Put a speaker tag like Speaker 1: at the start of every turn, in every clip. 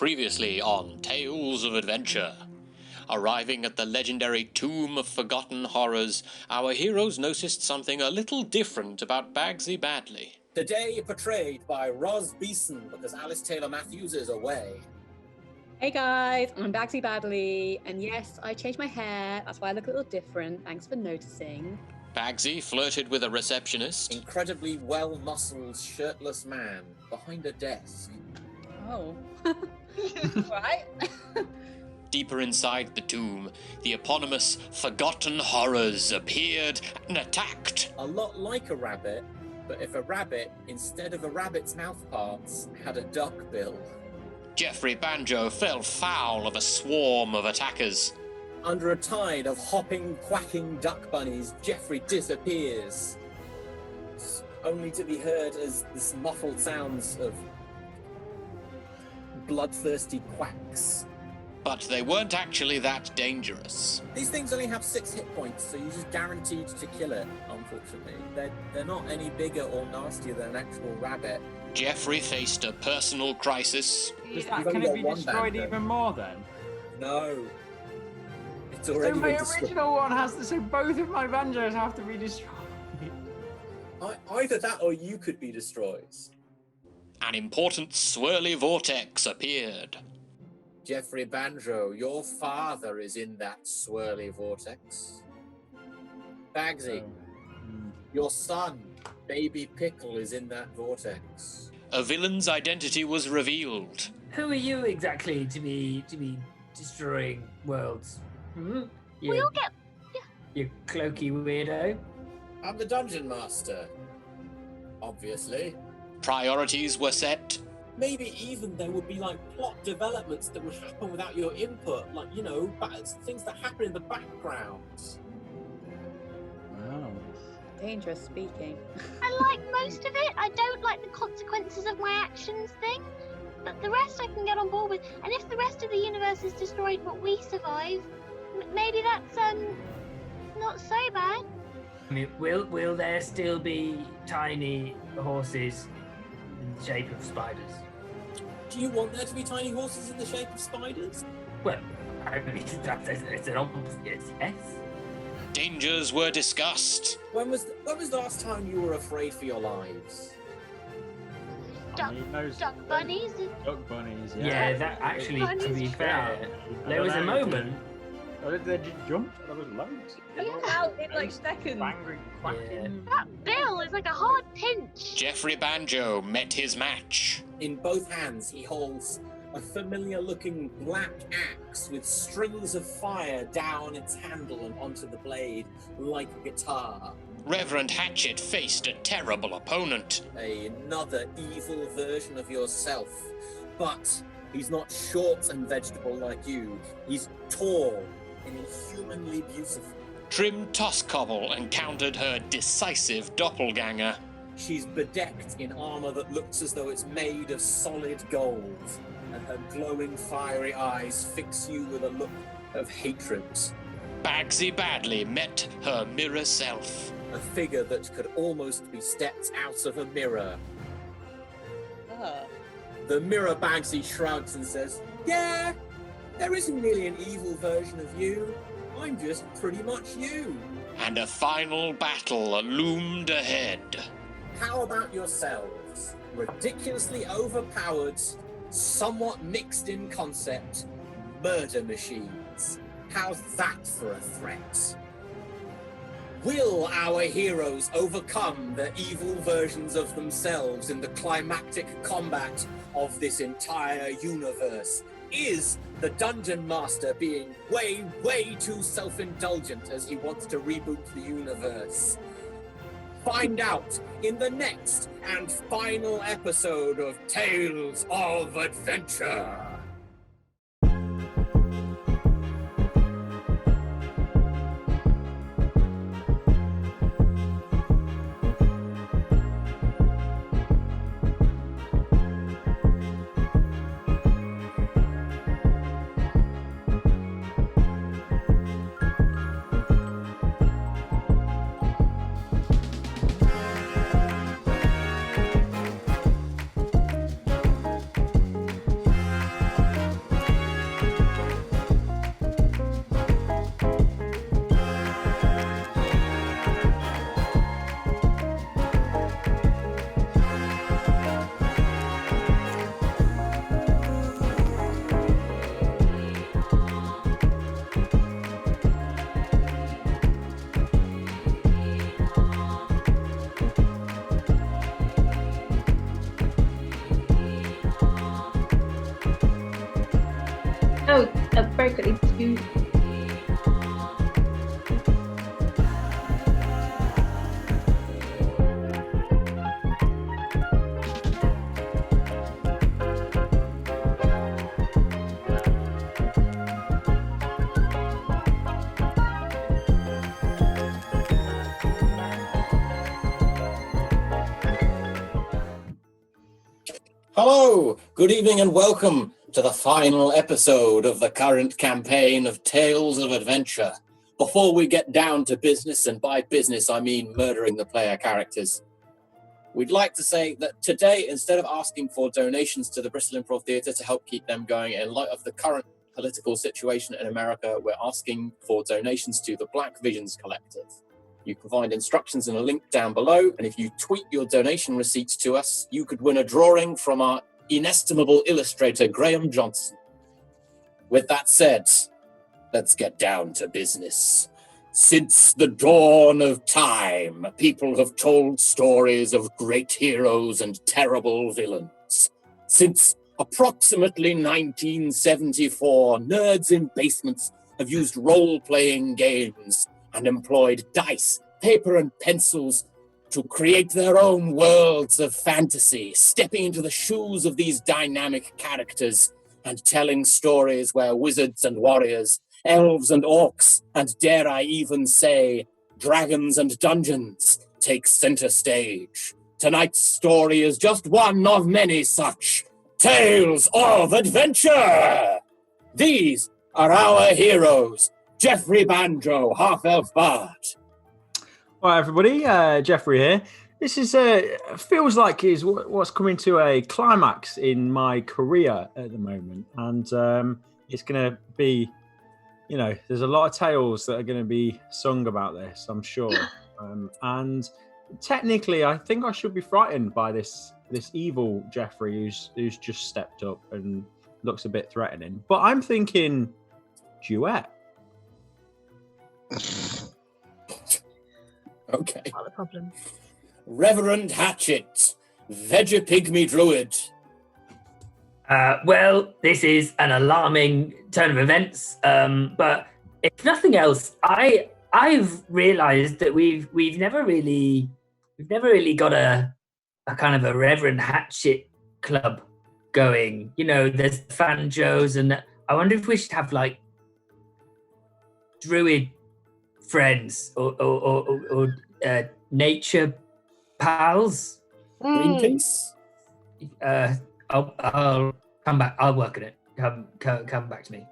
Speaker 1: Previously on Tales of Adventure. Arriving at the legendary Tomb of Forgotten Horrors, our heroes noticed something a little different about Bagsi Badly.
Speaker 2: Today portrayed by Roz Beeson because Alice Taylor Matthews is away.
Speaker 3: Hey guys, I'm Bagsi Badly, and yes, I changed my hair. That's why I look a little different. Thanks for noticing.
Speaker 1: Bagsi flirted with a receptionist.
Speaker 2: Incredibly well-muscled, shirtless man behind a desk.
Speaker 3: Oh. Right.
Speaker 1: Deeper inside the tomb, the eponymous Forgotten Horrors appeared and attacked.
Speaker 2: A lot like a rabbit, but if a rabbit, instead of a rabbit's mouth parts, had a duck bill.
Speaker 1: Geoffrey Banjo fell foul of a swarm of attackers.
Speaker 2: Under a tide of hopping, quacking duck bunnies, Geoffrey disappears, only to be heard as this muffled sounds of bloodthirsty quacks.
Speaker 1: But they weren't actually that dangerous.
Speaker 2: These things only have 6 hit points, so you're just guaranteed to kill it, unfortunately. They're not any bigger or nastier than an actual rabbit.
Speaker 1: Geoffrey faced a personal crisis.
Speaker 4: Can it be destroyed even more then?
Speaker 2: No. It's already
Speaker 4: So my
Speaker 2: been destroyed.
Speaker 4: original one has to, so both of my banjos have to be destroyed.
Speaker 2: Either that or you could be destroyed.
Speaker 1: An important swirly vortex appeared.
Speaker 2: Geoffrey Banjo, your father is in that swirly vortex. Bagsi, your son, Baby Pickle, is in that vortex.
Speaker 1: A villain's identity was revealed.
Speaker 5: Who are you exactly to be destroying worlds?
Speaker 6: We all get...
Speaker 5: You cloaky weirdo.
Speaker 2: I'm the Dungeon Master. Obviously.
Speaker 1: Priorities were set.
Speaker 2: Maybe even there would be like plot developments that would happen without your input, like, you know, things that happen in the background.
Speaker 4: Wow.
Speaker 3: Dangerous speaking.
Speaker 6: I like most of it. I don't like the consequences of my actions thing. But the rest I can get on board with. And if the rest of the universe is destroyed but we survive, maybe that's not so bad.
Speaker 5: I mean, will there still be tiny horses in the shape of spiders?
Speaker 2: Do you want there to be tiny horses in the shape of spiders?
Speaker 5: Well, I mean, it's an obvious yes.
Speaker 1: Dangers were discussed.
Speaker 2: When was the last time you were afraid for your lives?
Speaker 6: Duck bunnies.
Speaker 4: Duck bunnies, yeah.
Speaker 5: Yeah, that actually, to be fair, there was a moment.
Speaker 4: They just jumped. There was loads.
Speaker 3: Out in like seconds.
Speaker 4: Banging, quacking.
Speaker 6: That bill is like a hard pinch.
Speaker 1: Geoffrey Banjo met his match.
Speaker 2: In both hands, he holds a familiar-looking black axe with strings of fire down its handle and onto the blade, like a guitar.
Speaker 1: Reverend Hatchet faced a terrible opponent.
Speaker 2: Another evil version of yourself. But he's not short and vegetable like you. He's tall and inhumanly beautiful.
Speaker 1: Trym Tosscobble encountered her decisive doppelganger.
Speaker 2: She's bedecked in armor that looks as though it's made of solid gold, and her glowing fiery eyes fix you with a look of hatred.
Speaker 1: Bagsi Badly met her mirror self.
Speaker 2: A figure that could almost be stepped out of a mirror. The mirror Bagsi shrugs and says, "Yeah, there isn't really an evil version of you. I'm just pretty much you."
Speaker 1: And a final battle loomed ahead.
Speaker 2: How about yourselves? Ridiculously overpowered, somewhat mixed in concept, murder machines. How's that for a threat? Will our heroes overcome the evil versions of themselves in the climactic combat of this entire universe? Is the Dungeon Master being way, way too self-indulgent as he wants to reboot the universe? Find out in the next and final episode of Tales of Adventure.
Speaker 7: very quickly to...
Speaker 2: Hello, good evening and welcome to the final episode of the current campaign of Tales of Adventure. Before we get down to business, and by business I mean murdering the player characters, we'd like to say that today, instead of asking for donations to the Bristol Improv Theatre to help keep them going in light of the current political situation in America, we're asking for donations to the Black Visions Collective. You can find instructions and a link down below, and if you tweet your donation receipts to us, you could win a drawing from our inestimable illustrator, Graham Johnson. With that said, let's get down to business. Since the dawn of time, people have told stories of great heroes and terrible villains. Since approximately 1974, nerds in basements have used role-playing games and employed dice, paper, and pencils to create their own worlds of fantasy, stepping into the shoes of these dynamic characters and telling stories where wizards and warriors, elves and orcs, and dare I even say, dragons and dungeons take center stage. Tonight's story is just one of many such tales of adventure. These are our heroes. Geoffrey Banjo, half-elf bard.
Speaker 4: Hi everybody, Geoffrey here. This is feels like is what's coming to a climax in my career at the moment, and it's going to be, you know, there's a lot of tales that are going to be sung about this, I'm sure. And technically, I think I should be frightened by this evil Geoffrey who's just stepped up and looks a bit threatening. But I'm thinking duet.
Speaker 2: Okay.
Speaker 7: Not the problem.
Speaker 2: Reverend Hatchet, Vegapygmy Druid.
Speaker 5: Well, this is an alarming turn of events, but if nothing else, I've realised that we've never really got a kind of a Reverend Hatchet club going. You know, there's Fanjos, and I wonder if we should have like Druid friends or nature pals.
Speaker 2: Greenpeace?
Speaker 5: I'll come back. I'll work on it. Come back to me.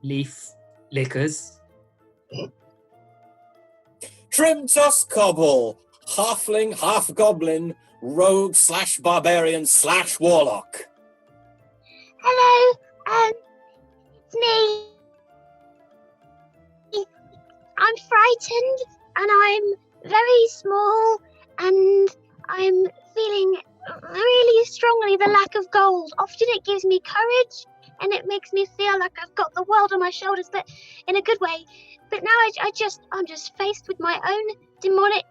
Speaker 5: Leaf liquors.
Speaker 2: Trym Cobble, halfling, half-goblin, rogue / barbarian / warlock.
Speaker 6: Hello, it's me. I'm frightened, and I'm very small, and I'm feeling really strongly the lack of gold. Often it gives me courage, and it makes me feel like I've got the world on my shoulders, but in a good way. But now I'm just faced with my own demonic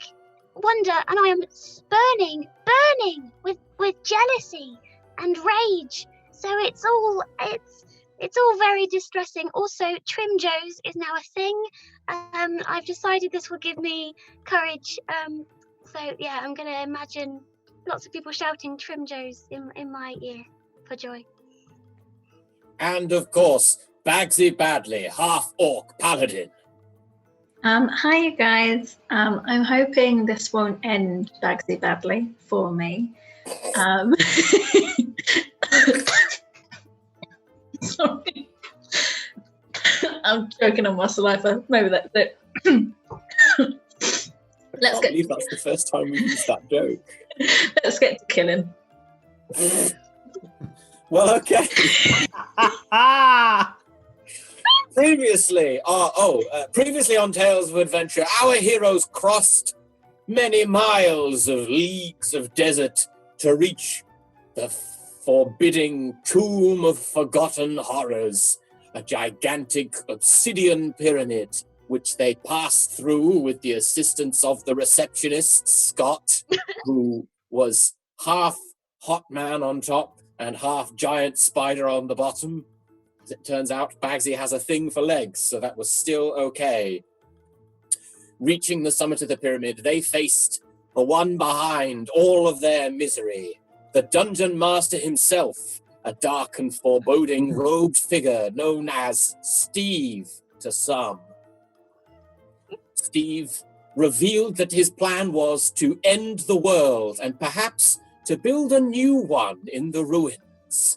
Speaker 6: wonder, and I am burning with jealousy and rage. So it's all very distressing. Also, Trym Joes is now a thing. I've decided this will give me courage. So yeah, I'm gonna imagine lots of people shouting Trym Joes in my ear for joy.
Speaker 2: And of course, Bagsi Badley, half-orc paladin.
Speaker 7: Hi, you guys. I'm hoping this won't end Bagsi badly for me. Sorry. I'm choking on my saliva. Maybe that's it.
Speaker 2: I believe that's the first time we used that joke.
Speaker 7: Let's get to killing.
Speaker 2: Well, okay. Previously on Tales of Adventure, our heroes crossed many miles of leagues of desert to reach the forbidding Tomb of Forgotten Horrors, a gigantic obsidian pyramid, which they passed through with the assistance of the receptionist, Scott, who was half hot man on top and half giant spider on the bottom. As it turns out, Bagsi has a thing for legs, so that was still okay. Reaching the summit of the pyramid, they faced the one behind all of their misery, the dungeon master himself, a dark and foreboding robed figure known as Steve to some. Steve revealed that his plan was to end the world and perhaps to build a new one in the ruins.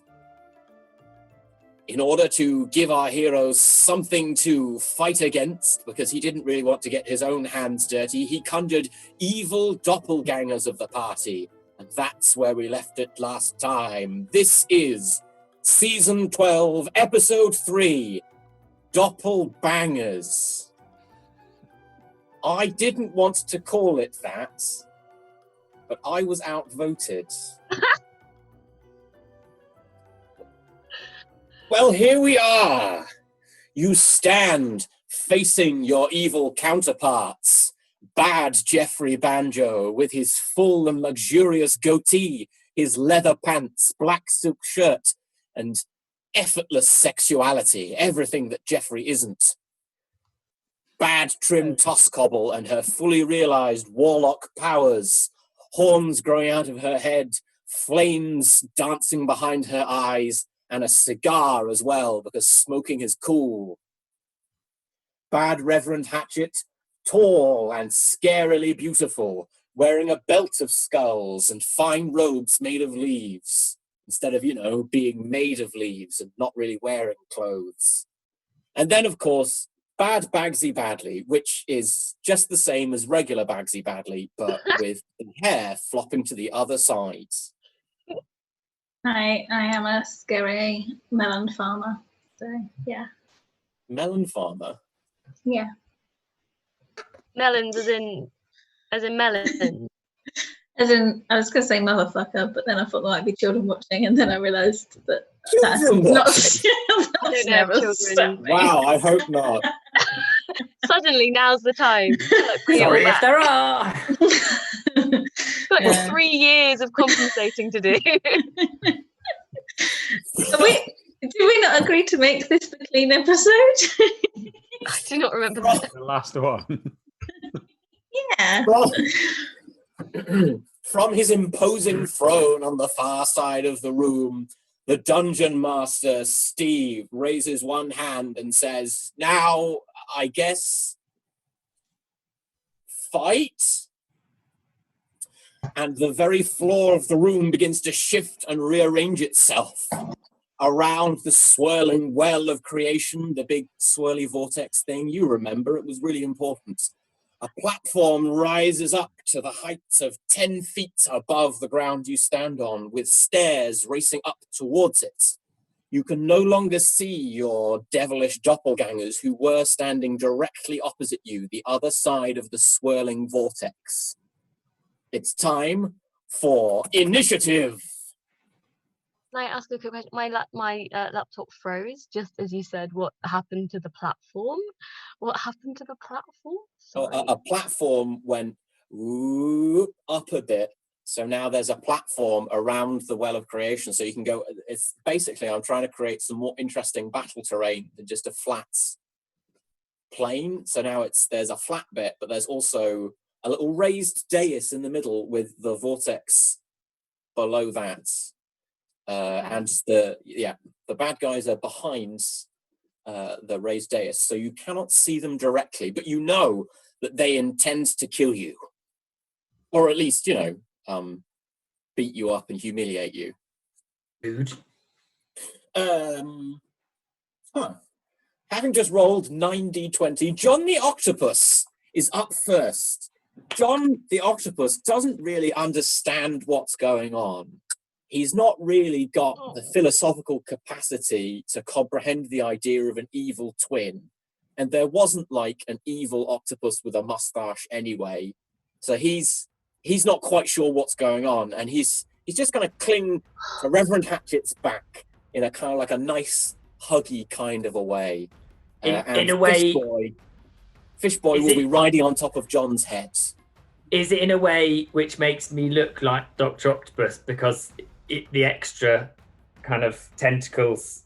Speaker 2: In order to give our heroes something to fight against, because he didn't really want to get his own hands dirty, he conjured evil doppelgangers of the party. And that's where we left it last time. This is Season 12, Episode 3, DoppelBangers. I didn't want to call it that, but I was outvoted. Well, here we are. You stand facing your evil counterparts. Bad Geoffrey Banjo with his full and luxurious goatee, his leather pants, black silk shirt, and effortless sexuality, everything that Geoffrey isn't. Bad Trym Tosscobble and her fully realized warlock powers, horns growing out of her head, flames dancing behind her eyes, and a cigar as well, because smoking is cool. Bad Reverend Hatchet, tall and scarily beautiful, wearing a belt of skulls and fine robes made of leaves, instead of, being made of leaves and not really wearing clothes. And then, of course, Bad Bagsi Badly, which is just the same as regular Bagsi Badly, but with the hair flopping to the other side.
Speaker 7: I am a scary melon farmer. So yeah.
Speaker 2: Melon farmer?
Speaker 7: Yeah.
Speaker 6: Melons as in melons.
Speaker 7: As in, I was going to say motherfucker, but then I thought there might be children watching, and then I realised that that's
Speaker 6: That's
Speaker 7: never
Speaker 6: children.
Speaker 2: Wow, I hope not.
Speaker 6: Suddenly, now's the time.
Speaker 5: Sorry if there are.
Speaker 6: Got 3 years of compensating to do.
Speaker 7: Did we not agree to make this the clean episode?
Speaker 6: I do not remember that.
Speaker 4: The last one.
Speaker 7: Yeah.
Speaker 2: From his imposing throne on the far side of the room, the dungeon master, Steve, raises one hand and says, "Now, I guess, fight?" And the very floor of the room begins to shift and rearrange itself around the swirling well of creation, the big swirly vortex thing. You remember, it was really important. A platform rises up to the height of 10 feet above the ground you stand on, with stairs racing up towards it. You can no longer see your devilish doppelgangers who were standing directly opposite you, the other side of the swirling vortex. It's time for initiative.
Speaker 6: Can I ask a quick question? My laptop froze just as you said what happened to the platform. What happened to the platform?
Speaker 2: A platform went up a bit. So now there's a platform around the well of creation. So you can go, it's basically, I'm trying to create some more interesting battle terrain than just a flat plane. So now there's a flat bit, but there's also a little raised dais in the middle with the vortex below that. And the bad guys are behind the raised dais, so you cannot see them directly, but you know that they intend to kill you, or at least beat you up and humiliate you.
Speaker 5: Dude.
Speaker 2: Having just rolled 9d20, John the Octopus is up first. John the Octopus doesn't really understand what's going on. He's not really got the philosophical capacity to comprehend the idea of an evil twin. And there wasn't like an evil octopus with a mustache anyway. So he's not quite sure what's going on. And he's just going to cling to Reverend Hatchet's back in a kind of like a nice, huggy kind of a way.
Speaker 5: In a way...
Speaker 2: Fishboy will be riding on top of John's head.
Speaker 5: Is it in a way which makes me look like Dr. Octopus because the extra kind of tentacles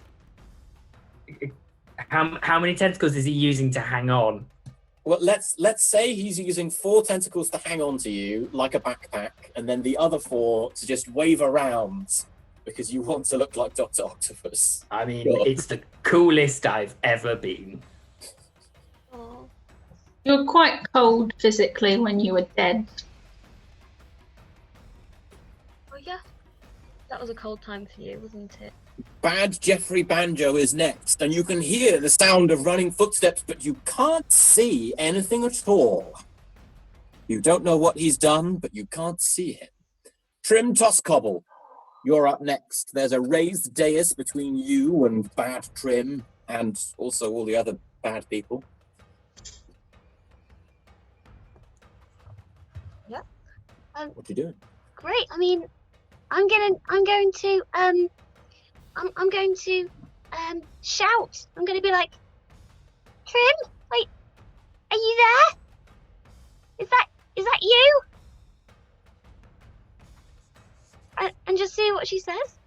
Speaker 5: How many tentacles is he using to hang on?
Speaker 2: Well, let's say he's using 4 tentacles to hang on to you like a backpack, and then the other 4 to just wave around because you want to look like Dr. Octopus.
Speaker 5: I mean,
Speaker 2: Sure.
Speaker 5: it's the coolest I've ever been.
Speaker 6: Oh.
Speaker 7: You were quite cold physically when you were dead.
Speaker 6: Oh yeah, that was a cold time for you, wasn't it?
Speaker 2: Bad Geoffrey Banjo is next, and you can hear the sound of running footsteps, but you can't see anything at all. You don't know what he's done, but you can't see him. Trym Tosscobble, you're up next. There's a raised dais between you and Bad Trym, and also all the other bad people.
Speaker 6: Yeah.
Speaker 2: What you doing?
Speaker 6: Great. I mean, I'm going to shout. I'm going to be like, Trym, wait, are you there? Is that you? And just see what she says.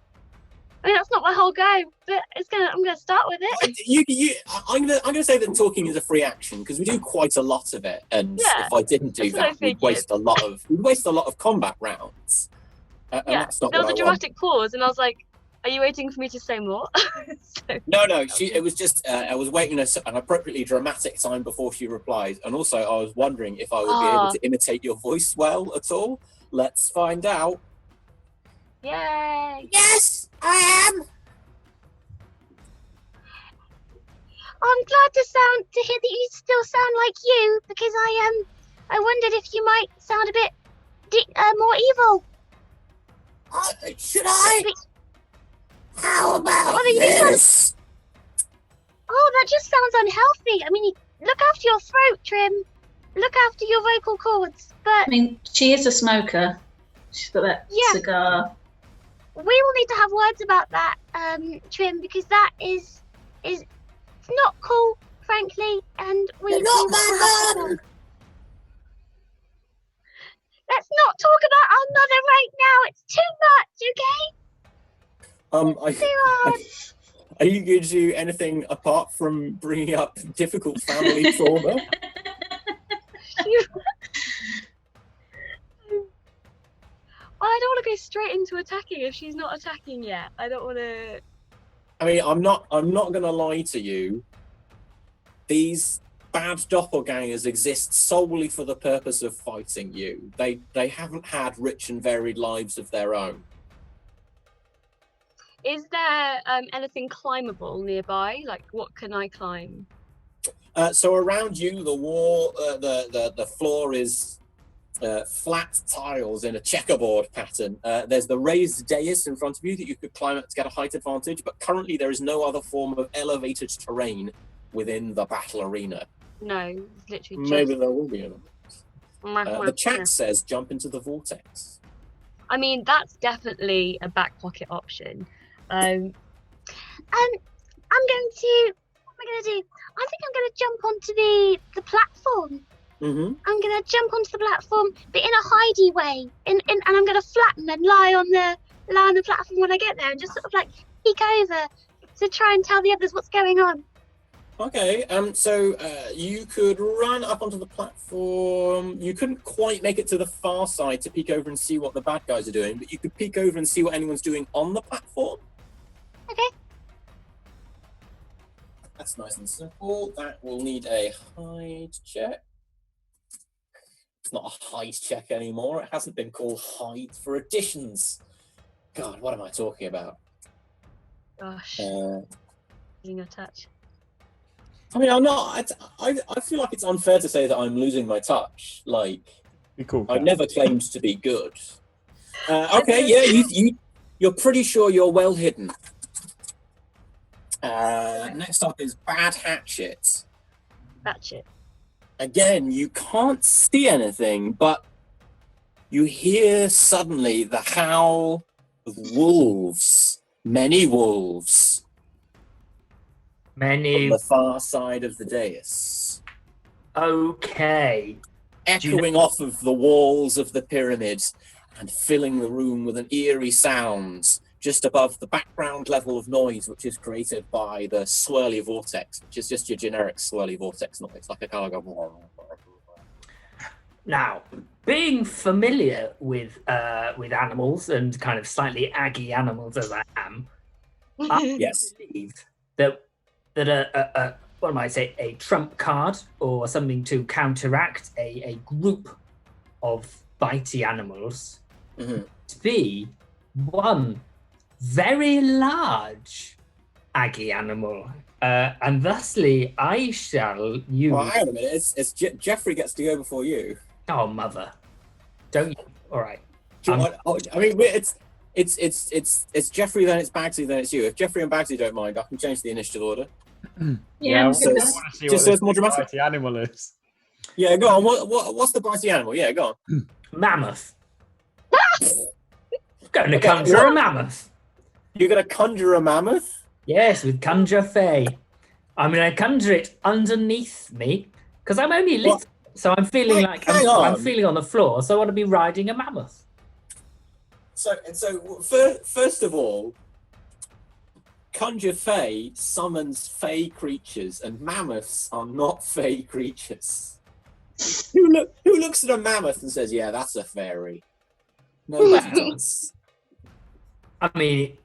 Speaker 6: I mean, that's not my whole go, but I'm gonna start with it.
Speaker 2: I'm gonna say that talking is a free action because we do quite a lot of it, and
Speaker 6: Yeah,
Speaker 2: if I didn't do
Speaker 6: that's what I
Speaker 2: that, we'd waste a lot of combat rounds. And
Speaker 6: Yeah,
Speaker 2: that's not
Speaker 6: there was
Speaker 2: what
Speaker 6: a
Speaker 2: I want.
Speaker 6: dramatic pause, and I was like, "Are you waiting for me to say more?" So,
Speaker 2: No. It was just I was waiting an appropriately dramatic time before she replied, and also I was wondering if I would be able to imitate your voice well at all. Let's find out.
Speaker 6: yay!
Speaker 2: Yes, I am.
Speaker 6: I'm glad to hear that you still sound like you, because I wondered if you might sound a bit more evil.
Speaker 2: Should I? How about
Speaker 6: Well, you
Speaker 2: this?
Speaker 6: Oh, that just sounds unhealthy. I mean, look after your throat, Trym. Look after your vocal cords. But
Speaker 7: I mean, she is a smoker. She's got that cigar.
Speaker 6: we will need to have words about that, Trym, because that is not cool, frankly. And
Speaker 2: You're not my mum.
Speaker 6: Let's not talk about our mother right now. It's too much, okay? Too hard.
Speaker 2: Are you going to do anything apart from bringing up difficult family trauma?
Speaker 6: Well, I don't want to go straight into attacking if she's not attacking yet. I don't want to.
Speaker 2: I mean, I'm not going to lie to you. These bad doppelgangers exist solely for the purpose of fighting you. They haven't had rich and varied lives of their own.
Speaker 6: Is there anything climbable nearby? Like, what can I climb?
Speaker 2: So around you, the wall, the floor is flat tiles in a checkerboard pattern. There's the raised dais in front of you that you could climb up to get a height advantage, but currently there is no other form of elevated terrain within the battle arena.
Speaker 6: No, it's literally just...
Speaker 2: Maybe there will be another. The chat says jump into the vortex.
Speaker 6: I mean, that's definitely a back pocket option. I'm going to... What am I going to do? I think I'm going to jump onto the platform.
Speaker 2: Mm-hmm.
Speaker 6: I'm going to jump onto the platform, but in a hidey way. And I'm going to flatten and lie on the platform when I get there and just sort of like peek over to try and tell the others what's going on.
Speaker 2: Okay, so you could run up onto the platform. You couldn't quite make it to the far side to peek over and see what the bad guys are doing, but you could peek over and see what anyone's doing on the platform.
Speaker 6: Okay.
Speaker 2: That's nice and simple. That will need a hide check. It's not a hide check anymore. It hasn't been called hide for additions. God, what am I talking about?
Speaker 6: Gosh. Losing a touch.
Speaker 2: I mean, I'm not. I feel like it's unfair to say that I'm losing my touch. Like,
Speaker 4: Cool.
Speaker 2: I never claimed to be good. Okay, yeah, you're pretty sure you're well hidden. Next up is Bad Hatchet.
Speaker 6: Hatchet.
Speaker 2: Again, you can't see anything, but you hear suddenly the howl of wolves. Many wolves.
Speaker 5: Many.
Speaker 2: On the far side of the dais.
Speaker 5: Okay.
Speaker 2: Echoing off of the walls of the pyramid and filling the room with an eerie sound. just above the background level of noise, which is created by the swirly vortex, which is just your generic swirly vortex noise, like a kind of go.
Speaker 5: Now, being familiar with animals and kind of slightly aggy animals as I am, I
Speaker 2: Yes.
Speaker 5: believe that a what might I say, a trump card or something to counteract a group of bitey animals to be one very large aggy animal. And thusly, I shall use...
Speaker 2: Well, hang on a minute. It's Geoffrey gets to go before you.
Speaker 5: Oh, mother. Don't you? All right.
Speaker 2: I mean, it's Geoffrey, then it's Bagsi, then it's you. If Geoffrey and Bagsi don't mind, I can change the initiative order.
Speaker 7: Yeah,
Speaker 4: I
Speaker 2: So
Speaker 4: want
Speaker 2: it's-
Speaker 4: to see
Speaker 2: just
Speaker 4: what
Speaker 2: so
Speaker 4: this
Speaker 2: it's more dramatic.
Speaker 4: bitey animal is.
Speaker 2: Yeah, go on. What's the bitey animal? Yeah, go on.
Speaker 5: Mammoth. Going to
Speaker 2: Okay,
Speaker 5: conjure
Speaker 2: what?
Speaker 5: a mammoth.
Speaker 2: You're gonna conjure a mammoth?
Speaker 5: Yes, with conjure fey. I'm going to conjure it underneath me because I'm only little,
Speaker 2: What?
Speaker 5: so I'm feeling like
Speaker 2: Hang
Speaker 5: I'm
Speaker 2: on.
Speaker 5: feeling on the floor. So I want to be riding a mammoth.
Speaker 2: So first of all, conjure fey summons fey creatures, and mammoths are not fey creatures. Who looks at a mammoth and says, "Yeah, that's a fairy"? Nobody does.
Speaker 5: I mean,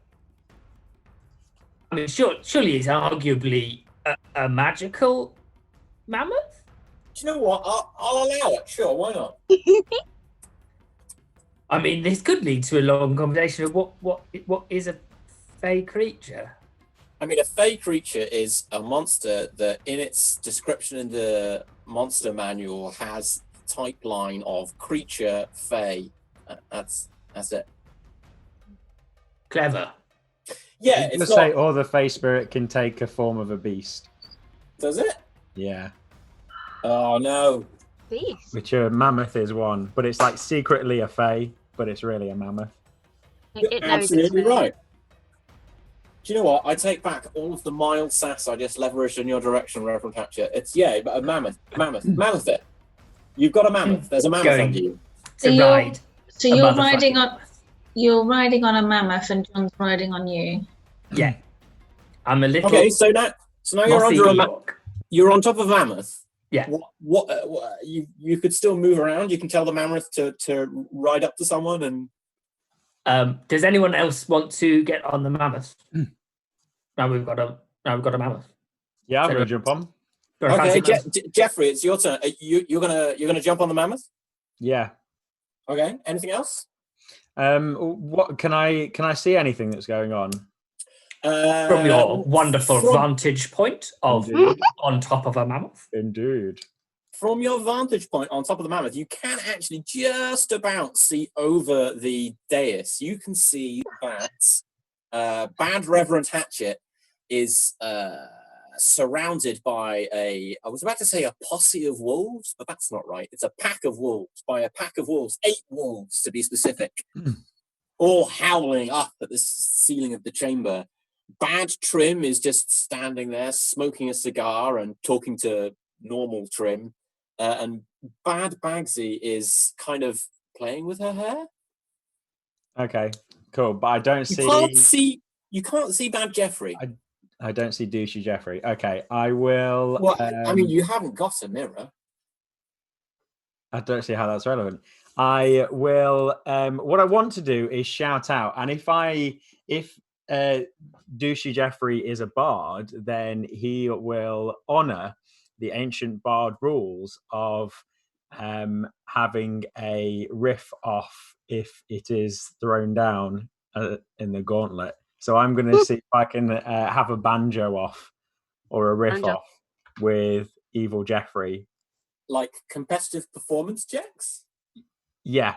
Speaker 5: surely it's arguably a magical mammoth.
Speaker 2: Do you know what? I'll allow it. Sure, why not?
Speaker 5: I mean, this could lead to a long conversation of what is a fey creature.
Speaker 2: I mean, a fey creature is a monster that, in its description in the monster manual, has type line of creature fey. That's it.
Speaker 5: Clever.
Speaker 2: Yeah,
Speaker 4: It
Speaker 2: it's
Speaker 4: does
Speaker 2: not.
Speaker 4: say, or the fey spirit can take a form of a beast.
Speaker 2: Does it?
Speaker 4: Yeah.
Speaker 2: Oh no.
Speaker 6: Beast.
Speaker 4: Which a mammoth is one, but it's like secretly a fey, but it's really a mammoth.
Speaker 6: It
Speaker 2: You're
Speaker 6: knows
Speaker 2: absolutely
Speaker 6: it's
Speaker 2: right. Do you know what? I take back all of the mild sass I just leveraged in your direction, Reverend Hatchet. It's but a mammoth it. You've got a mammoth. There's a mammoth
Speaker 5: Going.
Speaker 2: under you.
Speaker 7: So
Speaker 5: To
Speaker 7: you're-
Speaker 5: ride.
Speaker 7: So
Speaker 5: a
Speaker 7: you're
Speaker 5: motherfucking
Speaker 7: riding on
Speaker 5: mammoth.
Speaker 7: you're riding on a mammoth, and John's riding on you.
Speaker 5: Yeah. I'm a little.
Speaker 2: Okay, so now you're
Speaker 5: mossy
Speaker 2: under a
Speaker 5: Ewok.
Speaker 2: you're on top of a mammoth.
Speaker 5: Yeah.
Speaker 2: What you could still move around. You can tell the mammoth to ride up to someone and.
Speaker 5: Does anyone else want to get on the mammoth? Now we've got a mammoth.
Speaker 4: Yeah, I'm
Speaker 5: So
Speaker 4: going to jump on.
Speaker 5: Got a
Speaker 2: Okay,
Speaker 5: fancy mammoth?
Speaker 2: Jeffrey, it's your turn. You're gonna jump on the mammoth.
Speaker 4: Yeah.
Speaker 2: Okay. Anything else?
Speaker 4: What can I see anything that's going on?
Speaker 5: From your wonderful
Speaker 2: from-
Speaker 5: vantage point of
Speaker 4: Indeed.
Speaker 5: on top of a mammoth.
Speaker 4: Indeed.
Speaker 2: From your vantage point on top of the mammoth, you can actually just about see over the dais. You can see that Bad Reverend Hatchet is surrounded by I was about to say a posse of wolves, but that's not right. It's a pack of wolves, 8 wolves to be specific, all howling up at the ceiling of the chamber. Bad Trym is just standing there smoking a cigar and talking to normal Trym. And Bad Bagsi is kind of playing with her hair.
Speaker 4: Okay, cool. But I don't
Speaker 2: You can't see Bad Geoffrey.
Speaker 4: I don't see douchey Geoffrey. Okay, I will.
Speaker 2: Well, I mean, you haven't got a mirror.
Speaker 4: I don't see how that's relevant. I will. What I want to do is shout out, and if douchey Geoffrey is a bard, then he will honor the ancient bard rules of having a riff off if it is thrown down in the gauntlet. So I'm going to see if I can have a banjo off or a riff
Speaker 6: Banjo.
Speaker 4: off with evil Geoffrey.
Speaker 2: Like competitive performance checks.
Speaker 4: Yeah.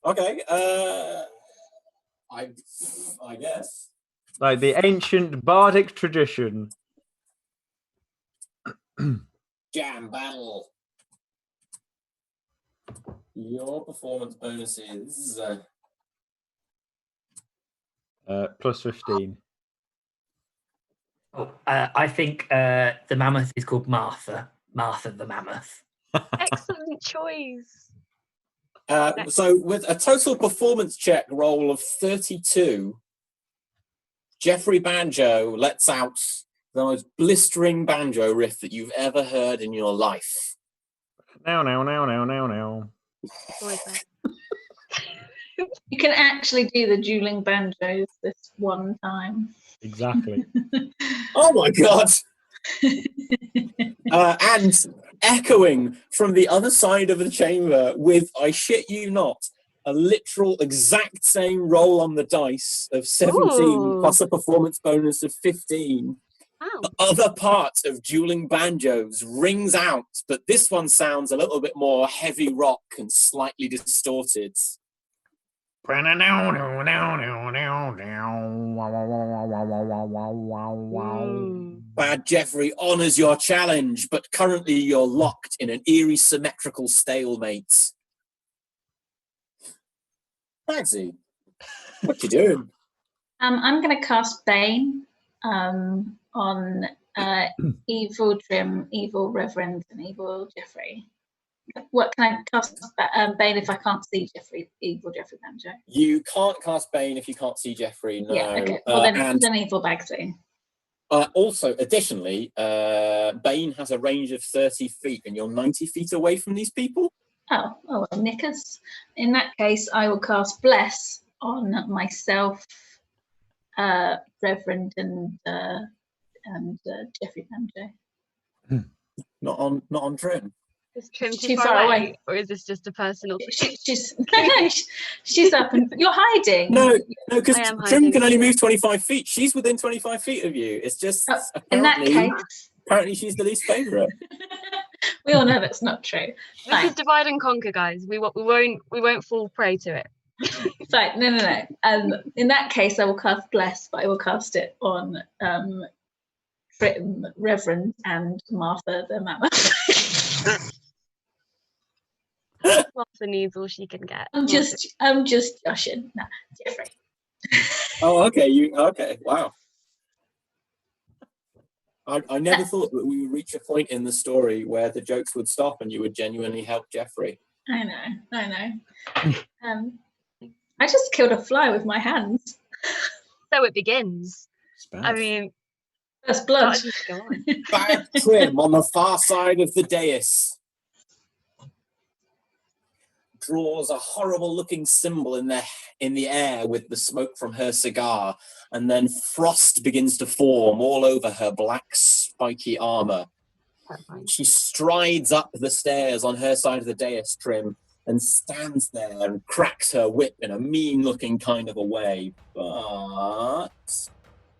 Speaker 2: Okay. I guess.
Speaker 4: Like the ancient bardic tradition.
Speaker 2: Jam battle. Your performance bonus is
Speaker 4: Plus 15.
Speaker 5: Oh, I think the mammoth is called Martha. Martha the mammoth.
Speaker 6: Excellent choice.
Speaker 2: So with a total performance check roll of 32, Geoffrey Banjo lets out the most blistering banjo riff that you've ever heard in your life.
Speaker 4: Now.
Speaker 7: You can actually do the dueling banjos this one time.
Speaker 4: Exactly.
Speaker 2: Oh my god! And echoing from the other side of the chamber with, I shit you not, a literal exact same roll on the dice of 17 plus a performance bonus of 15.
Speaker 6: Wow.
Speaker 2: The other part of Dueling Banjos rings out, but this one sounds a little bit more heavy rock and slightly distorted. Bad Geoffrey honors your challenge, but currently you're locked in an eerie symmetrical stalemate. Bagsi, what you doing?
Speaker 7: I'm going to cast Bane on evil Trym, evil Reverend, and evil Geoffrey. What can I cast Bane if I can't see evil Geoffrey Banjo?
Speaker 2: You can't cast Bane if you can't see Geoffrey, no.
Speaker 7: Yeah, okay. Well, then evil Bagsi.
Speaker 2: Also, additionally, Bane has a range of 30 feet and you're 90 feet away from these people.
Speaker 7: Oh, well, knickers. In that case, I will cast Bless on myself, Reverend, and Geoffrey Banjo.
Speaker 2: Not on Trym.
Speaker 6: Is Trym too
Speaker 7: She's
Speaker 6: far away, or is this just a personal?
Speaker 7: She's up and you're hiding.
Speaker 2: No, because
Speaker 6: I am
Speaker 2: Trym
Speaker 6: hiding.
Speaker 2: can only move 25 feet. She's within 25 feet of you. It's just
Speaker 7: in that case,
Speaker 2: apparently she's the least favourite.
Speaker 7: we all know that's not true.
Speaker 6: This is divide and conquer, guys. We won't fall prey to it.
Speaker 7: Fine. No. In that case, I will cast Bless, but I will cast it on Trym, Reverend, and Martha the Mammoth.
Speaker 6: Martha needs all she can get.
Speaker 7: I'm just joshing. No, Geoffrey.
Speaker 2: Oh, okay. Okay. Wow. I never thought that we would reach a point in the story where the jokes would stop and you would genuinely help Geoffrey.
Speaker 7: I know. I just killed a fly with my hands.
Speaker 6: So it begins. I mean,
Speaker 7: first blood.
Speaker 6: Go on.
Speaker 2: Bad Trym on the far side of the dais draws a horrible-looking symbol in the air with the smoke from her cigar, and then frost begins to form all over her black, spiky armor. She strides up the stairs on her side of the dais, Trym, and stands there and cracks her whip in a mean-looking kind of a way. But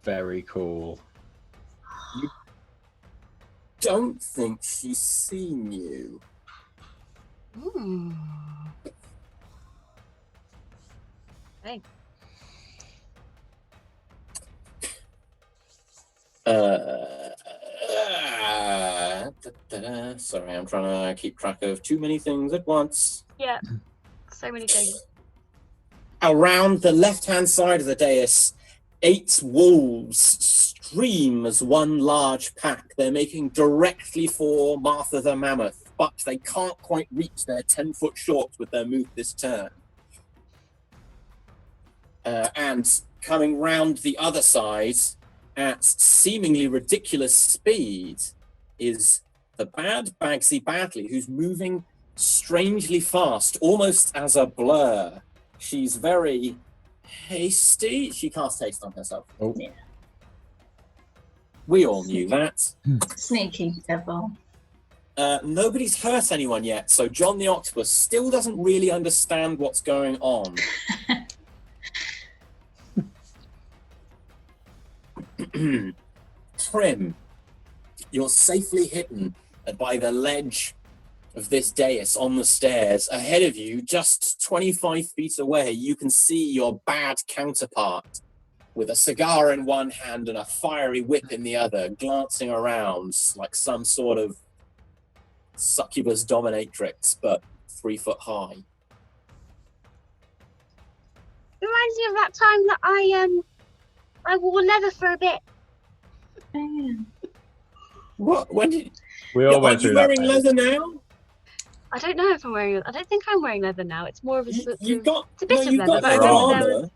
Speaker 4: Very cool.
Speaker 2: you don't think she's seen you.
Speaker 6: Ooh. Hey.
Speaker 2: Sorry, I'm trying to keep track of too many things at once.
Speaker 6: Yeah, so many things.
Speaker 2: Around the left-hand side of the dais, 8 wolves stream as one large pack. They're making directly for Martha the Mammoth, but they can't quite reach their 10-foot short with their move this turn. And coming round the other side at seemingly ridiculous speed is the bad Bagsi Badly, who's moving strangely fast, almost as a blur. She's very hasty. She casts haste on herself.
Speaker 4: Oh.
Speaker 7: Yeah.
Speaker 2: We all knew that.
Speaker 7: Sneaky devil.
Speaker 2: Nobody's hurt anyone yet, so John the Octopus still doesn't really understand what's going on. Trym, you're safely hidden by the ledge of this dais on the stairs. Ahead of you, just 25 feet away, you can see your bad counterpart with a cigar in one hand and a fiery whip in the other, glancing around like some sort of succubus dominatrix, but 3 foot high.
Speaker 6: It reminds me of that time that I wore leather for a bit.
Speaker 2: What? When did
Speaker 4: We all
Speaker 2: Are
Speaker 4: went
Speaker 2: you
Speaker 4: through that
Speaker 2: wearing
Speaker 4: phase.
Speaker 2: leather now?
Speaker 8: I don't know if I'm wearing. I don't think I'm wearing leather now. It's more of a sort
Speaker 2: You've
Speaker 8: of.
Speaker 2: got,
Speaker 8: It's a bit of
Speaker 2: you've
Speaker 8: leather,
Speaker 2: got
Speaker 8: but I
Speaker 2: leather
Speaker 8: remember there
Speaker 2: armor.
Speaker 8: was.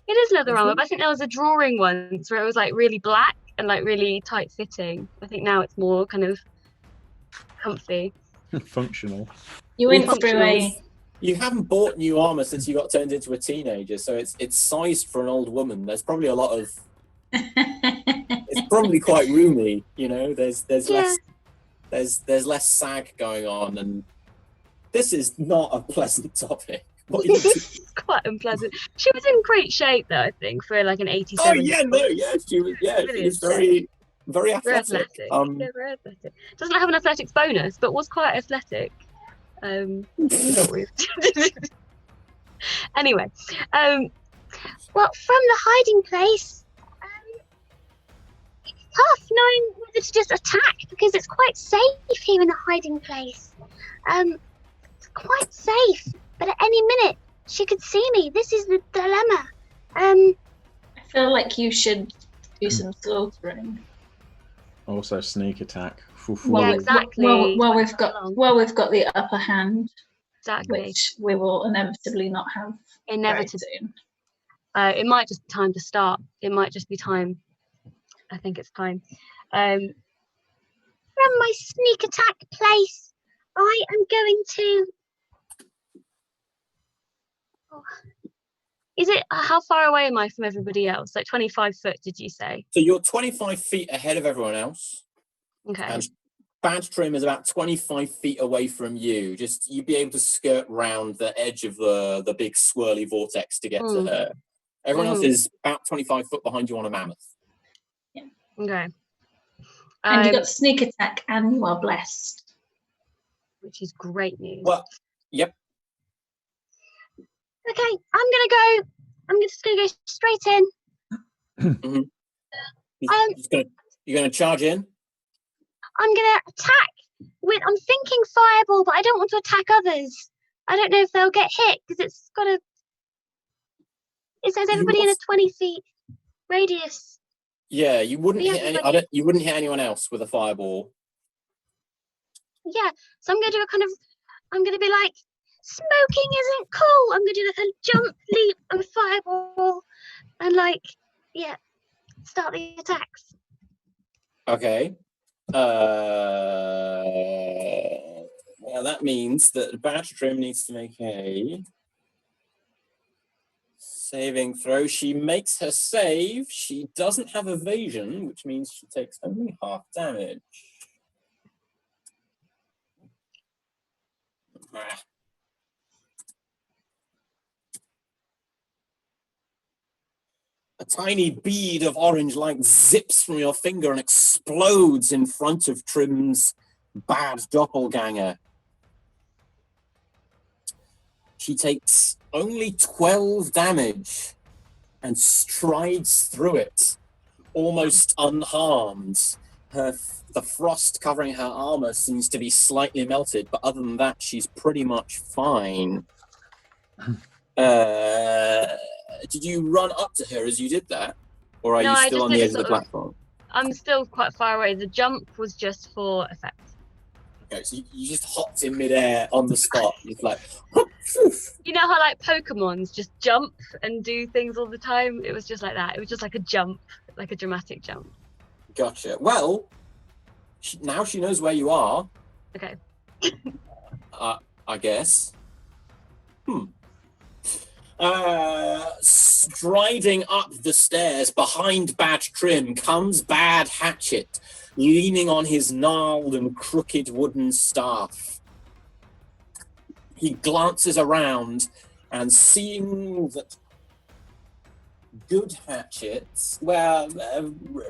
Speaker 8: It is leather armor, but I think there was a drawing once where it was like really black and like really tight fitting. I think now it's more kind of comfy.
Speaker 4: Functional.
Speaker 7: You went through a.
Speaker 2: You haven't bought new armor since you got turned into a teenager, so it's sized for an old woman. There's probably a lot of. It's probably quite roomy, you know. There's
Speaker 8: Yeah.
Speaker 2: less sag going on, and this is not a pleasant topic. What are you doing?
Speaker 8: It's quite unpleasant. She was in great shape though, I think, for like an 87.
Speaker 2: Oh yeah, no, yeah, she was very, very athletic.
Speaker 8: Very athletic. Yeah, very athletic. Doesn't have an athletics bonus, but was quite athletic. Anyway,
Speaker 6: Well, from the hiding place, it's tough knowing whether to just attack because it's quite safe here in the hiding place. It's quite safe, but at any minute she could see me. This is the dilemma.
Speaker 7: I feel like you should do some slaughtering.
Speaker 4: Also, sneak attack.
Speaker 8: Yeah, exactly.
Speaker 7: Well, we've got the upper hand,
Speaker 8: exactly.
Speaker 7: which we will inevitably not have.
Speaker 8: Inevitably.
Speaker 7: very soon.
Speaker 8: It might just be time to start. It might just be time. I think it's time.
Speaker 6: From my sneak attack place, I am going to.
Speaker 8: Oh. Is it how far away am I from everybody else? Like 25 foot, did you say?
Speaker 2: So you're 25 feet ahead of everyone else.
Speaker 8: Okay.
Speaker 2: And Bad Trym is about 25 feet away from you. Just you'd be able to skirt round the edge of the big swirly vortex to get to her. Everyone else is about 25 foot behind you on a mammoth.
Speaker 7: Yeah.
Speaker 8: Okay.
Speaker 7: And you got sneak attack, and you are blessed,
Speaker 8: which is great news.
Speaker 2: Well, yep.
Speaker 6: Okay, I'm just gonna go straight in.
Speaker 2: Mm-hmm. You're gonna charge in?
Speaker 6: I'm gonna attack with. I'm thinking fireball, but I don't want to attack others. I don't know if they'll get hit because it's got a. It says everybody in a 20 feet radius.
Speaker 2: Yeah, you wouldn't hit any. You wouldn't hit anyone else with a fireball.
Speaker 6: Yeah, so I'm gonna do a kind of. I'm gonna be like, smoking isn't cool. I'm gonna do like a jump, leap, and fireball, and like, yeah, start the attacks.
Speaker 2: Okay. Well, that means that Bad Trym needs to make a saving throw. She makes her save. She doesn't have evasion, which means she takes only half damage. A tiny bead of orange light zips from your finger and explodes in front of Trym's bad doppelganger. She takes only 12 damage and strides through it, almost unharmed. The frost covering her armor seems to be slightly melted, but other than that, she's pretty much fine. Did you run up to her as you did that? Or are you still on the edge of the platform?
Speaker 8: I'm still quite far away. The jump was just for effect.
Speaker 2: Okay, so you just hopped in midair on the spot. It's like...
Speaker 8: You know how like Pokemons just jump and do things all the time? It was just like that. It was just like a jump, like a dramatic jump.
Speaker 2: Gotcha. Well, now she knows where you are.
Speaker 8: Okay.
Speaker 2: I guess. Striding up the stairs behind Bad Trym comes Bad Hatchet, leaning on his gnarled and crooked wooden staff. He glances around and seeing that Good Hatchet,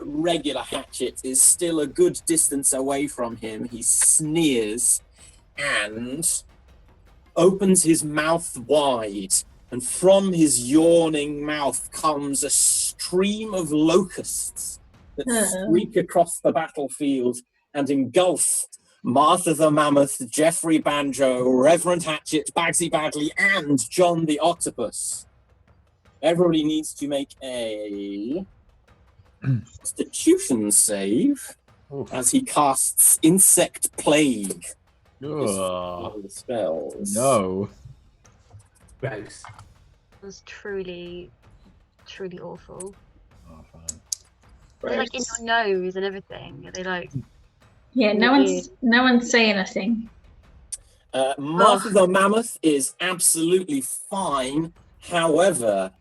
Speaker 2: regular Hatchet is still a good distance away from him, he sneers and opens his mouth wide. And from his yawning mouth comes a stream of locusts that streak across the battlefield and engulf Martha the Mammoth, Geoffrey Banjo, Reverend Hatchet, Bagsi Badley, and John the Octopus. Everybody needs to make a Constitution save as he casts Insect Plague
Speaker 4: Ugh.
Speaker 2: The spells.
Speaker 4: No.
Speaker 5: Gross.
Speaker 8: It was truly, truly awful.
Speaker 4: Oh, fine.
Speaker 8: They're like in your nose and everything. Are they like?
Speaker 7: Yeah, no one's saying anything.
Speaker 2: Martha the Mammoth is absolutely fine. However,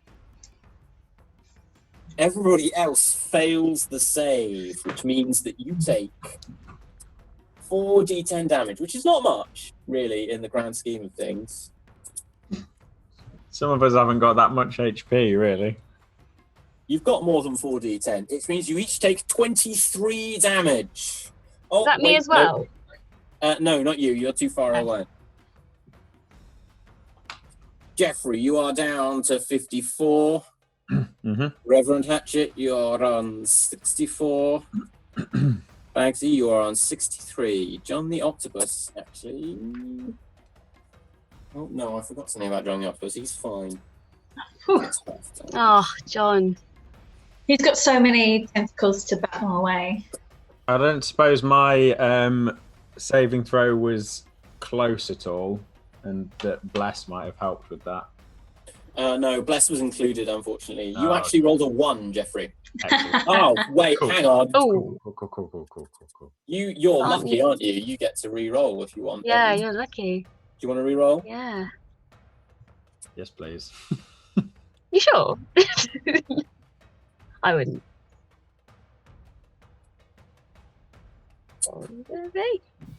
Speaker 2: everybody else fails the save, which means that you take 4d10 damage, which is not much, really, in the grand scheme of things.
Speaker 4: Some of us haven't got that much HP, really.
Speaker 2: You've got more than 4d10, which means you each take 23 damage. Oh,
Speaker 8: Is that me as well?
Speaker 2: No, not you. You're too far away. Geoffrey, you are down to 54.
Speaker 4: Mm-hmm.
Speaker 2: Reverend Hatchet, you're on 64. Bagsi, you are on 63. John the Octopus, actually. Oh, no, I forgot something about John the Octopus. He's fine.
Speaker 8: Oh, John.
Speaker 7: He's got so many tentacles to battle away.
Speaker 4: I don't suppose my saving throw was close at all, and that Bless might have helped with that.
Speaker 2: No, Bless was included, unfortunately. You actually rolled a 1, Geoffrey.
Speaker 4: Excellent.
Speaker 2: Oh, wait,
Speaker 4: Cool.
Speaker 2: hang on.
Speaker 8: Oh,
Speaker 4: Cool.
Speaker 2: You're lucky, aren't you? You get to re-roll if you want.
Speaker 8: yeah,
Speaker 2: don't you?
Speaker 8: you're lucky.
Speaker 2: Do you want to re-roll?
Speaker 8: Yeah.
Speaker 4: Yes, please.
Speaker 8: You sure? I wouldn't.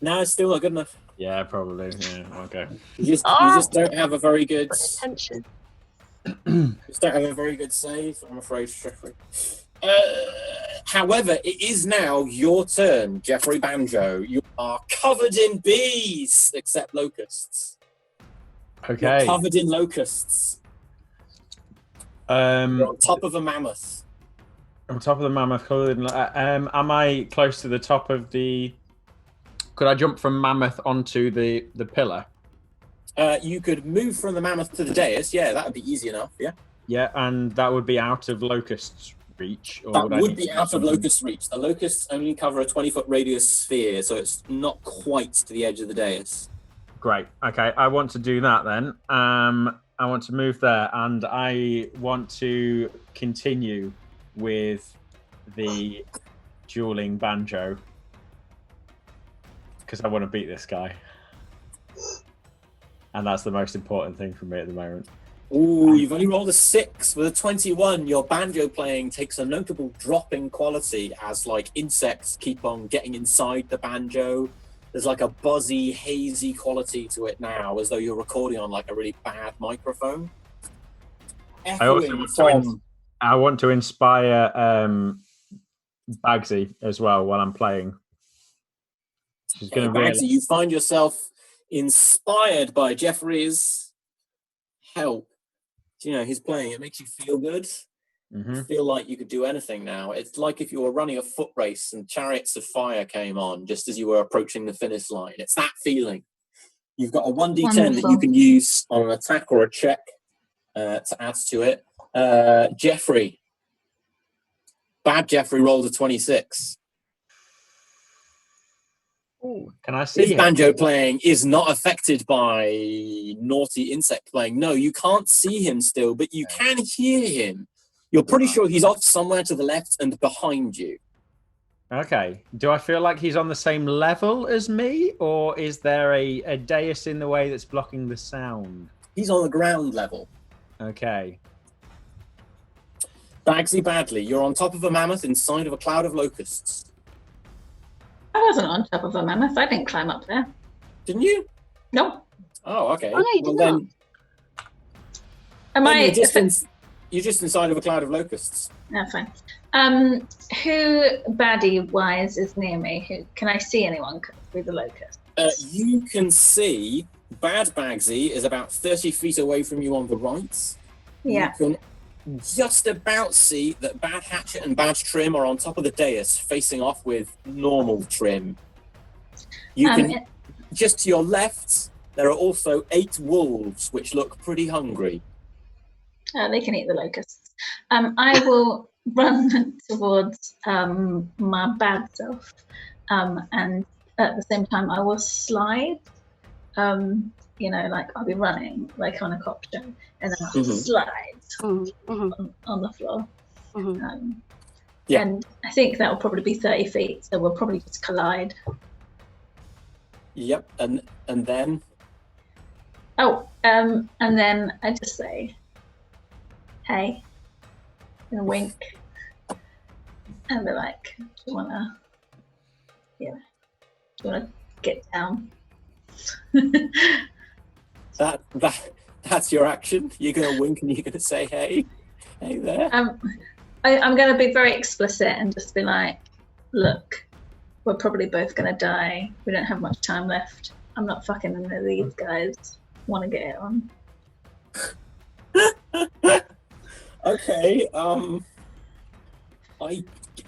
Speaker 2: No, it's still not good enough.
Speaker 4: Yeah, probably. Yeah, okay.
Speaker 2: You just don't have a very good.
Speaker 8: Attention.
Speaker 2: Just don't have a very good save, I'm afraid, Geoffrey. However, it is now your turn, Geoffrey Banjo. You are covered in bees, except locusts.
Speaker 4: Okay.
Speaker 2: You're covered in locusts. You're on top of a mammoth.
Speaker 4: On top of the mammoth, am I close to the top of the? Could I jump from mammoth onto the pillar?
Speaker 2: You could move from the mammoth to the dais. Yeah, that would be easy enough. Yeah.
Speaker 4: Yeah, and that would be out of locust's reach. Or
Speaker 2: That
Speaker 4: I
Speaker 2: would
Speaker 4: need
Speaker 2: be
Speaker 4: to
Speaker 2: out of
Speaker 4: do
Speaker 2: locust reach. The locusts only cover a 20-foot radius sphere, so it's not quite to the edge of the dais.
Speaker 4: Great. Okay, I want to do that then. I want to move there, and I want to continue with the dueling banjo because I want to beat this guy, and that's the most important thing for me at the moment.
Speaker 2: Ooh, you've only rolled a 6 with a 21. Your banjo playing takes a notable drop in quality as like insects keep on getting inside the banjo. There's like a buzzy, hazy quality to it now, as though you're recording on like a really bad microphone.
Speaker 4: I want to inspire Bagsi as well while I'm playing. She's going to
Speaker 2: Bagsi, you find yourself inspired by Geoffrey's help. You know, he's playing. It makes you feel good.
Speaker 4: Mm-hmm.
Speaker 2: You feel like you could do anything now. It's like if you were running a foot race and Chariots of Fire came on just as you were approaching the finish line. It's that feeling. You've got a 1d10
Speaker 7: Wonderful.
Speaker 2: that you can use on an attack or a check to add to it. Geoffrey. Bad Geoffrey rolled a 26.
Speaker 3: Ooh.
Speaker 4: Can I see
Speaker 2: His
Speaker 4: him?
Speaker 2: banjo playing is not affected by naughty insect playing. No, you can't see him still, but you can hear him. You're pretty sure he's off somewhere to the left and behind you.
Speaker 4: Okay. Do I feel like he's on the same level as me, or is there a dais in the way that's blocking the sound?
Speaker 2: He's on the ground level.
Speaker 4: Okay.
Speaker 2: Bagsi Badley, you're on top of a mammoth inside of a cloud of locusts.
Speaker 7: I wasn't on top of a mammoth. I didn't climb up there.
Speaker 2: Didn't you?
Speaker 7: No.
Speaker 2: Oh, okay.
Speaker 8: Oh, no, you did not.
Speaker 7: Am I?
Speaker 2: You're just inside of a cloud of locusts.
Speaker 7: No, fine. Who baddie-wise is near me? Who can I see anyone through the locust?
Speaker 2: You can see Bad Bagsi is about 30 feet away from you on the right.
Speaker 7: Yeah.
Speaker 2: You can just about see that Bad Hatchet and Bad Trym are on top of the dais, facing off with normal Trym. You can just to your left. There are also 8 wolves, which look pretty hungry.
Speaker 7: They can eat the locusts. I will run towards my bad self and at the same time, I will slide. You know, like I'll be running like on a cop show, and then I'll slide on the floor. And I think that will probably be 30 feet, so we'll probably just collide.
Speaker 2: Yep, and then?
Speaker 7: Oh, and then I just say, hey, and a wink, and be like, do you wanna get down?
Speaker 2: That's your action? You're gonna wink and you're gonna say, hey there?
Speaker 7: I'm gonna be very explicit and just be like, look, we're probably both gonna die. We don't have much time left. I'm not fucking any of these guys. Want to get it on?
Speaker 2: Okay.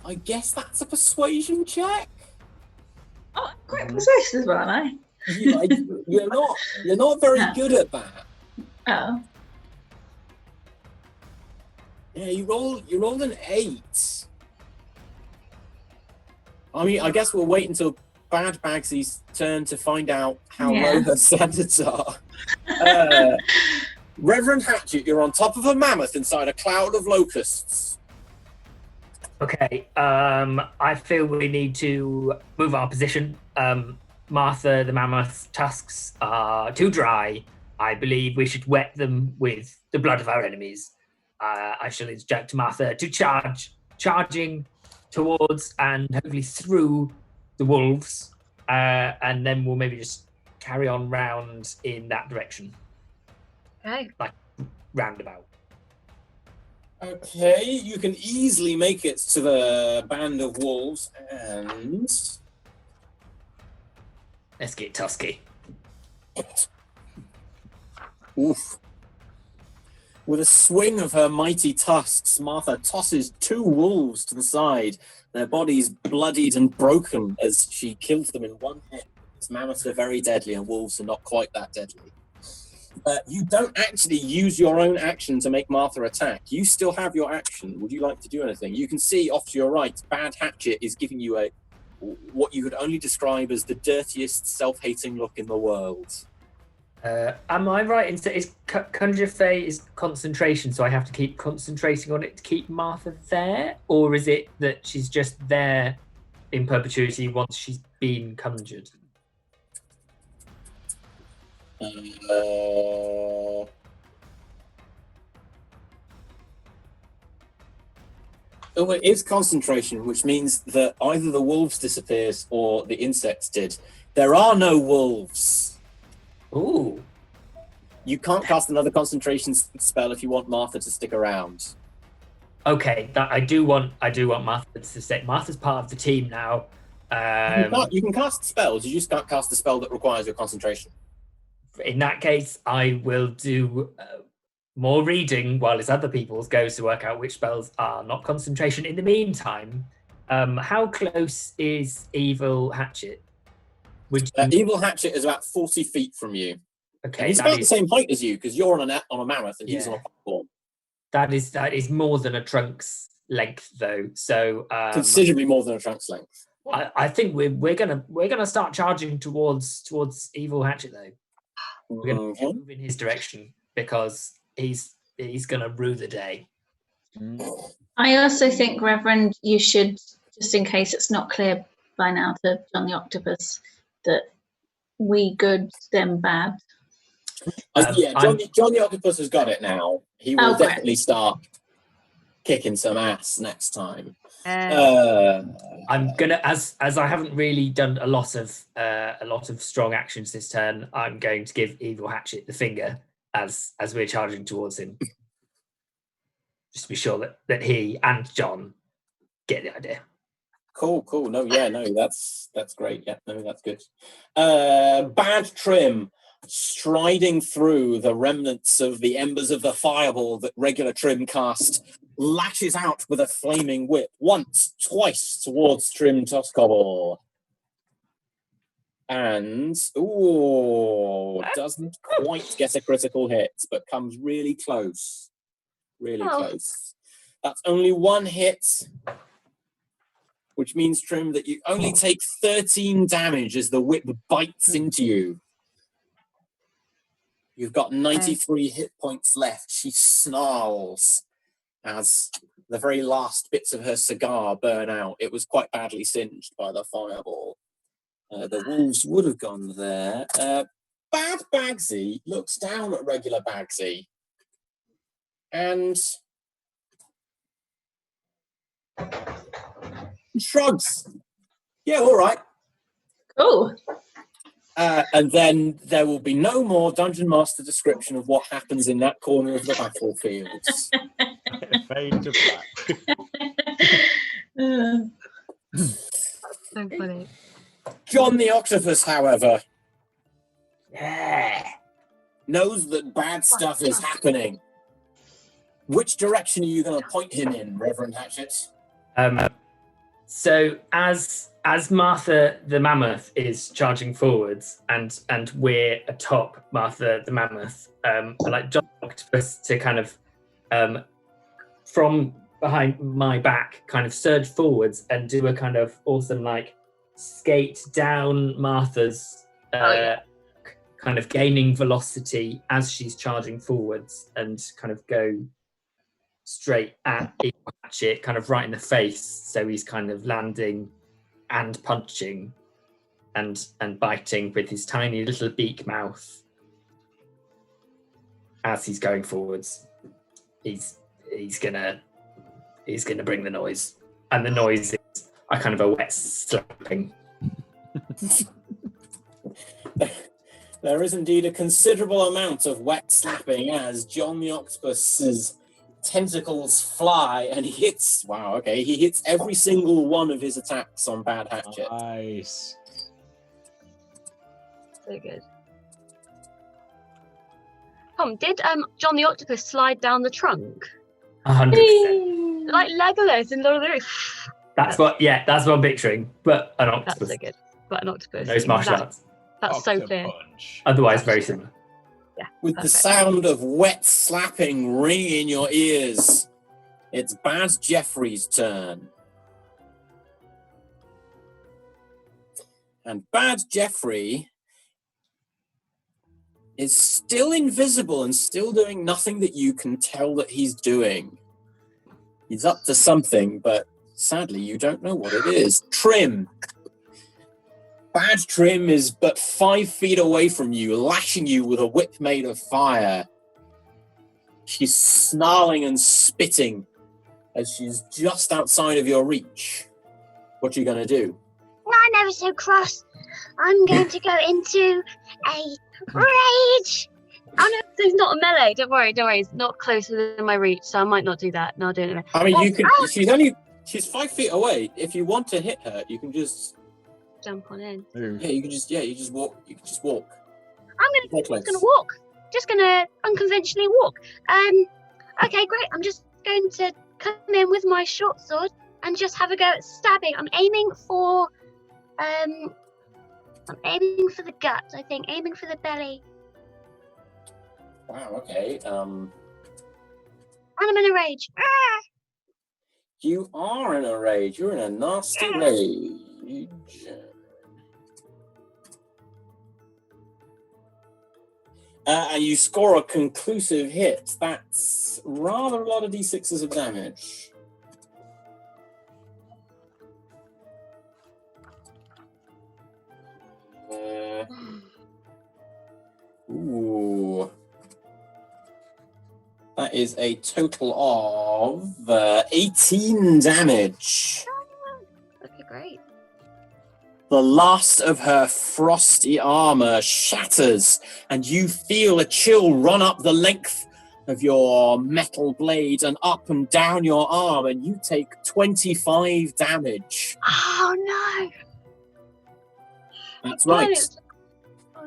Speaker 2: I guess that's a persuasion check.
Speaker 7: Oh, I'm quite persuasive, aren't I?
Speaker 2: You're not very good at that.
Speaker 7: Oh.
Speaker 2: Yeah, you rolled an 8. I mean, I guess we'll wait until Bad Bagsy's turn to find out how low her standards are. Reverend Hatchet, you're on top of a mammoth inside a cloud of locusts.
Speaker 5: Okay, I feel we need to move our position. Martha, the mammoth's tusks are too dry. I believe we should wet them with the blood of our enemies. I shall instruct Martha to charging towards and hopefully through the wolves, and then we'll maybe just carry on round in that direction.
Speaker 8: Okay.
Speaker 5: Like roundabout.
Speaker 2: Okay, you can easily make it to the band of wolves, and
Speaker 5: let's get Tusky.
Speaker 2: Oof. With a swing of her mighty tusks, Martha tosses 2 wolves to the side, their bodies bloodied and broken as she kills them in one hit. Because mammoths are very deadly and wolves are not quite that deadly. You don't actually use your own action to make Martha attack. You still have your action. Would you like to do anything? You can see off to your right, Bad Hatchet is giving you what you could only describe as the dirtiest, self-hating look in the world.
Speaker 5: Am I right in saying Conjure Fey is concentration, so I have to keep concentrating on it to keep Martha there? Or is it that she's just there in perpetuity once she's been conjured?
Speaker 2: Oh, it is concentration, which means that either the wolves disappears or the insects did. There are no wolves.
Speaker 5: Ooh.
Speaker 2: You can't cast another concentration spell if you want Martha to stick around.
Speaker 5: Okay, I do want Martha to stay. Martha's part of the team now.
Speaker 2: You can cast spells, you just can't cast a spell that requires your concentration.
Speaker 5: In that case, I will do more reading while it's other people's goes to work out which spells are not concentration. In the meantime, how close is Evil Hatchet?
Speaker 2: Evil Hatchet is about 40 feet from you.
Speaker 5: Okay,
Speaker 2: and he's about the same height as you because you're on a mammoth and he's on a platform.
Speaker 5: That is more than a trunk's length, though. So
Speaker 2: considerably more than a trunk's length.
Speaker 5: I think we're gonna start charging towards Evil Hatchet, though. We're gonna move in his direction because he's gonna rue the day.
Speaker 7: I also think, Reverend, you should, just in case it's not clear by now to John the Octopus, that we good, them bad.
Speaker 2: John the Octopus has got it now. He will definitely start kicking some ass next time.
Speaker 5: I'm gonna, as I haven't really done a lot of strong actions this turn, I'm going to give Evil Hatchet the finger as we're charging towards him, just to be sure that he and John get the idea.
Speaker 2: Cool. No, that's great. Yeah, no, that's good. Bad Trym, striding through the remnants of the embers of the fireball that regular Trym cast, lashes out with a flaming whip once, twice towards Trym Toscobble. And doesn't quite get a critical hit, but comes really close. Really close. That's only one hit. which means, Trym, that you only take 13 damage as the whip bites into you. You've got 93 hit points left. She snarls as the very last bits of her cigar burn out. It was quite badly singed by the fireball. The wolves would have gone there. Bad Bagsi looks down at regular Bagsi and shrugs. Yeah, all right.
Speaker 7: Cool.
Speaker 2: And then there will be no more Dungeon Master description of what happens in that corner of the battlefield.
Speaker 4: Fade to black.
Speaker 8: So funny.
Speaker 2: John the Octopus, however,
Speaker 5: Yeah.
Speaker 2: knows that bad stuff is happening. Which direction are you going to point him in, Reverend Hatchet?
Speaker 5: So as Martha the Mammoth is charging forwards, and we're atop Martha the Mammoth, I'd like John the Octopus to kind of from behind my back kind of surge forwards and do a kind of awesome like skate down Martha's kind of gaining velocity as she's charging forwards and kind of go straight at Hatchet, kind of right in the face, so he's kind of landing and punching and biting with his tiny little beak mouth as he's going forwards. He's gonna bring the noise, and the noise is a kind of a wet slapping.
Speaker 2: There is indeed a considerable amount of wet slapping as John the Octopus's tentacles fly, and he hits every single one of his attacks on Bad Hatchet.
Speaker 4: Nice.
Speaker 8: So good. Tom, did John the Octopus slide down the trunk?
Speaker 5: 100%.
Speaker 8: Like Legolas in Lord of the Rings.
Speaker 5: That's what I'm picturing, but an octopus.
Speaker 8: That's so good. But an octopus.
Speaker 5: Those martial arts.
Speaker 8: That's so clear.
Speaker 4: Octopunch.
Speaker 5: Otherwise, very similar.
Speaker 8: Yeah.
Speaker 2: With
Speaker 8: perfect.
Speaker 2: the sound of wet slapping ringing in your ears, it's Bad Geoffrey's turn. And Bad Geoffrey is still invisible and still doing nothing that you can tell that he's doing. He's up to something, but sadly you don't know what it is. Trym. Bad Trym is but 5 feet away from you, lashing you with a whip made of fire. She's snarling and spitting as she's just outside of your reach. What are you going to do?
Speaker 6: I'm never so cross. I'm going to go into a rage.
Speaker 8: Oh no, it's not a melee. Don't worry. It's not close within my reach, so I might not do that. No, I'll do it anyway.
Speaker 2: I mean, you can. She's 5 feet away. If you want to hit her, you can just
Speaker 8: Jump on in.
Speaker 2: Yeah, you can just walk. You can just walk.
Speaker 6: I'm just gonna walk. Just gonna unconventionally walk. Okay, great. I'm just going to come in with my short sword and just have a go at stabbing. I'm aiming for the gut, I think. Aiming for the belly.
Speaker 2: Wow. Okay.
Speaker 6: And I'm in a rage. Ah!
Speaker 2: You are in a rage. You're in a nasty rage. And you score a conclusive hit. That's rather a lot of d6s of damage. Ooh. That is a total of 18 damage.
Speaker 8: Okay, great.
Speaker 2: The last of her frosty armor shatters, and you feel a chill run up the length of your metal blade and up and down your arm, and you take 25 damage.
Speaker 6: Oh no!
Speaker 2: That's right.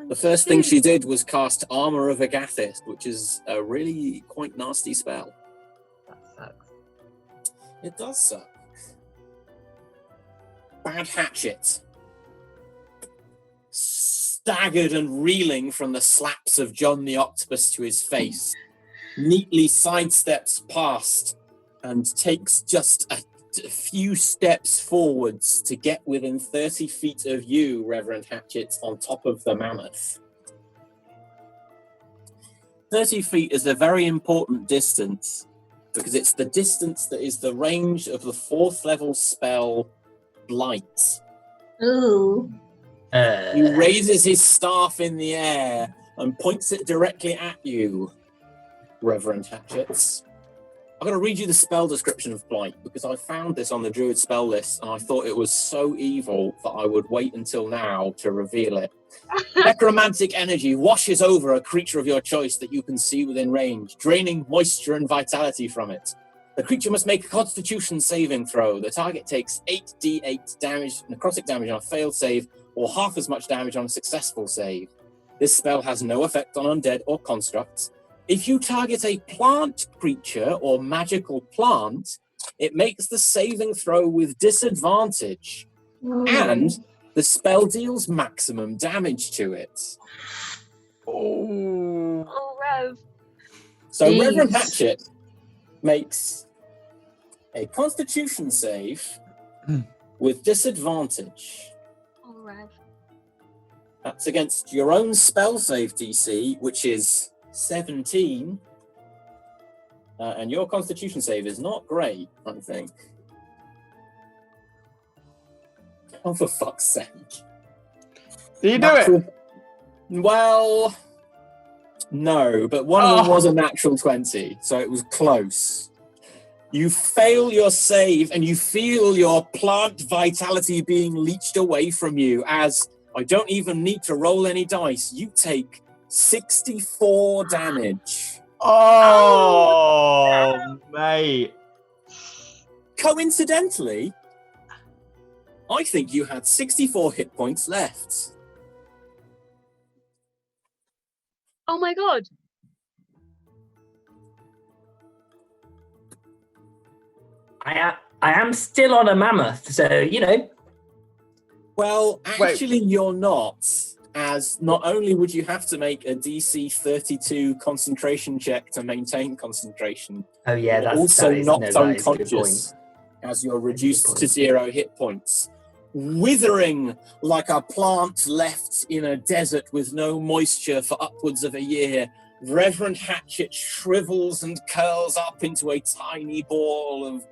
Speaker 2: The first thing she did was cast Armor of Agathis, which is a really quite nasty spell.
Speaker 8: That sucks.
Speaker 2: It does suck. Bad Hatchet. Staggered and reeling from the slaps of John the Octopus to his face, neatly sidesteps past and takes just a a few steps forwards to get within 30 feet of you, Reverend Hatchet, on top of the mammoth. 30 feet is a very important distance because it's the distance that is the range of the 4th level spell Blight.
Speaker 7: Ooh.
Speaker 2: He raises his staff in the air and points it directly at you, Reverend Hatchets. I'm going to read you the spell description of Blight because I found this on the Druid spell list and I thought it was so evil that I would wait until now to reveal it. Necromantic energy washes over a creature of your choice that you can see within range, draining moisture and vitality from it. The creature must make a Constitution saving throw. The target takes 8d8 damage, necrotic damage on a failed save, or half as much damage on a successful save. This spell has no effect on undead or constructs. If you target a plant creature or magical plant, it makes the saving throw with disadvantage, and the spell deals maximum damage to it.
Speaker 8: Oh, Rev.
Speaker 2: So
Speaker 7: Jeez.
Speaker 2: Reverend Hatchet makes a Constitution save with disadvantage.
Speaker 8: Oh, Rev.
Speaker 2: That's against your own spell save DC, which is 17. And your Constitution save is not great, I think. Oh, for fuck's sake.
Speaker 9: Do you do it?
Speaker 2: Well, no, but one of them was a natural 20, so it was close. You fail your save and you feel your plant vitality being leached away from you as I don't even need to roll any dice. You take 64 damage.
Speaker 9: Oh, mate.
Speaker 2: Coincidentally, I think you had 64 hit points left.
Speaker 8: Oh my god.
Speaker 5: I am still on a mammoth, so you know.
Speaker 2: Well, actually, you're not. As not only would you have to make a DC 32 concentration check to maintain concentration,
Speaker 5: Oh yeah,
Speaker 2: you're
Speaker 5: that's
Speaker 2: also
Speaker 5: that is,
Speaker 2: knocked
Speaker 5: no, that is a good
Speaker 2: unconscious
Speaker 5: point.
Speaker 2: as you're reduced
Speaker 5: point.
Speaker 2: to 0 hit points. Withering like a plant left in a desert with no moisture for upwards of a year, Reverend Hatchet shrivels and curls up into a tiny ball of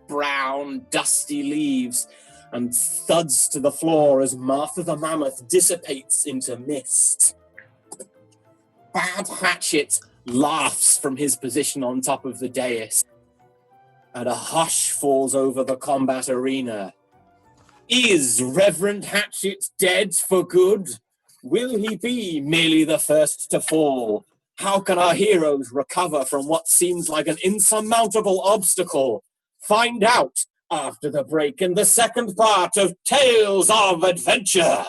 Speaker 2: brown, dusty leaves and thuds to the floor as Martha the Mammoth dissipates into mist. Bad Hatchet laughs from his position on top of the dais, and a hush falls over the combat arena. Is Reverend Hatchet dead for good? Will he be merely the first to fall? How can our heroes recover from what seems like an insurmountable obstacle? Find out after the break in the second part of Tales of Adventure.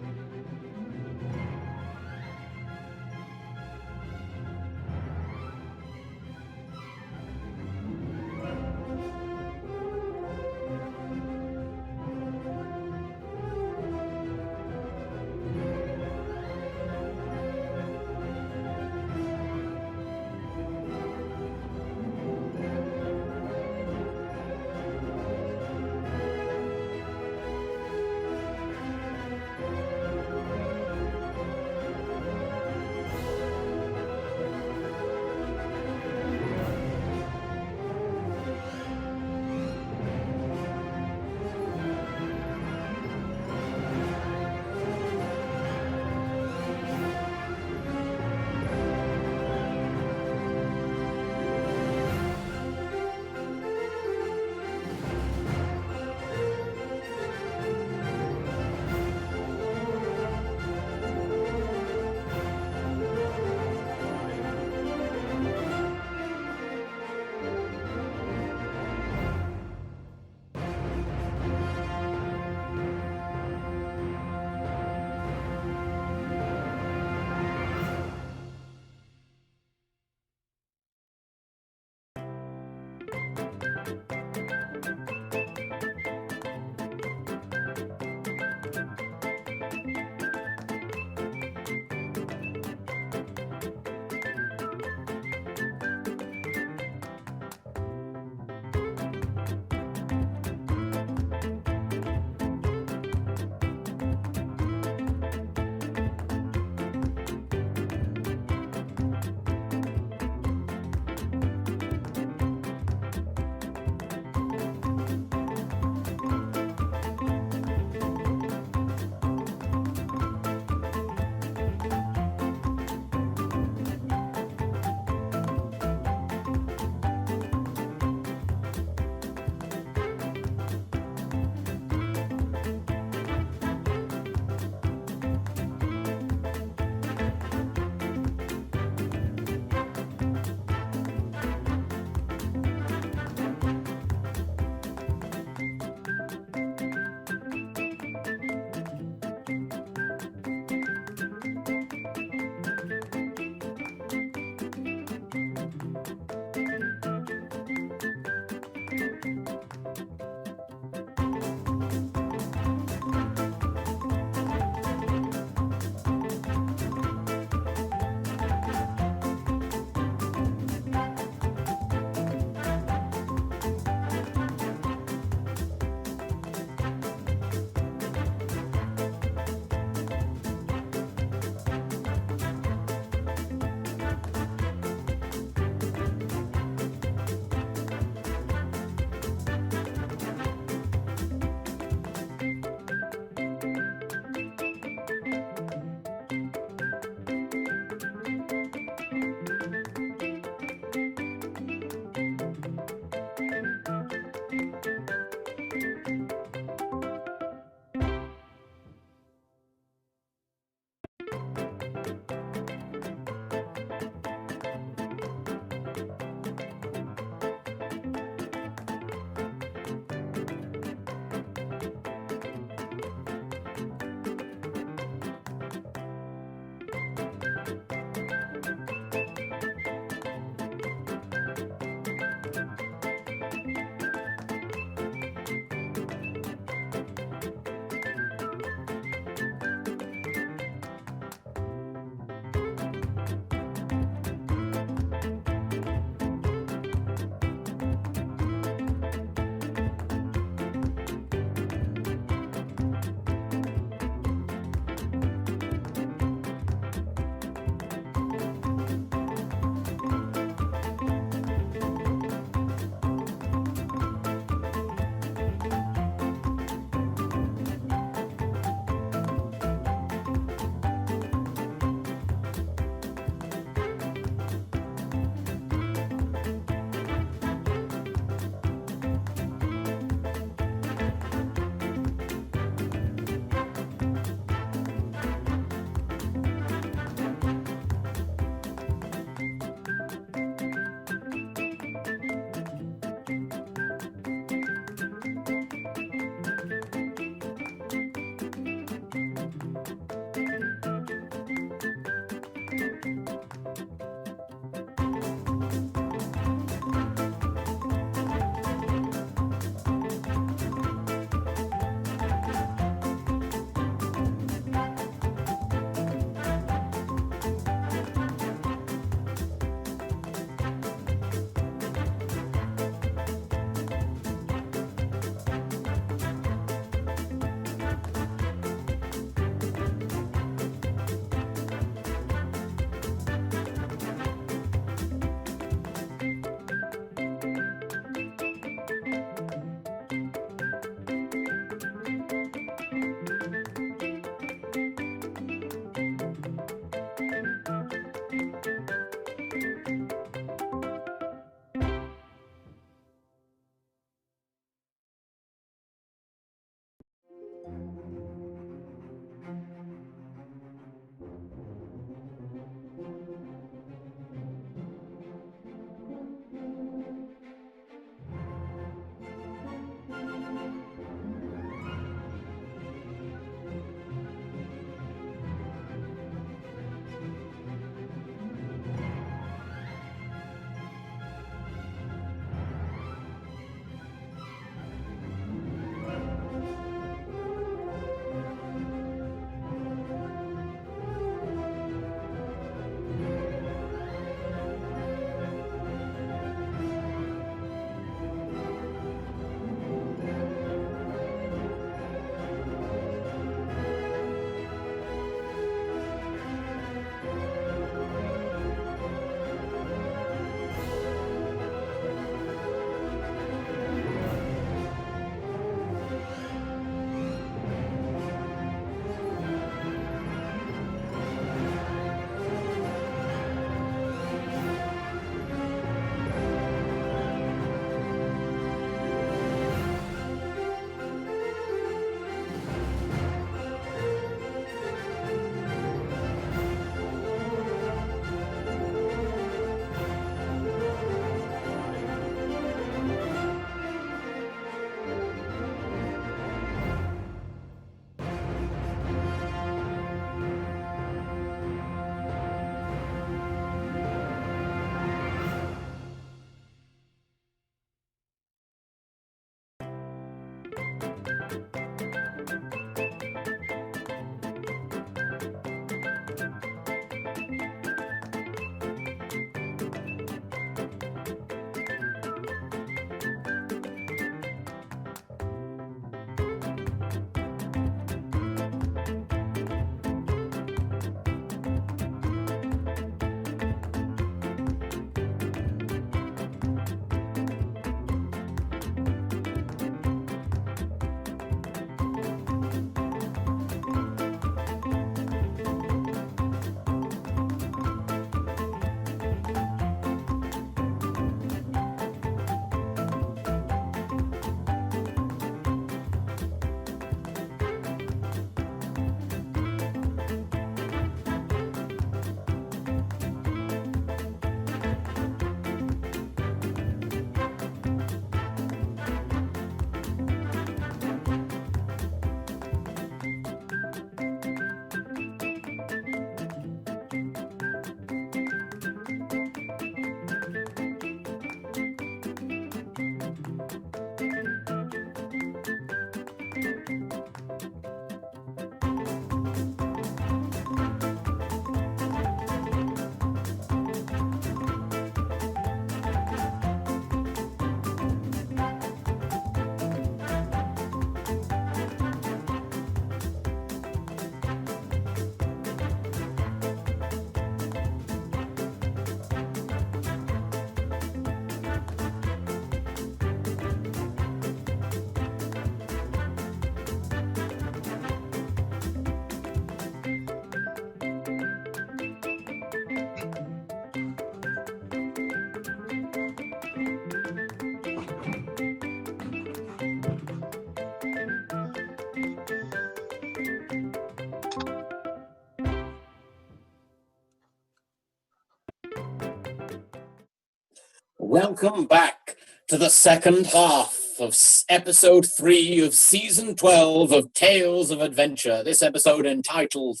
Speaker 2: Welcome back to the second half of episode 3 of season 12 of Tales of Adventure. This episode entitled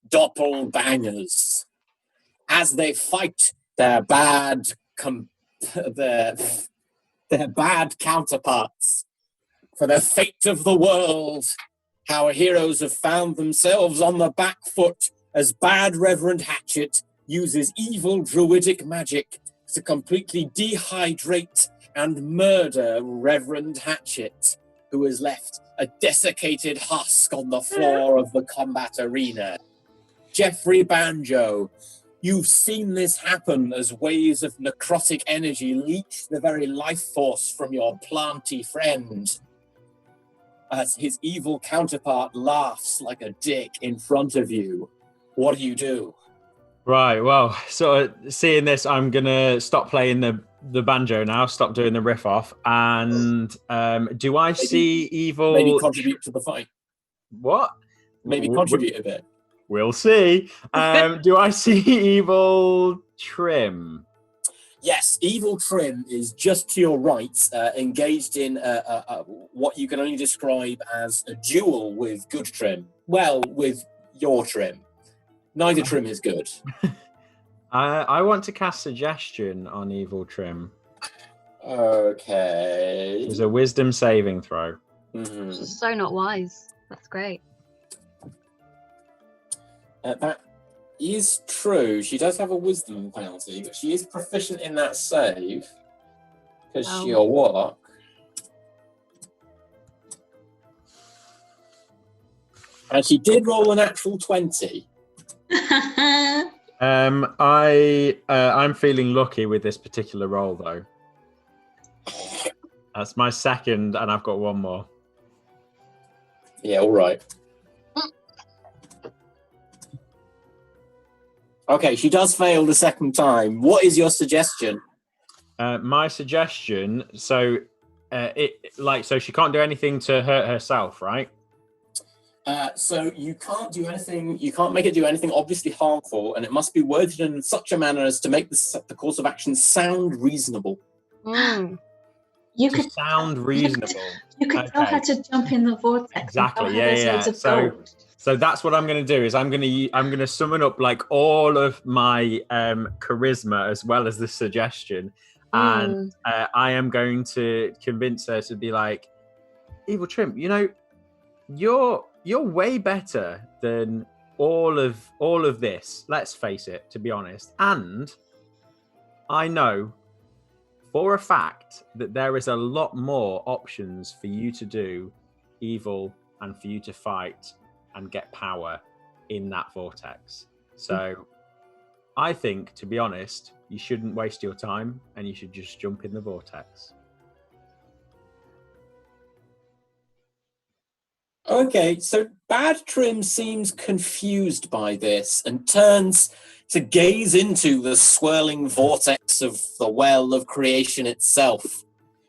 Speaker 2: DoppelBangers. As they fight their bad counterparts for the fate of the world, our heroes have found themselves on the back foot as bad Reverend Hatchet uses evil druidic magic to completely dehydrate and murder Reverend Hatchet, who has left a desiccated husk on the floor of the combat arena. Geoffrey Banjo, you've seen this happen as waves of necrotic energy leech the very life force from your planty friend. As his evil counterpart laughs like a dick in front of you, what do?
Speaker 4: Right, well, sort of seeing this, I'm going to stop playing the banjo now, stop doing the riff off, and do I see evil...
Speaker 2: Maybe contribute to the fight.
Speaker 4: What?
Speaker 2: Maybe contribute a bit.
Speaker 4: We'll see. Do I see evil Trym?
Speaker 2: Yes, evil Trym is just to your right, engaged in what you can only describe as a duel with good Trym. Well, with your Trym. Neither Trym is good.
Speaker 4: I want to cast suggestion on evil Trym.
Speaker 2: Okay.
Speaker 4: It's a wisdom saving throw.
Speaker 8: Mm-hmm. So not wise. That's great.
Speaker 2: That is true. She does have a wisdom penalty, but she is proficient in that save because she'll walk. And she did roll a natural 20.
Speaker 4: I'm feeling lucky with this particular roll though. That's my second, and I've got one more.
Speaker 2: Yeah, all right. Okay, she does fail the second time. What is your suggestion?
Speaker 4: My suggestion, so she can't do anything to hurt herself, right?
Speaker 2: So you can't do anything. You can't make it do anything obviously harmful, and it must be worded in such a manner as to make the course of action sound reasonable.
Speaker 7: You could
Speaker 4: sound reasonable.
Speaker 7: You could tell her to jump in the vortex.
Speaker 4: Exactly. Yeah. So that's what I'm going to do. Is I'm going to summon up like all of my charisma as well as the suggestion, and I am going to convince her to be like, evil Trym, you know, you're way better than all of this. Let's face it, to be honest. And I know for a fact that there is a lot more options for you to do evil and for you to fight and get power in that vortex. So I think, to be honest, you shouldn't waste your time and you should just jump in the vortex.
Speaker 2: Okay, so Bad Trym seems confused by this and turns to gaze into the swirling vortex of the well of creation itself.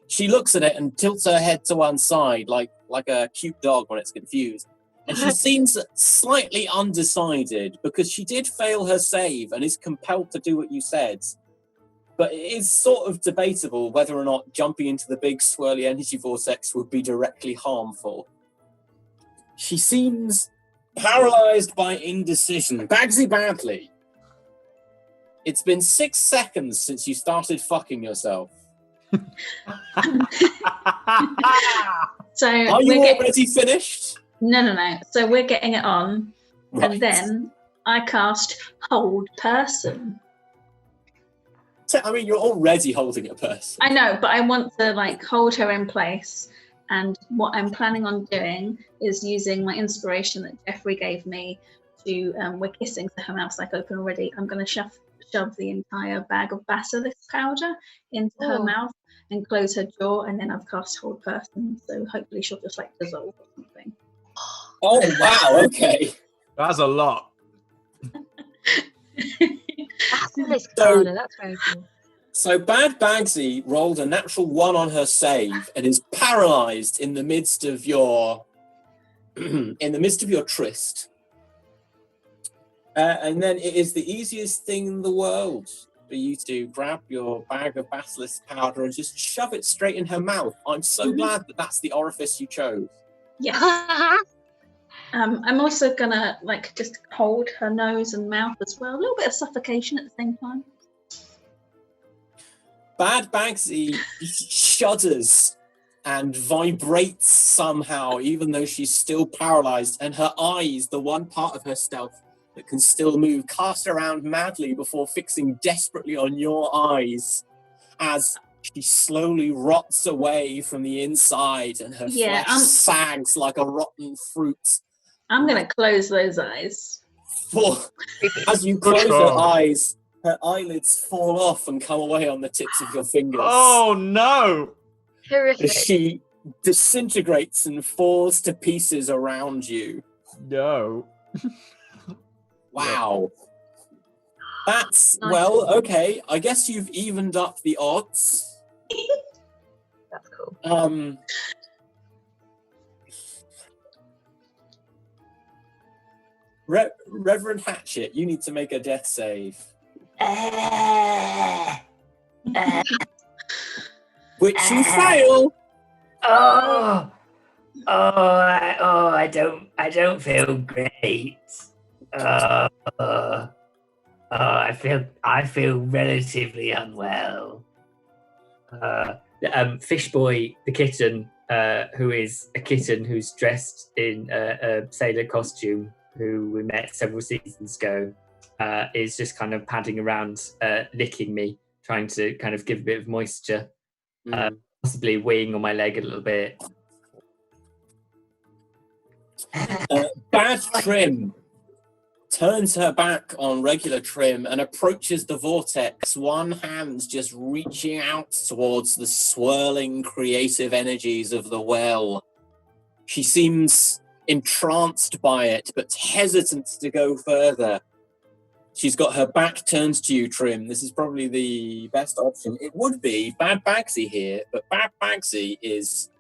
Speaker 2: She looks at it and tilts her head to one side like a cute dog when it's confused. And she seems slightly undecided because she did fail her save and is compelled to do what you said. But it is sort of debatable whether or not jumping into the big swirly energy vortex would be directly harmful. She seems paralyzed by indecision. Bagsi Badly, it's been 6 seconds since you started fucking yourself.
Speaker 7: So
Speaker 2: are you already finished?
Speaker 7: No. So we're getting it on,
Speaker 2: right.
Speaker 7: And then I cast Hold Person.
Speaker 2: So, I mean, you're already holding a person.
Speaker 7: I know, but I want to like hold her in place. And what I'm planning on doing is using my inspiration that Geoffrey gave me to, we're kissing, so her mouth's like open already. I'm going to shove the entire bag of basilisk powder into her mouth and close her jaw, and then I've cast Hold Person, so hopefully she'll just like dissolve or something.
Speaker 2: Oh, wow, okay.
Speaker 4: That's a lot.
Speaker 8: Basilisk powder, that's very cool.
Speaker 2: So Bad Bagsi rolled a natural 1 on her save and is paralyzed in the midst of your tryst. And then it is the easiest thing in the world. for you to grab your bag of basilisk powder and just shove it straight in her mouth. I'm so glad that that's the orifice you chose.
Speaker 7: Yes. I'm also gonna just hold her nose and mouth as well. A little bit of suffocation at the same time.
Speaker 2: Bad Bagsi shudders and vibrates somehow, even though she's still paralyzed, and her eyes, the one part of her stealth that can still move, cast around madly before fixing desperately on your eyes as she slowly rots away from the inside and her flesh sags like a rotten fruit.
Speaker 7: I'm going to close those eyes.
Speaker 2: As you close her eyes, her eyelids fall off and come away on the tips of your fingers.
Speaker 9: Oh, no!
Speaker 8: Horrific.
Speaker 2: She disintegrates and falls to pieces around you.
Speaker 9: No.
Speaker 2: Wow. That's, well, okay. I guess you've evened up the odds.
Speaker 8: That's cool.
Speaker 2: Reverend Hatchet, you need to make a death save. Which you fail.
Speaker 5: I don't feel great. I feel relatively unwell. Fishboy, the kitten, who is a kitten who's dressed in a sailor costume, who we met several seasons ago, is just kind of padding around, licking me, trying to kind of give a bit of moisture, possibly weighing on my leg a little bit.
Speaker 2: Bad Trym turns her back on regular Trym and approaches the vortex, one hand just reaching out towards the swirling creative energies of the well. She seems entranced by it, but hesitant to go further. She's got her back turned to you, Trym. This is probably the best option. It would be Bad Bagsi here, but Bad Bagsi is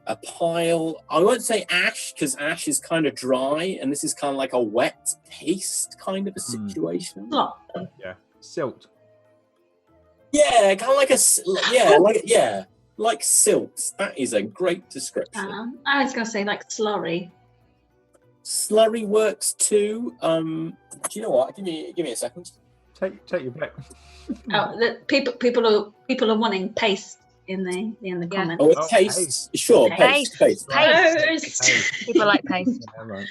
Speaker 2: a pile. I won't say ash, because ash is kind of dry, and this is kind of like a wet paste kind of a situation.
Speaker 4: Yeah, silt.
Speaker 2: Yeah, kind of like like silt. That is a great description.
Speaker 7: I was going to say like slurry.
Speaker 2: Slurry works too. Do you know what? Give me a second.
Speaker 4: Take your pick.
Speaker 7: People are wanting paste in the comments.
Speaker 2: Oh, it's paste. Sure, paste.
Speaker 8: People like paste.
Speaker 4: Yeah, right.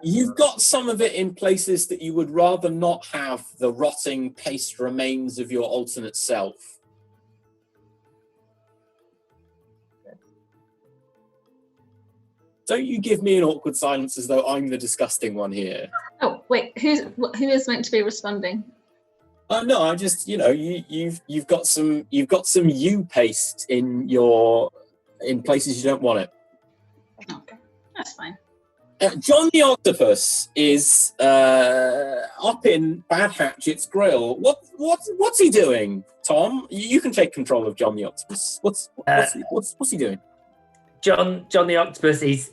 Speaker 2: You've got some of it in places that you would rather not have the rotting paste remains of your alternate self. Don't you give me an awkward silence as though I'm the disgusting one here.
Speaker 7: Oh wait, who is meant to be responding?
Speaker 2: No, I just you've got some you paste in places you don't want it.
Speaker 7: Okay, that's fine.
Speaker 2: John the Octopus is up in Bad Hatchet's grill. What's he doing, Tom? You can take control of John the Octopus. What's he doing?
Speaker 5: John the Octopus is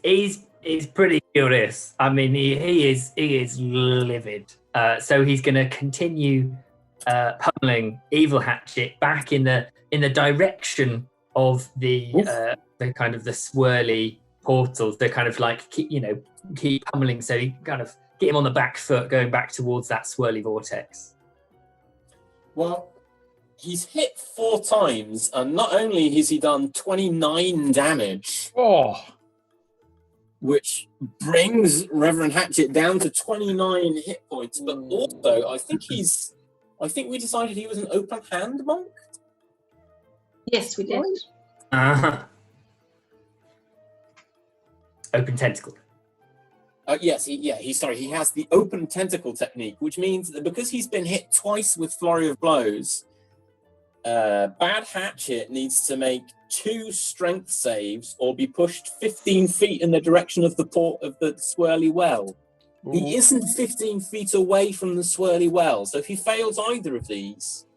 Speaker 5: pretty curious. I mean, he is livid. So he's going to continue pummeling Evil Hatchet back in the direction of the kind of the swirly portals. They're kind of like keep pummeling, so you kind of get him on the back foot, going back towards that swirly vortex.
Speaker 2: Well, he's hit 4 times, and not only has he done 29 damage, which brings Reverend Hatchet down to 29 hit points, but also I think we decided he was an open hand monk.
Speaker 7: Yes, we did.
Speaker 5: Open tentacle.
Speaker 2: Yes, he has the open tentacle technique, which means that because he's been hit twice with flurry of blows, Bad Hatchet needs to make 2 strength saves or be pushed 15 feet in the direction of the port of the swirly well. Ooh. He isn't 15 feet away from the swirly well, so if he fails either of these,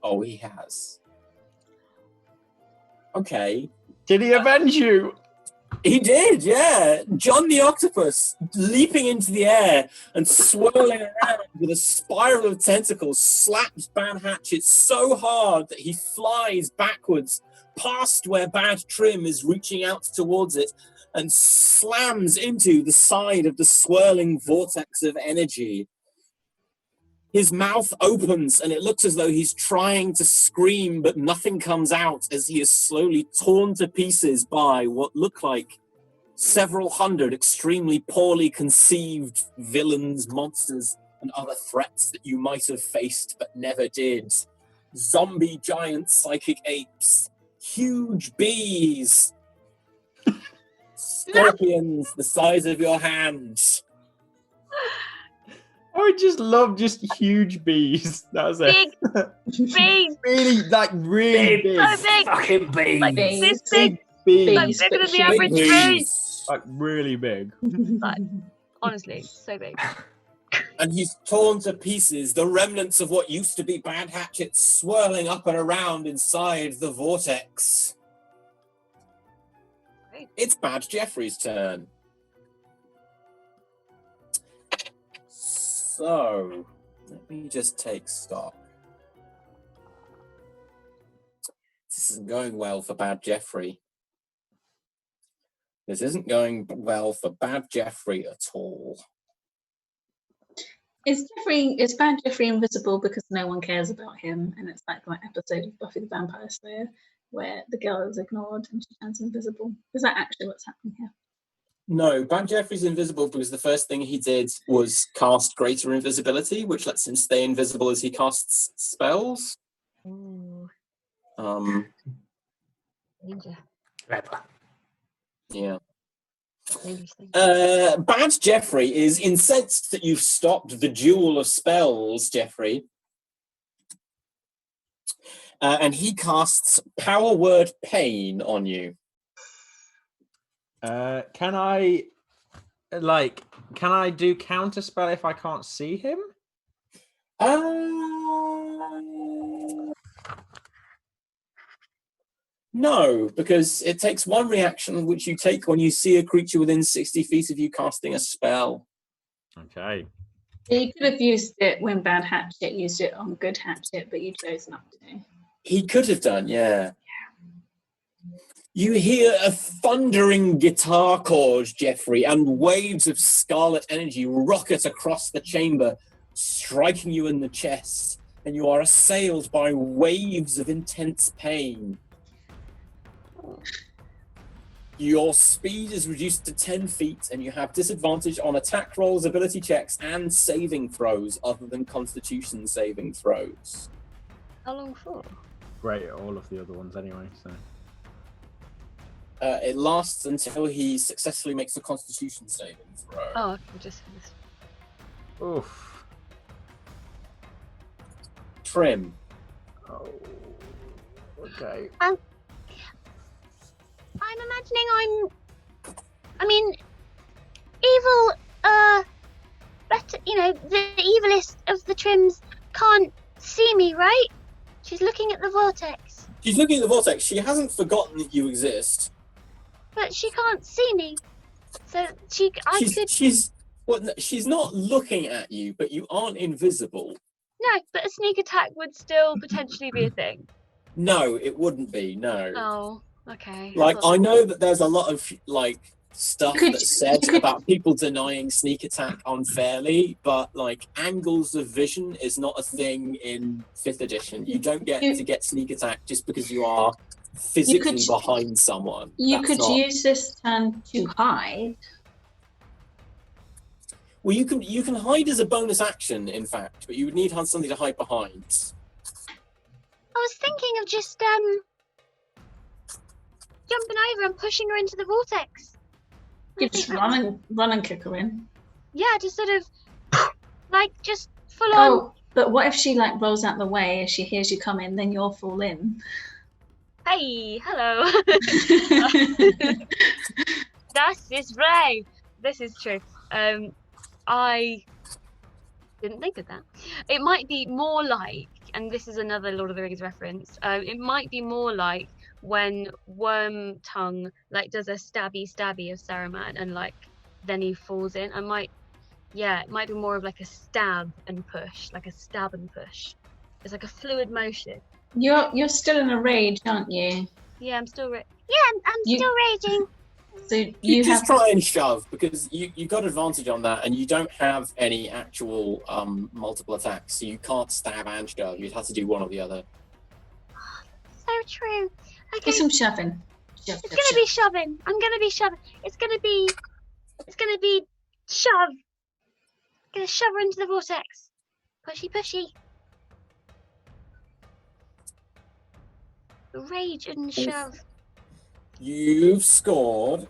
Speaker 2: he has. Okay.
Speaker 9: Did he avenge you?
Speaker 2: He did, yeah. John the Octopus leaping into the air and swirling around with a spiral of tentacles slaps Bad Hatchet so hard that he flies backwards past where Bad Trym is reaching out towards it and slams into the side of the swirling vortex of energy. His mouth opens and it looks as though he's trying to scream, but nothing comes out as he is slowly torn to pieces by what look like several hundred extremely poorly conceived villains, monsters, and other threats that you might have faced but never did. Zombie giant psychic apes, huge bees, scorpions the size of your hand.
Speaker 4: I would just love just huge bees. That was
Speaker 8: Big
Speaker 4: it.
Speaker 8: bees.
Speaker 4: Really, like really big.
Speaker 8: So big.
Speaker 5: Fucking bees.
Speaker 8: Like this big.
Speaker 4: Bees.
Speaker 8: Like bigger than the average tree.
Speaker 4: Like really big.
Speaker 8: Like, honestly, so big.
Speaker 2: And he's torn to pieces, the remnants of what used to be Bad Hatchet swirling up and around inside the vortex.
Speaker 8: Great.
Speaker 2: It's Bad Geoffrey's turn. So, let me just take stock. This isn't going well for Bad Geoffrey. This isn't going well for Bad Geoffrey at all.
Speaker 7: Is Bad Geoffrey invisible because no one cares about him, and it's like that episode of Buffy the Vampire Slayer where the girl is ignored and she turns invisible? Is that actually what's happening here?
Speaker 2: No, Bad Geoffrey's invisible because the first thing he did was cast Greater Invisibility, which lets him stay invisible as he casts spells.
Speaker 8: Ooh.
Speaker 5: Clever.
Speaker 2: Yeah.
Speaker 8: Interesting.
Speaker 2: Bad Geoffrey is incensed that you've stopped the duel of spells, Geoffrey. And he casts Power Word Pain on you.
Speaker 4: Can I do counterspell if I can't see him?
Speaker 2: No, because it takes one reaction which you take when you see a creature within 60 feet of you casting a spell.
Speaker 4: Okay.
Speaker 7: You could have used it when Bad Hatchet used it on Good Hatchet, but you chose not to.
Speaker 2: He could have done, yeah. You hear a thundering guitar chord, Geoffrey, and waves of scarlet energy rocket across the chamber, striking you in the chest, and you are assailed by waves of intense pain. Your speed is reduced to 10 feet, and you have disadvantage on attack rolls, ability checks, and saving throws, other than Constitution saving throws.
Speaker 8: How long for?
Speaker 4: Great at all of the other ones anyway, so...
Speaker 2: It lasts until he successfully makes a Constitution saving throw.
Speaker 8: Oh, I can just...
Speaker 4: Oof.
Speaker 2: Trym.
Speaker 4: Oh. Okay.
Speaker 6: I'm imagining evil, better, the evilest of the Tryms can't see me, right? She's looking at the vortex.
Speaker 2: She's looking at the vortex. She hasn't forgotten that you exist.
Speaker 6: But she can't see me. So
Speaker 2: She's not looking at you, but you aren't invisible.
Speaker 8: No, but a sneak attack would still potentially be a thing.
Speaker 2: No, it wouldn't be, no.
Speaker 8: Oh, okay.
Speaker 2: I know that there's a lot of, stuff that's said about people denying sneak attack unfairly, but, angles of vision is not a thing in 5th edition. You don't get to get sneak attack just because you are physically behind someone.
Speaker 7: You could use this turn to hide.
Speaker 2: Well, you can hide as a bonus action, in fact, but you would need something to hide behind.
Speaker 6: I was thinking of just jumping over and pushing her into the vortex.
Speaker 7: You just run and kick her in.
Speaker 6: Yeah, just sort of just full on.
Speaker 7: Oh, but what if she rolls out the way as she hears you coming, then you'll fall in?
Speaker 8: Hey, hello. Das ist right. This is true. I didn't think of that. It might be more like, and this is another Lord of the Rings reference, it might be more like when Worm Tongue like does a stabby of Saruman and like then he falls in. It might be more of like a stab and push, like a stab and push. It's like a fluid motion.
Speaker 7: You're still in a rage, aren't you?
Speaker 8: Yeah, I'm still
Speaker 6: I'm still raging.
Speaker 7: So
Speaker 2: You
Speaker 7: you
Speaker 2: just
Speaker 7: have
Speaker 2: try and shove because you got advantage on that, and you don't have any actual multiple attacks, so you can't stab and shove. You'd have to do one or the other.
Speaker 6: So true.
Speaker 7: do
Speaker 6: Okay,
Speaker 7: some shoving. Shove,
Speaker 6: it's gonna be shoving. I'm gonna be shoving. It's gonna be shove. Gonna shove her into the vortex. Pushy. Rage and shove.
Speaker 2: You've scored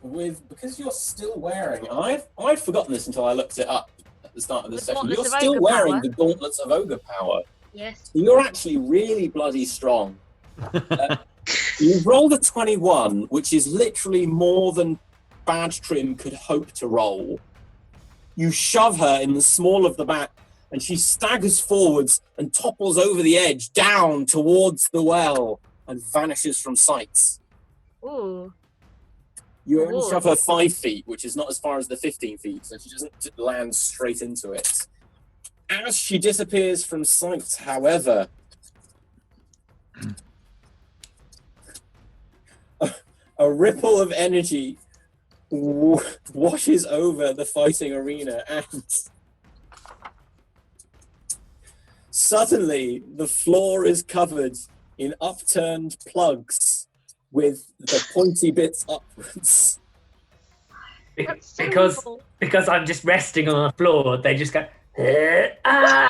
Speaker 2: because you're still wearing. I'd forgotten this until I looked it up at the start of the
Speaker 8: The
Speaker 2: session.
Speaker 8: Gauntlets
Speaker 2: You're
Speaker 8: of
Speaker 2: still
Speaker 8: Ogre
Speaker 2: wearing
Speaker 8: Power.
Speaker 2: the Gauntlets of Ogre Power.
Speaker 8: Yes.
Speaker 2: You're actually really bloody strong. You've rolled a 21, which is literally more than Bad Trym could hope to roll. You shove her in the small of the back, and she staggers forwards and topples over the edge down towards the well and vanishes from sight.
Speaker 8: Ooh.
Speaker 2: You only
Speaker 8: Ooh.
Speaker 2: shove her 5 feet, which is not as far as the 15 feet, so she doesn't land straight into it. As she disappears from sight, however, a ripple of energy washes over the fighting arena, and suddenly the floor is covered in upturned plugs with the pointy bits upwards.
Speaker 6: That's so
Speaker 5: Because I'm just resting on the floor, they just go ah,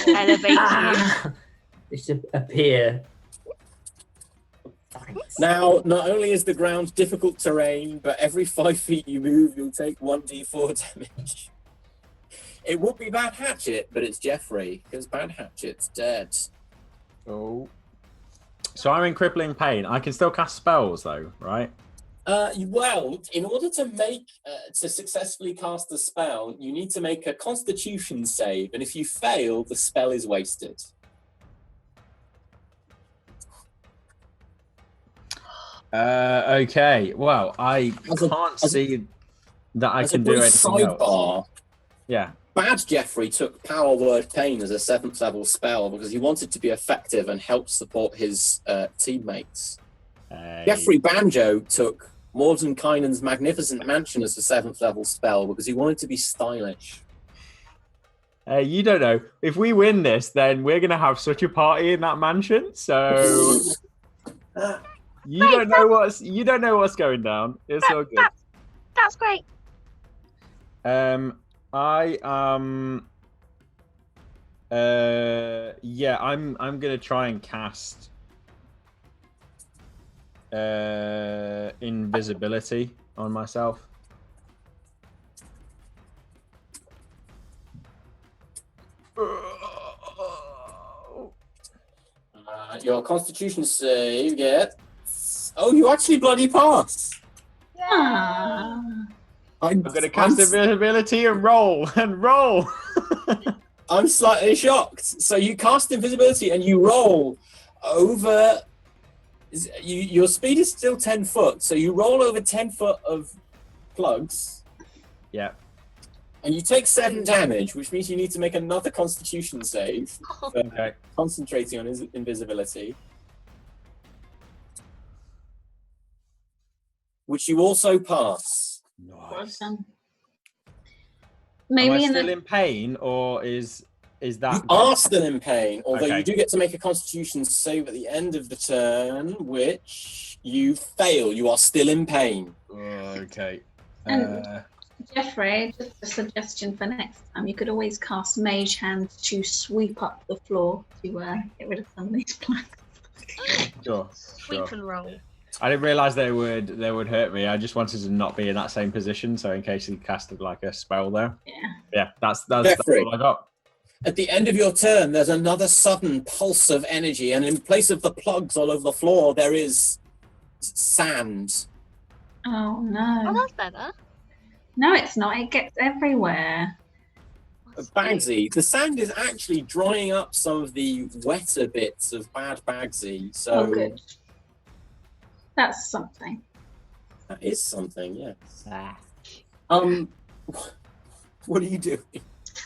Speaker 8: Elevate
Speaker 5: ah. They just appear.
Speaker 2: Now, not only is the ground difficult terrain, but every 5 feet you move, you'll take 1d4 damage. It would be Bad Hatchet, but it's Geoffrey, because Bad Hatchet's dead.
Speaker 4: Oh. So I'm in crippling pain. I can still cast spells, though, right?
Speaker 2: Well, in order to successfully cast a spell, you need to make a Constitution save, and if you fail, the spell is wasted.
Speaker 4: Okay. Well, I can't see that I can do anything else.
Speaker 2: Sidebar,
Speaker 4: Yeah.
Speaker 2: Bad Geoffrey took Power Word Pain as a 7th level spell because he wanted to be effective and help support his teammates. Geoffrey Banjo took Mordenkainen's Magnificent Mansion as a 7th level spell because he wanted to be stylish.
Speaker 4: You don't know. If we win this, then we're gonna have such a party in that mansion. So you don't know what's going down. It's all good.
Speaker 6: That's great.
Speaker 4: I I'm gonna try and cast invisibility on myself.
Speaker 2: Your Constitution save gets... Oh, you actually bloody passed!
Speaker 7: Ah.
Speaker 4: I'm gonna cast invisibility and roll and roll.
Speaker 2: I'm slightly shocked. So you cast invisibility and you roll over... Your speed is still 10 foot, so you roll over 10 foot of plugs.
Speaker 4: Yeah.
Speaker 2: And you take 7 damage, which means you need to make another Constitution save for
Speaker 4: Okay.
Speaker 2: concentrating on his invisibility. Which you also pass.
Speaker 4: Nice.
Speaker 7: Maybe
Speaker 4: Am I
Speaker 7: in
Speaker 4: still
Speaker 7: the
Speaker 4: in pain, or is that?
Speaker 2: You are still in pain, although
Speaker 4: Okay.
Speaker 2: you do get to make a Constitution save at the end of the turn, which you fail. You are still in pain.
Speaker 4: Okay.
Speaker 7: And- Geoffrey, just a suggestion for next time. You could always cast Mage Hand to sweep up the floor to get rid of some of these planks.
Speaker 4: Sure.
Speaker 8: Sweep and roll.
Speaker 4: I didn't realise they would hurt me. I just wanted to not be in that same position, so in case he casted like a spell there. Yeah, that's
Speaker 2: Geoffrey.
Speaker 4: all I got.
Speaker 2: At the end of your turn, there's another sudden pulse of energy, and in place of the plugs all over the floor, there is sand.
Speaker 7: Oh no.
Speaker 8: Oh, that's better.
Speaker 7: No, it's not. It gets everywhere.
Speaker 2: Bagsi, the sand is actually drying up some of the wetter bits of Bad Bagsi. So
Speaker 7: Oh, good. That's something.
Speaker 2: That is something, yes.
Speaker 4: Ah.
Speaker 2: What are you doing?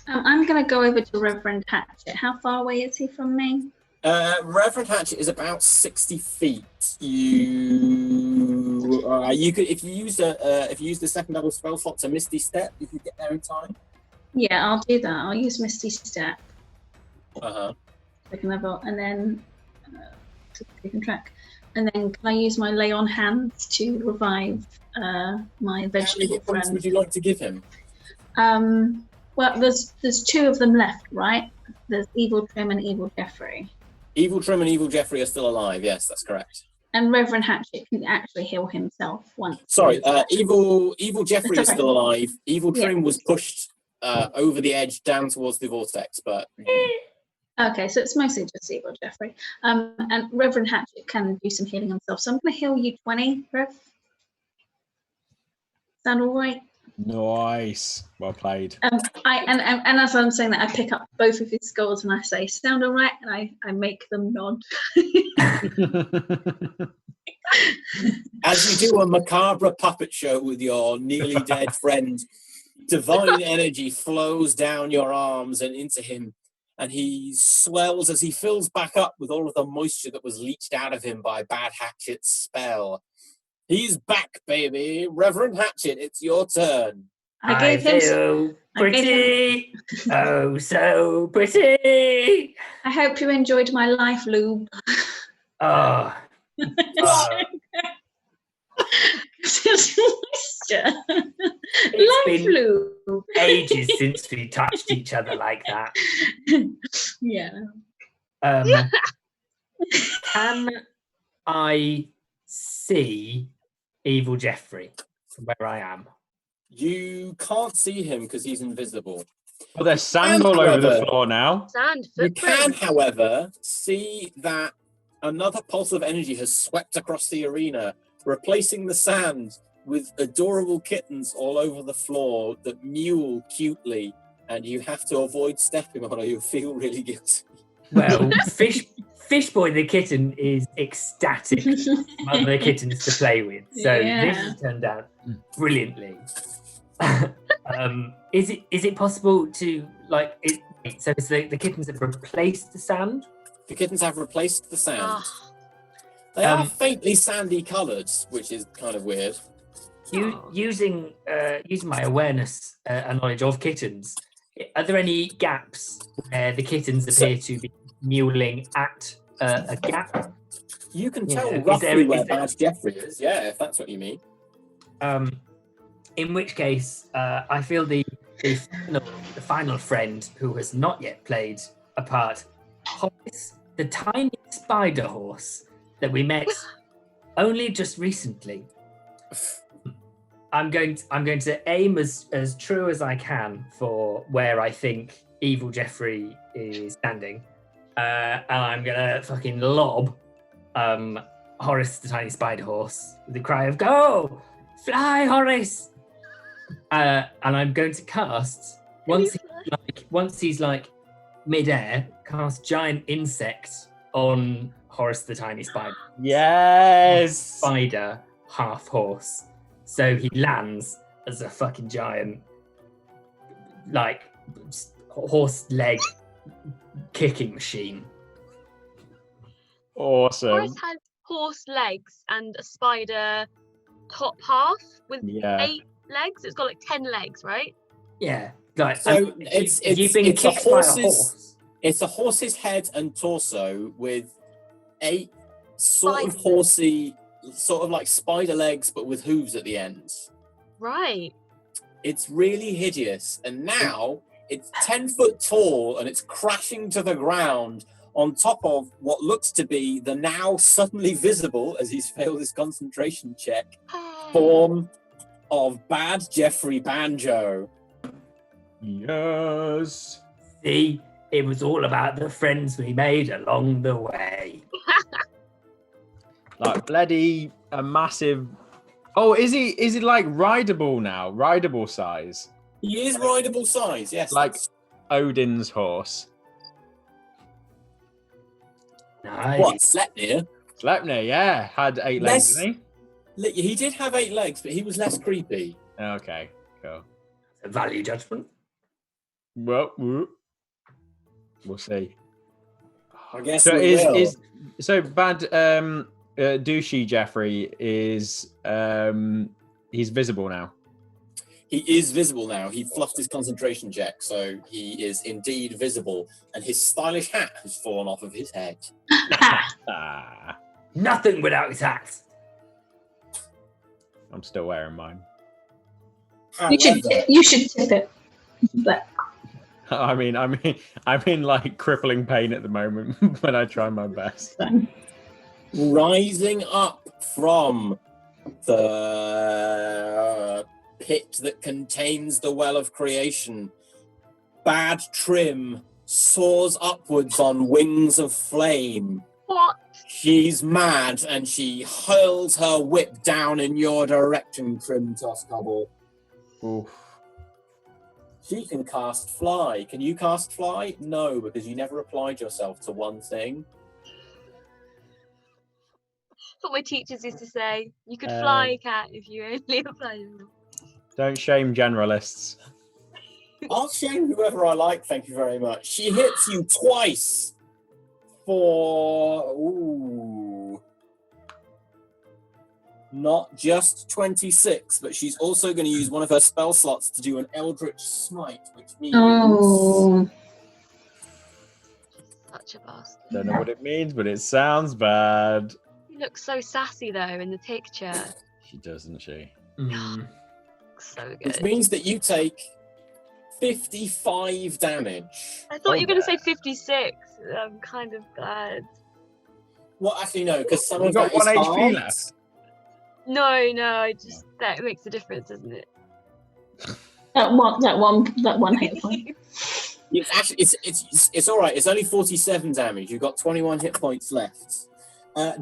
Speaker 7: I'm going to go over to Reverend Hatchet. How far away is he from me?
Speaker 2: Reverend Hatchet is about 60 feet. You could if you use the second double spell slot to Misty Step, you could get there in time.
Speaker 7: Yeah, I'll do that. I'll use Misty Step. Second level, and then to keep on track. And then can I use my lay on hands to revive my vegetable
Speaker 2: How many points
Speaker 7: friend?
Speaker 2: would you like to give him?
Speaker 7: Well, there's two of them left, right? There's Evil Trym and Evil Geoffrey.
Speaker 2: Evil Trym and Evil Geoffrey are still alive. Yes, that's correct.
Speaker 7: And Reverend Hatchet can actually heal himself once.
Speaker 2: Sorry, Evil Geoffrey is still alive. Evil Trym
Speaker 7: Yeah.
Speaker 2: was pushed over the edge down towards the vortex, but
Speaker 7: Okay, so it's mostly just Evil Geoffrey. And Reverend Hatchet can do some healing himself. So I'm going to heal you 20, Rev. Sound all right?
Speaker 9: Nice. Well played.
Speaker 7: And as I'm saying that, I pick up both of his skulls and I say, "Sound all right?" And I make them nod.
Speaker 2: as you do a macabre puppet show with your nearly dead friend, divine energy flows down your arms and into him, and he swells as he fills back up with all of the moisture that was leached out of him by Bad Hatchet's spell. He's back, baby. Reverend Hatchet, it's your turn.
Speaker 7: I gave him.
Speaker 5: feel pretty. Oh, so pretty.
Speaker 7: I hope you enjoyed my life lube.
Speaker 5: Oh.
Speaker 7: It's moisture.
Speaker 5: It's
Speaker 7: Life
Speaker 5: been
Speaker 7: lube.
Speaker 5: ages since we touched each other like that.
Speaker 7: Yeah.
Speaker 5: Can I see Evil Geoffrey from where I am?
Speaker 2: You can't see him because he's invisible.
Speaker 9: Well, there's sand all over the
Speaker 2: However,
Speaker 9: floor now.
Speaker 8: Sand
Speaker 2: You can,
Speaker 8: footprint.
Speaker 2: however, see that another pulse of energy has swept across the arena, replacing the sand with adorable kittens all over the floor that mew cutely, and you have to avoid stepping on or you'll feel really guilty.
Speaker 5: Well, Fishboy the kitten is ecstatic among the kittens to play with, so this
Speaker 7: Yeah.
Speaker 5: has turned out brilliantly. Is it possible to so it's the kittens have replaced the sand?
Speaker 2: The kittens have replaced the sand.
Speaker 8: Ah,
Speaker 2: They are faintly sandy coloured, which is kind of weird.
Speaker 5: Using my awareness and knowledge of kittens, are there any gaps where the kittens appear to be mewling at a gap?
Speaker 2: You can
Speaker 5: Yeah,
Speaker 2: tell
Speaker 5: is
Speaker 2: roughly
Speaker 5: there-
Speaker 2: where
Speaker 5: is there-
Speaker 2: Bad Geoffrey is, yeah, if that's what you mean.
Speaker 5: In which case, I feel the final friend who has not yet played a part, Horace, the tiny spider horse that we met only just recently. I'm going to aim as true as I can for where I think Evil Geoffrey is standing, and I'm gonna fucking lob Horace the tiny spider horse with the cry of "Go, fly, Horace!" And I'm going to cast once he's like mid-air, cast giant insect on Horace the tiny spider.
Speaker 9: Yes.
Speaker 5: Spider, half horse. So he lands as a fucking giant, like, horse leg kicking machine.
Speaker 9: Awesome.
Speaker 8: Horace has horse legs and a spider top half with
Speaker 9: Yeah.
Speaker 8: 8 legs. It's got like 10 legs, right?
Speaker 5: Yeah, like
Speaker 2: So
Speaker 5: you've been
Speaker 2: it's a
Speaker 5: kicked by a
Speaker 2: horse's-
Speaker 5: horse.
Speaker 2: It's a horse's head and torso with 8 sort of
Speaker 8: Spiders.
Speaker 2: horsey, sort of like spider legs, but with hooves at the ends.
Speaker 8: Right.
Speaker 2: It's really hideous. And now it's 10 foot tall and it's crashing to the ground on top of what looks to be the now suddenly visible, as he's failed his concentration check, form of Bad Geoffrey Banjo.
Speaker 9: Yes.
Speaker 5: See, it was all about the friends we made along the way.
Speaker 9: Like bloody a massive. Oh, is he like rideable now? Rideable size,
Speaker 2: He is rideable size, yes.
Speaker 9: like
Speaker 2: that's-
Speaker 9: Odin's horse.
Speaker 5: Nice.
Speaker 2: what, Sleipnir?
Speaker 9: Sleipnir, yeah, had 8 legs, didn't
Speaker 2: He did have 8 legs, but he was less creepy.
Speaker 9: he? Okay, cool.
Speaker 5: A value judgment.
Speaker 9: Well, we'll see.
Speaker 2: I guess
Speaker 9: So
Speaker 2: we will.
Speaker 9: bad douchey Geoffrey is he's visible now.
Speaker 2: He is visible now. He fluffed his concentration check, so he is indeed visible, and his stylish hat has fallen off of his head.
Speaker 5: Nothing without his hat.
Speaker 9: I'm still wearing mine.
Speaker 7: You should tip it. But
Speaker 9: I'm in like crippling pain at the moment, but I try my best.
Speaker 2: Rising up from the pit that contains the well of creation, Bad Trym soars upwards on wings of flame.
Speaker 8: What?
Speaker 2: She's mad, and she hurls her whip down in your direction, Trym Toscobble.
Speaker 9: Oof.
Speaker 2: She can cast fly. Can you cast fly? No, because you never applied yourself to one thing.
Speaker 8: That's what my teachers used to say. You could fly a cat if you only applied yourself.
Speaker 9: Don't shame generalists.
Speaker 2: I'll shame whoever I like, thank you very much. She hits you twice for... not just 26, but she's also going to use one of her spell slots to do an Eldritch Smite, which means...
Speaker 7: oh,
Speaker 8: Such a bastard.
Speaker 9: Don't know what it means, but it sounds bad.
Speaker 8: You look so sassy though in the picture.
Speaker 9: She doesn't she?
Speaker 8: So
Speaker 2: Which
Speaker 8: good.
Speaker 2: means that you take 55 damage.
Speaker 8: I thought you were going to say 56. I'm kind of glad.
Speaker 2: Well, actually, no, because some
Speaker 9: You've
Speaker 2: of
Speaker 9: got
Speaker 2: that is
Speaker 9: 1 HP
Speaker 2: halved.
Speaker 9: left.
Speaker 8: No, that makes a difference, doesn't it?
Speaker 7: that one hit point.
Speaker 2: It's actually it's all right. It's only 47 damage. You've got 21 hit points left.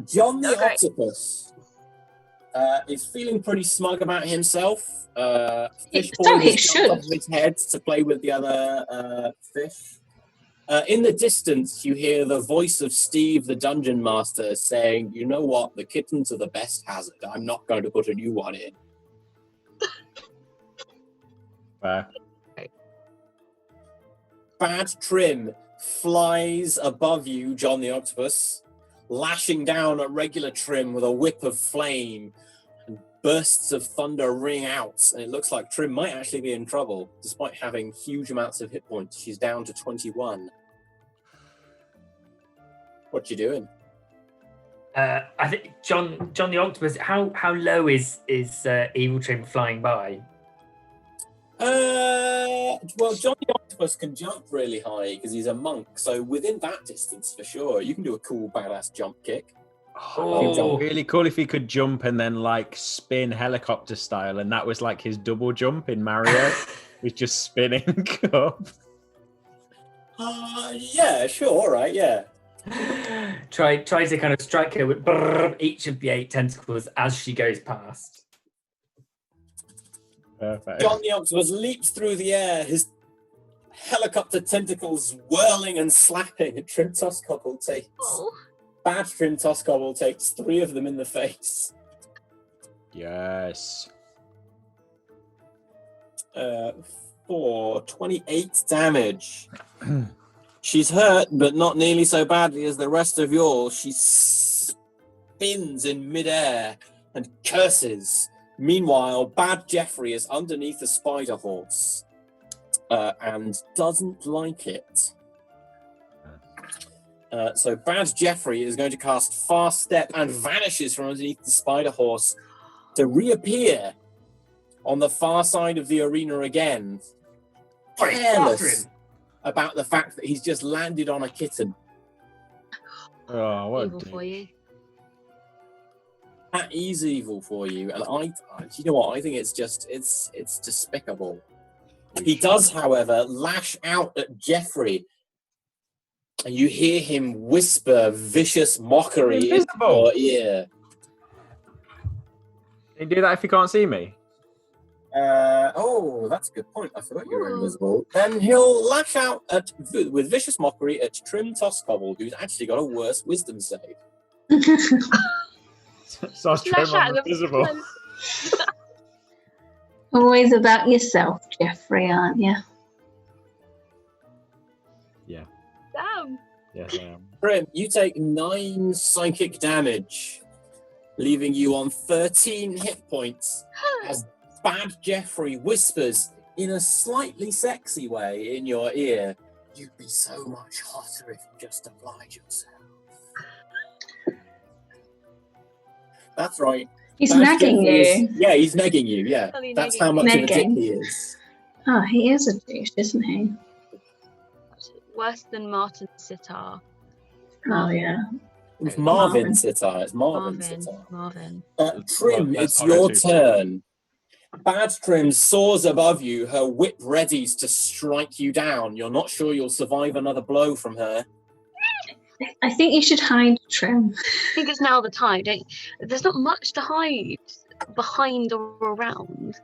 Speaker 2: John the
Speaker 8: Okay.
Speaker 2: Octopus is feeling pretty smug about himself. Fish
Speaker 7: So
Speaker 2: ball
Speaker 7: he
Speaker 2: has
Speaker 7: should.
Speaker 2: jumped off his head to play with the other fish. In the distance, you hear the voice of Steve, the dungeon master, saying, "You know what? The kittens are the best hazard. I'm not going to put a new one in."
Speaker 9: Fair.
Speaker 2: Bad Trym flies above you, John the Octopus, lashing down at regular Trym with a whip of flame, and bursts of thunder ring out, and it looks like Trym might actually be in trouble. Despite having huge amounts of hit points, she's down to 21. What you doing?
Speaker 5: I think John the Octopus. How low is Evil Trym flying by?
Speaker 2: Well, John the Octopus can jump really high because he's a monk, so within that distance for sure, you can do a cool badass jump kick.
Speaker 9: It'd be really cool if he could jump and then like spin helicopter style, and that was like his double jump in Mario. He's just spinning up.
Speaker 2: Yeah, sure, all right, yeah.
Speaker 5: Try to kind of strike her with each of the 8 tentacles as she goes past.
Speaker 9: Perfect.
Speaker 2: John the Octopus leaps through the air, his helicopter tentacles whirling and slapping, and Trym Toscobble takes... Bad Trym Toscobble takes 3 of them in the face.
Speaker 9: Yes.
Speaker 2: For 28 damage. She's hurt, but not nearly so badly as the rest of yours. She spins in midair and curses. Meanwhile, Bad Geoffrey is underneath a spider horse and doesn't like it. So Bad Geoffrey is going to cast Fast Step and vanishes from underneath the spider horse to reappear on the far side of the arena again, careless about the fact that he's just landed on a kitten.
Speaker 9: Oh, what
Speaker 8: Evil for you.
Speaker 2: That is evil for you, and you know what? I think it's despicable. He does, however, lash out at Geoffrey, and you hear him whisper vicious mockery in your ear.
Speaker 9: Can you do that if you can't see me?
Speaker 2: That's a good point. I forgot you were invisible. Then he'll lash out with vicious mockery at Trym Toscobble, who's actually got a worse wisdom save.
Speaker 4: Starts
Speaker 8: Flash
Speaker 4: Trym
Speaker 8: out
Speaker 4: on
Speaker 8: of the
Speaker 4: invisible.
Speaker 8: clothes.
Speaker 7: Always about yourself, Geoffrey, aren't you?
Speaker 4: Yeah.
Speaker 8: Damn.
Speaker 4: Yes, I am.
Speaker 2: Trym, you take 9 psychic damage, leaving you on 13 hit points as Bad Geoffrey whispers in a slightly sexy way in your ear, "You'd be so much hotter if you just applied yourself." That's right.
Speaker 7: He's
Speaker 2: Bad
Speaker 7: nagging
Speaker 2: Geoffrey is-
Speaker 7: you.
Speaker 2: Yeah, he's negging you, yeah.
Speaker 8: Totally
Speaker 2: That's
Speaker 8: negging
Speaker 2: how
Speaker 8: you.
Speaker 2: much of a dick
Speaker 7: Negging.
Speaker 2: he is.
Speaker 7: Oh, he is a douche, isn't he?
Speaker 8: Worse than Martin Sitar.
Speaker 7: Oh, yeah.
Speaker 2: It's Marvin
Speaker 7: Marvin.
Speaker 2: Sitar. It's Marvin Sitar.
Speaker 8: Marvin.
Speaker 2: Trym,
Speaker 9: Well,
Speaker 2: it's
Speaker 9: that's not
Speaker 2: your
Speaker 9: too
Speaker 2: turn. Bad Trym soars above you, her whip readies to strike you down. You're not sure you'll survive another blow from her.
Speaker 7: I think you should hide Trym.
Speaker 8: I think it's now the time. There's not much to hide behind or around.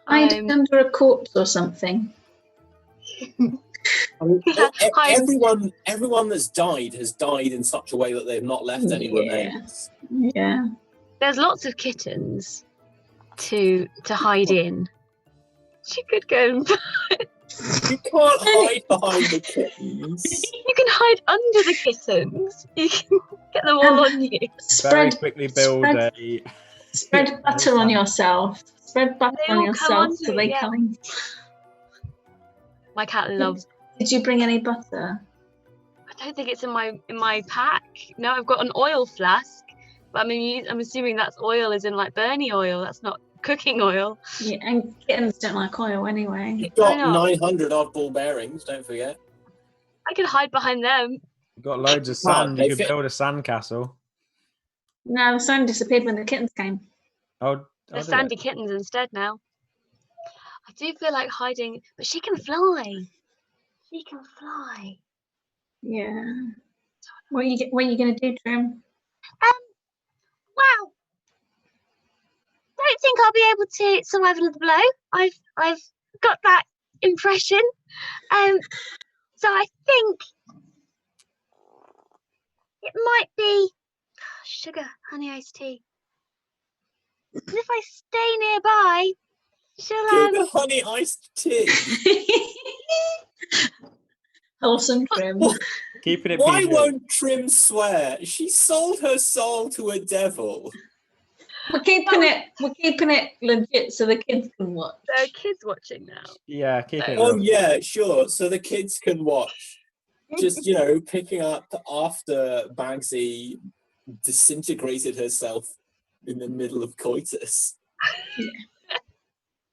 Speaker 7: Hide under a corpse or something.
Speaker 2: I mean,
Speaker 8: Yeah, hide-
Speaker 2: everyone that's died has died in such a way that they've not left any
Speaker 7: Yeah.
Speaker 2: remains.
Speaker 7: Yeah.
Speaker 8: There's lots of kittens to hide in. She could go and
Speaker 2: You can't hide behind the kittens.
Speaker 8: you can hide under the kittens. You can get them all on you.
Speaker 9: Very
Speaker 7: Spread,
Speaker 9: quickly build a.
Speaker 7: spread butter on yourself. Spread butter
Speaker 8: They
Speaker 7: on
Speaker 8: all come
Speaker 7: yourself
Speaker 8: onto
Speaker 7: so
Speaker 8: it,
Speaker 7: they
Speaker 8: yeah.
Speaker 7: come.
Speaker 8: My cat loves.
Speaker 7: Did you bring any butter?
Speaker 8: I don't think it's in my pack. No, I've got an oil flask, but I'm assuming that's oil is in like Bernie oil. That's not cooking oil.
Speaker 7: Yeah, and kittens don't like oil anyway.
Speaker 2: You've got
Speaker 8: I know.
Speaker 2: 900 odd ball bearings, don't forget.
Speaker 8: I could hide behind them.
Speaker 9: You've got loads of
Speaker 2: Well,
Speaker 9: sand.
Speaker 2: they
Speaker 9: You could
Speaker 2: fit-
Speaker 9: build a sand castle.
Speaker 7: No, the sun disappeared when the kittens came.
Speaker 9: Oh,
Speaker 8: There's sandy kittens instead now. I do feel like hiding, but she can fly. She can fly.
Speaker 7: Yeah. What are you gonna do, Trym?
Speaker 6: Wow. Don't think I'll be able to survive another blow. I've got that impression. So I think it might be sugar, honey iced tea. And if I stay nearby, she'll
Speaker 2: Sugar honey iced tea.
Speaker 7: Wholesome Trym.
Speaker 9: Keeping it
Speaker 2: Why
Speaker 9: PG.
Speaker 2: won't Trym swear? She sold her soul to a devil.
Speaker 7: We're keeping it legit so the kids can watch.
Speaker 8: There are kids watching now.
Speaker 9: Yeah, keep it.
Speaker 2: Oh
Speaker 9: real.
Speaker 2: yeah, sure. So the kids can watch. Just, picking up after Bagsi disintegrated herself in the middle of coitus.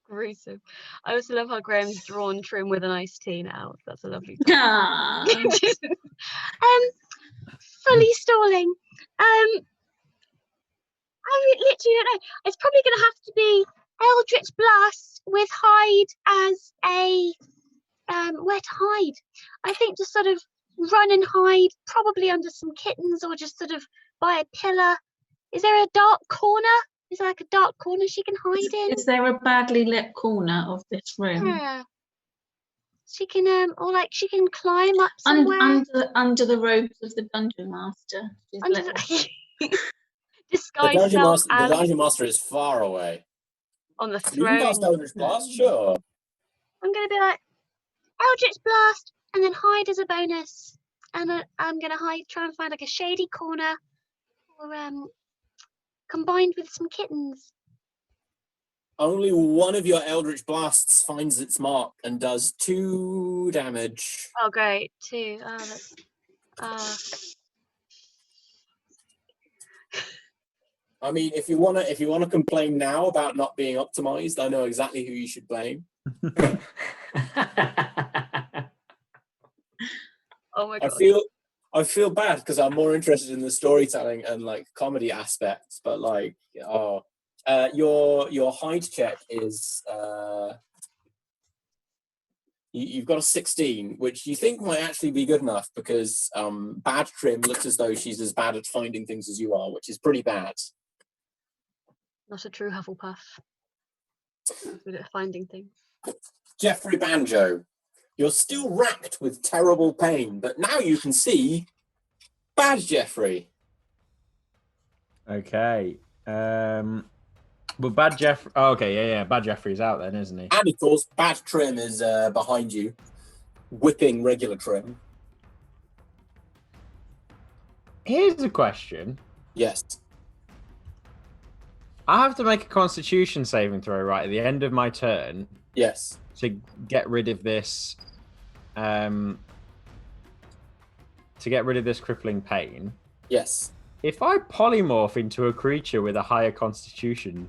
Speaker 8: Gruesome. I also love how Graham's drawn Trym with an iced tea now. That's a lovely touch.
Speaker 7: Ah.
Speaker 6: fully stalling. I literally don't know. It's probably going to have to be Eldritch Blast with hide as a where to hide. I think just sort of run and hide, probably under some kittens or just sort of by a pillar. Is there a dark corner? Is there like a dark corner she can hide in?
Speaker 7: Is there a badly lit corner of this room?
Speaker 6: Yeah. She can or like she can climb up somewhere.
Speaker 7: Under the robes of the dungeon master. She's
Speaker 6: Under
Speaker 7: lit.
Speaker 6: the
Speaker 2: The
Speaker 6: disguise
Speaker 2: dungeon,
Speaker 6: self
Speaker 2: master, the
Speaker 6: as
Speaker 2: dungeon master is far away.
Speaker 8: On the
Speaker 2: You can cast
Speaker 8: throne.
Speaker 2: Eldritch Blast, sure.
Speaker 6: I'm gonna be like Eldritch Blast and then hide as a bonus. And I'm gonna try and find like a shady corner or combined with some kittens.
Speaker 2: Only one of your Eldritch Blasts finds its mark and does 2 damage.
Speaker 8: Oh great, 2. Oh that's
Speaker 2: I mean, if you wanna complain now about not being optimized, I know exactly who you should blame.
Speaker 8: oh my god.
Speaker 2: I feel bad because I'm more interested in the storytelling and like comedy aspects, but like your hide check is you've got a 16, which you think might actually be good enough because Bad Trym looks as though she's as bad at finding things as you are, which is pretty bad.
Speaker 8: Not a true Hufflepuff. Good at finding things.
Speaker 2: Geoffrey Banjo, you're still racked with terrible pain, but now you can see Bad Geoffrey.
Speaker 9: Okay. But Bad Geoffrey. Oh, okay, yeah. Bad Geoffrey's out then, isn't he?
Speaker 2: And of course, Bad Trym is behind you, whipping regular Trym.
Speaker 9: Here's a question.
Speaker 2: Yes.
Speaker 9: I have to make a Constitution saving throw right at the end of my turn.
Speaker 2: Yes.
Speaker 9: To get rid of this. To get rid of this crippling pain.
Speaker 2: Yes.
Speaker 9: If I polymorph into a creature with a higher Constitution,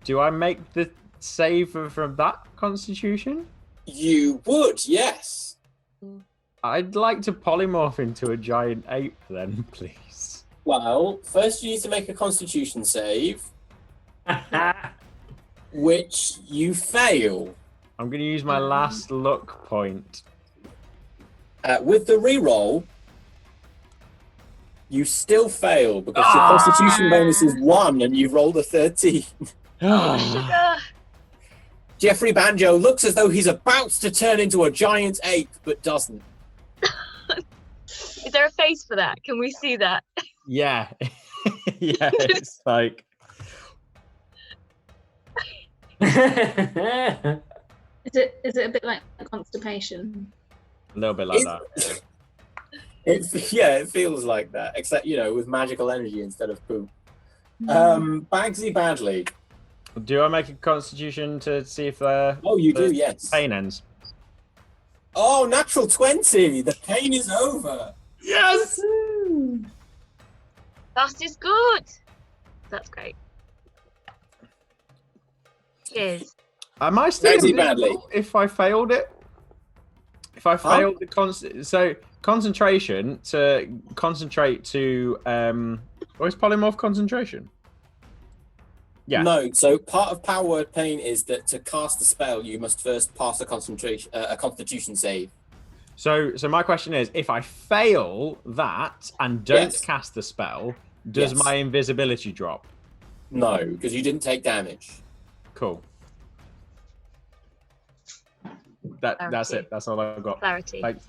Speaker 9: do I make the save from that Constitution?
Speaker 2: You would, yes.
Speaker 9: I'd like to polymorph into a giant ape then, please.
Speaker 2: Well, first you need to make a Constitution save, which you fail.
Speaker 9: I'm going to use my last luck point.
Speaker 2: With the reroll, you still fail because your Constitution bonus is 1 and you've rolled a 13. Geoffrey Banjo looks as though he's about to turn into a giant ape, but doesn't.
Speaker 8: Is there a face for that? Can we see that?
Speaker 9: Yeah. Yeah, it's like...
Speaker 7: Is it a bit like constipation?
Speaker 9: A little bit like that.
Speaker 2: Yeah. It feels like that, except, with magical energy instead of poop. Bagsi Badly.
Speaker 9: Do I make a Constitution to see if
Speaker 2: you do, yes.
Speaker 9: Pain ends?
Speaker 2: Oh, natural 20! The pain is over!
Speaker 9: Yes!
Speaker 8: That is good. That's great. Cheers.
Speaker 9: Am I still
Speaker 2: Bagsi Badly.
Speaker 9: if I failed it? If I failed the concentration to concentrate to what is polymorph concentration? Yeah.
Speaker 2: No, so part of Power Word Pain is that to cast a spell, you must first pass a Constitution save.
Speaker 9: So my question is, if I fail that and don't cast the spell, does my invisibility drop?
Speaker 2: No, because you didn't take damage.
Speaker 9: Cool. That's it. That's all I've got.
Speaker 8: Clarity.
Speaker 9: Thanks.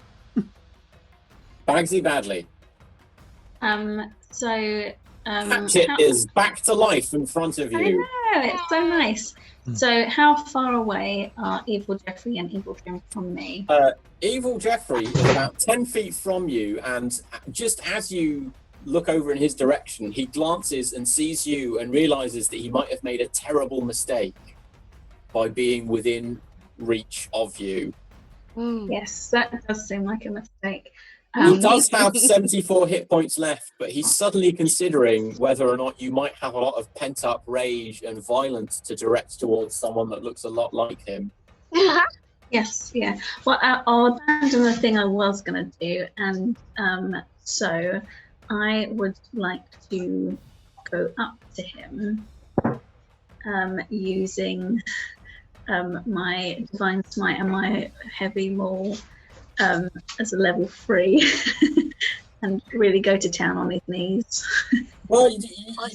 Speaker 2: Bagsi Badly. Hatchet is back to life in front of you.
Speaker 7: I know, it's so nice. So how far away are Evil Geoffrey and Evil Trym from me?
Speaker 2: Evil Geoffrey is about 10 feet from you, and just as you look over in his direction, he glances and sees you and realizes that he might have made a terrible mistake by being within reach of you.
Speaker 7: Yes, that does seem like a mistake.
Speaker 2: He does have 74 hit points left, but he's suddenly considering whether or not you might have a lot of pent-up rage and violence to direct towards someone that looks a lot like him.
Speaker 7: Yes, yeah. Well, I'll abandon the thing I was going to do, and so I would like to go up to him using my Divine Smite and my Heavy Maul as a level 3 and really go to town on his knees.
Speaker 2: Well, you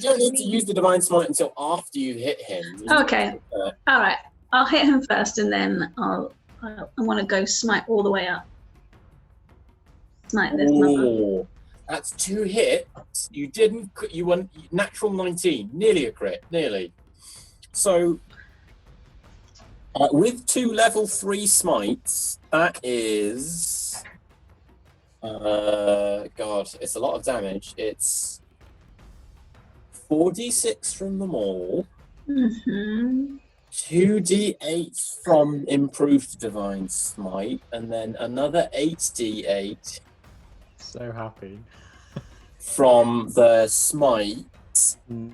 Speaker 2: don't need to use the Divine Smite until after you hit him.
Speaker 7: Okay. All right. I'll hit him first, and then I want to go smite all the way up. Smite this number.
Speaker 2: That's 2 hits. You went natural 19, nearly a crit, nearly. So with 2 level 3 smites, that is God, it's a lot of damage. It's 4d6 from them all. 2d8 from improved Divine Smite, and then another 8d8.
Speaker 9: So happy.
Speaker 2: From the Smite,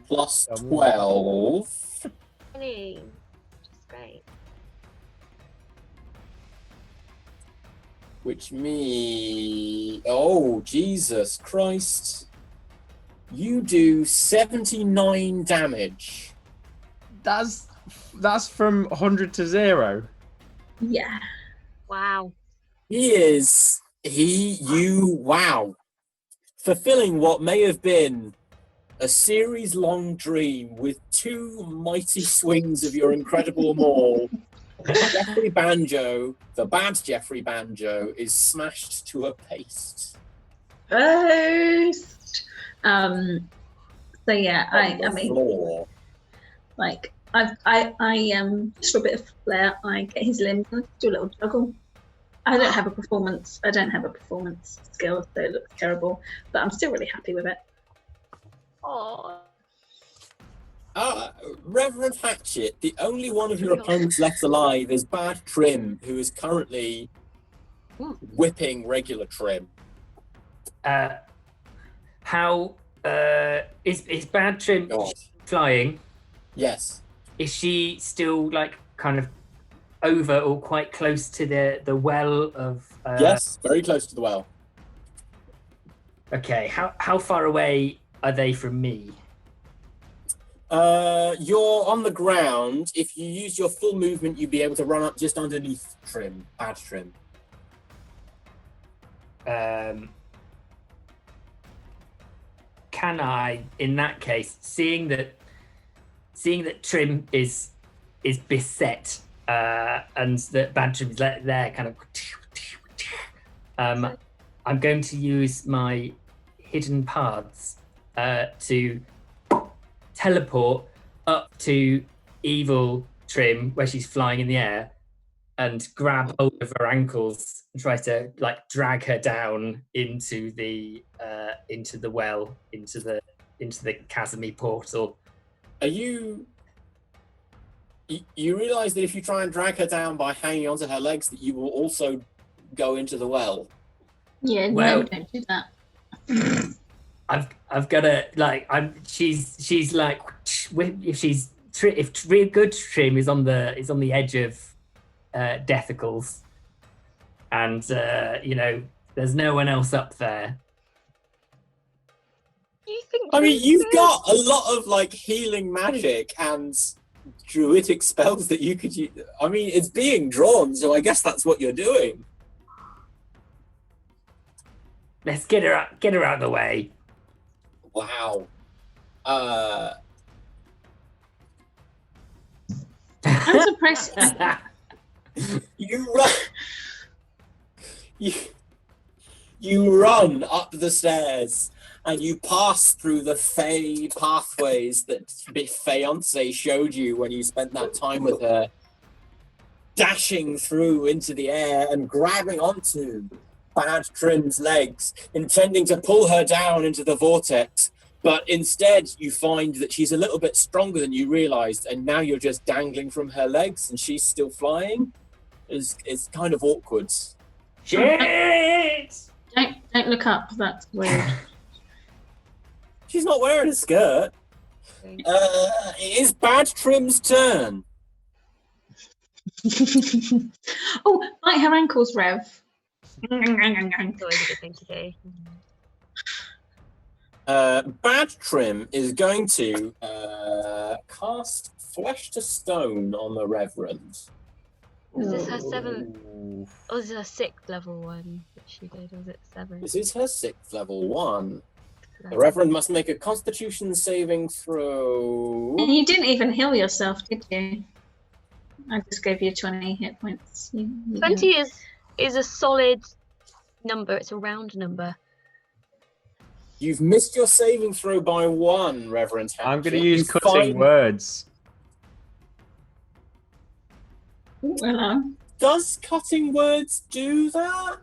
Speaker 2: plus 12.
Speaker 8: Really? Just great.
Speaker 2: Which means... Oh, Jesus Christ. You do 79 damage.
Speaker 9: That's from 100 to 0.
Speaker 7: Yeah.
Speaker 8: Wow.
Speaker 2: Wow. Fulfilling what may have been a series-long dream with 2 mighty swings of your incredible maul. Geoffrey Banjo, the bad Geoffrey Banjo, is smashed to a paste.
Speaker 7: So yeah, I mean,
Speaker 2: Floor.
Speaker 7: like I just for a bit of flair, I get his limbs and do a little juggle. I don't have a performance skill, so it looks terrible, but I'm still really happy with it.
Speaker 8: Oh.
Speaker 2: Reverend Hatchet, the only one of your opponents left alive is Bad Trym, who is currently whipping regular Trym.
Speaker 5: How is Bad Trym flying?
Speaker 2: Yes.
Speaker 5: Is she still like kind of over or quite close to the well of?
Speaker 2: Yes, very close to the well.
Speaker 5: Okay, how far away are they from me?
Speaker 2: You're on the ground. If you use your full movement, you'd be able to run up just underneath Trym, Bad Trym.
Speaker 5: Can I, in that case, seeing that Trym is beset, and that Bad Trym's there, kind of, I'm going to use my hidden paths to teleport up to evil Trym where she's flying in the air and grab hold of her ankles and try to like drag her down into the well, into the chasmy portal.
Speaker 2: Are you realize that if you try and drag her down by hanging onto her legs, that you will also go into the well?
Speaker 7: Yeah,
Speaker 5: well,
Speaker 7: no, don't do that.
Speaker 5: I've got to like she's like if real good Trym is on the edge of Deathicles, and there's no one else up there.
Speaker 8: You think?
Speaker 2: I mean, you've got a lot of like healing magic and druidic spells that you could use. I mean, it's being drawn, so I guess that's what you're doing.
Speaker 5: Let's get her out of the way.
Speaker 2: Wow.
Speaker 7: I'm surprised.
Speaker 2: You run. You run up the stairs and you pass through the Fey pathways that fiance showed you when you spent that time with her, dashing through into the air and grabbing onto Bad Trym's legs, intending to pull her down into the vortex. But instead, you find that she's a little bit stronger than you realized, and now you're just dangling from her legs, and she's still flying. It's kind of awkward.
Speaker 5: Shit!
Speaker 7: Don't look up. That's weird.
Speaker 2: She's not wearing a skirt. It is Bad Trym's turn.
Speaker 7: Oh, bite her ankles, Rev.
Speaker 8: It's always a good thing to do.
Speaker 2: Bad Trym is going to cast Flesh to Stone on the Reverend.
Speaker 8: Is this her 7th? Or is this her 6th level one that she did? Or was it 7th?
Speaker 2: This is her 6th level one. The Reverend must make a Constitution saving throw.
Speaker 7: And you didn't even heal yourself, did you? I just gave you 20 hit points.
Speaker 8: 20 is a solid number. It's a round number.
Speaker 2: You've missed your saving throw by 1, Reverend Hatchet.
Speaker 9: I'm going to use cutting words.
Speaker 7: Hello.
Speaker 2: Does cutting words do that?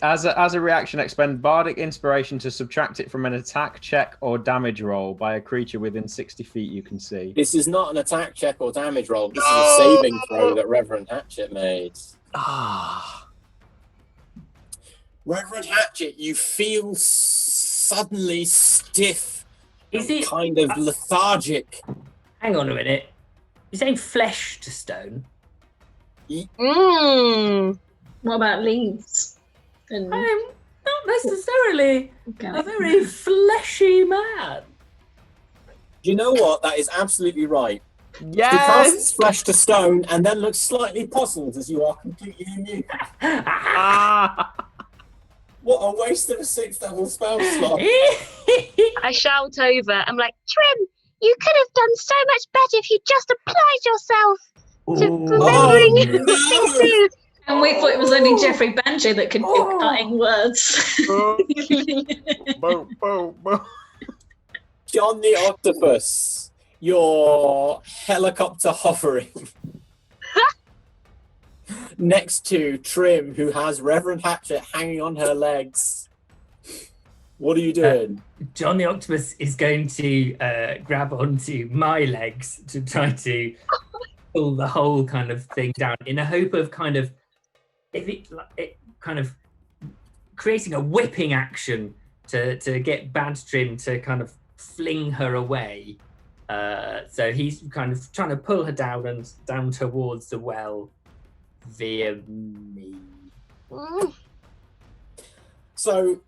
Speaker 9: As a reaction, expend bardic inspiration to subtract it from an attack check or damage roll by a creature within 60 feet you can see.
Speaker 2: This is not an attack check or damage roll. This is a saving throw that Reverend Hatchet made. Reverend Hatchet, you feel suddenly stiff and kind of lethargic.
Speaker 5: Hang on a minute. You're saying flesh to stone?
Speaker 7: What about leaves?
Speaker 5: I'm not necessarily a very fleshy man.
Speaker 2: You know what? That is absolutely right.
Speaker 9: Yes!
Speaker 2: He casts Flesh to Stone and then looks slightly puzzled as you are completely immune. What a waste of a 6th level spell slot.
Speaker 8: I shout over. I'm like, Trym, you could have done so much better if you just applied yourself to remembering things to do.
Speaker 7: And we thought it was only Geoffrey Banjo that could do cutting words.
Speaker 9: Boom, boom, boom.
Speaker 2: John the Octopus, you're helicopter hovering next to Trym, who has Reverend Hatchet hanging on her legs. What are you doing?
Speaker 5: John the Octopus is going to grab onto my legs to try to pull the whole kind of thing down in a hope of kind of creating a whipping action to get Bad Trym to kind of fling her away. So he's kind of trying to pull her down and down towards the well via me.
Speaker 2: So,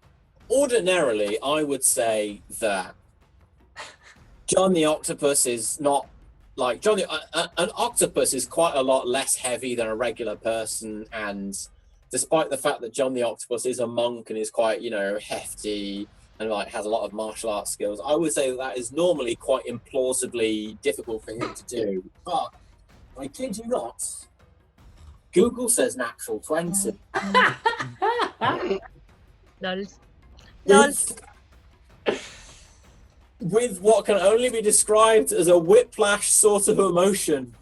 Speaker 2: ordinarily, I would say that John the Octopus is not like an octopus is quite a lot less heavy than a regular person, and despite the fact that John the Octopus is a monk and is quite, hefty and like has a lot of martial arts skills, I would say that is normally quite implausibly difficult for him to do. But I kid you not, Google says natural 20. With what can only be described as a whiplash sort of emotion,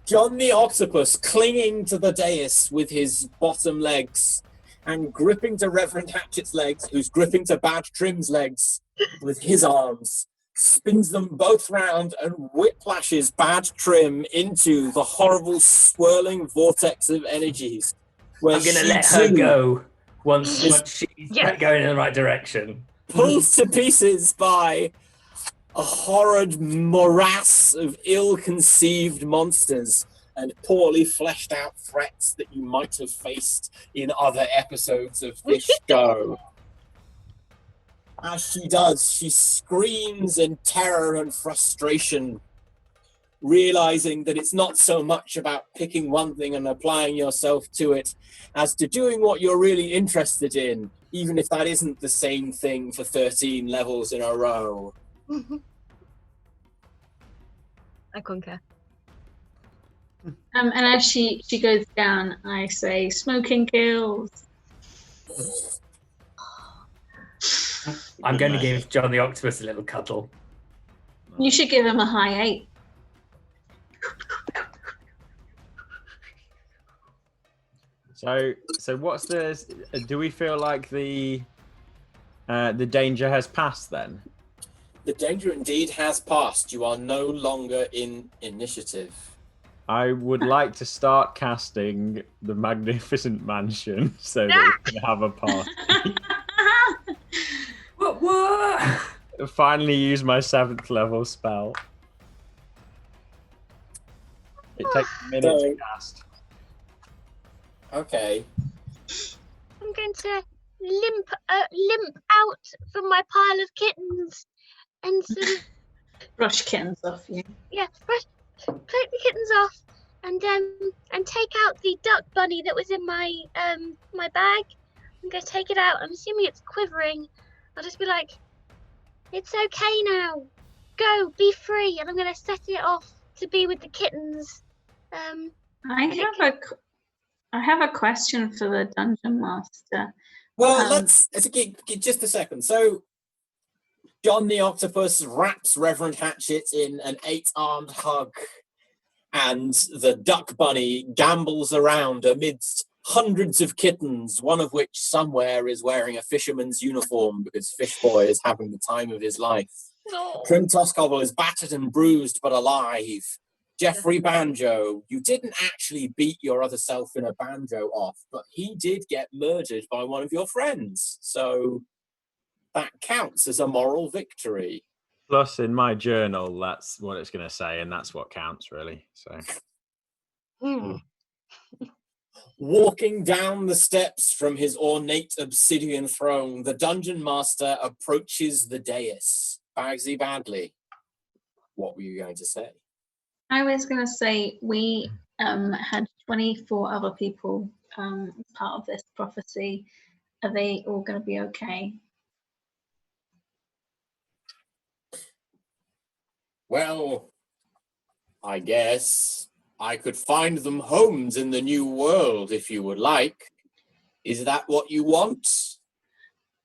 Speaker 2: John the Octopus clinging to the dais with his bottom legs and gripping to Reverend Hatchet's legs, who's gripping to Bad Trym's legs with his arms, spins them both round and whiplashes Bad Trym into the horrible swirling vortex of energies.
Speaker 5: I'm going to let her go once she's going in the right direction.
Speaker 2: Pulled to pieces by a horrid morass of ill-conceived monsters and poorly fleshed out threats that you might have faced in other episodes of this show. As she does, she screams in terror and frustration, realizing that it's not so much about picking one thing and applying yourself to it as to doing what you're really interested in, even if that isn't the same thing for 13 levels in a row.
Speaker 8: I concur.
Speaker 7: And as she goes down, I say, smoking kills.
Speaker 5: I'm going to give John the Octopus a little cuddle.
Speaker 7: You should give him a high 8.
Speaker 9: So what's do we feel like the danger has passed then?
Speaker 2: The danger indeed has passed. You are no longer in initiative.
Speaker 9: I would like to start casting the Magnificent Mansion so that we can have a party.
Speaker 5: What?
Speaker 9: Finally use my 7th level spell. It takes a minute to cast.
Speaker 2: Okay.
Speaker 6: I'm going to limp out from my pile of kittens and sort of
Speaker 7: brush kittens off you.
Speaker 6: Yeah, take the kittens off and take out the duck bunny that was in my my bag. I'm going to take it out. I'm assuming it's quivering. I'll just be like, "It's okay now. Go, be free." And I'm going to set it off to be with the kittens.
Speaker 7: I have a question for the dungeon master.
Speaker 2: Well, let's just a second. So, John the Octopus wraps Reverend Hatchet in an 8-armed hug, and the duck bunny gambols around amidst hundreds of kittens, one of which somewhere is wearing a fisherman's uniform because Fish Boy is having the time of his life. Trym Toscobble is battered and bruised but alive. Geoffrey Banjo, you didn't actually beat your other self in a banjo off, but he did get murdered by one of your friends. So that counts as a moral victory.
Speaker 9: Plus, in my journal, that's what it's going to say, and that's what counts, really. So,
Speaker 2: Walking down the steps from his ornate obsidian throne, the dungeon master approaches the dais. Bagsi Badley, what were you going to say?
Speaker 7: I was going to say we had 24 other people part of this prophecy. Are they all going to be okay?
Speaker 2: Well, I guess I could find them homes in the new world if you would like. Is that what you want?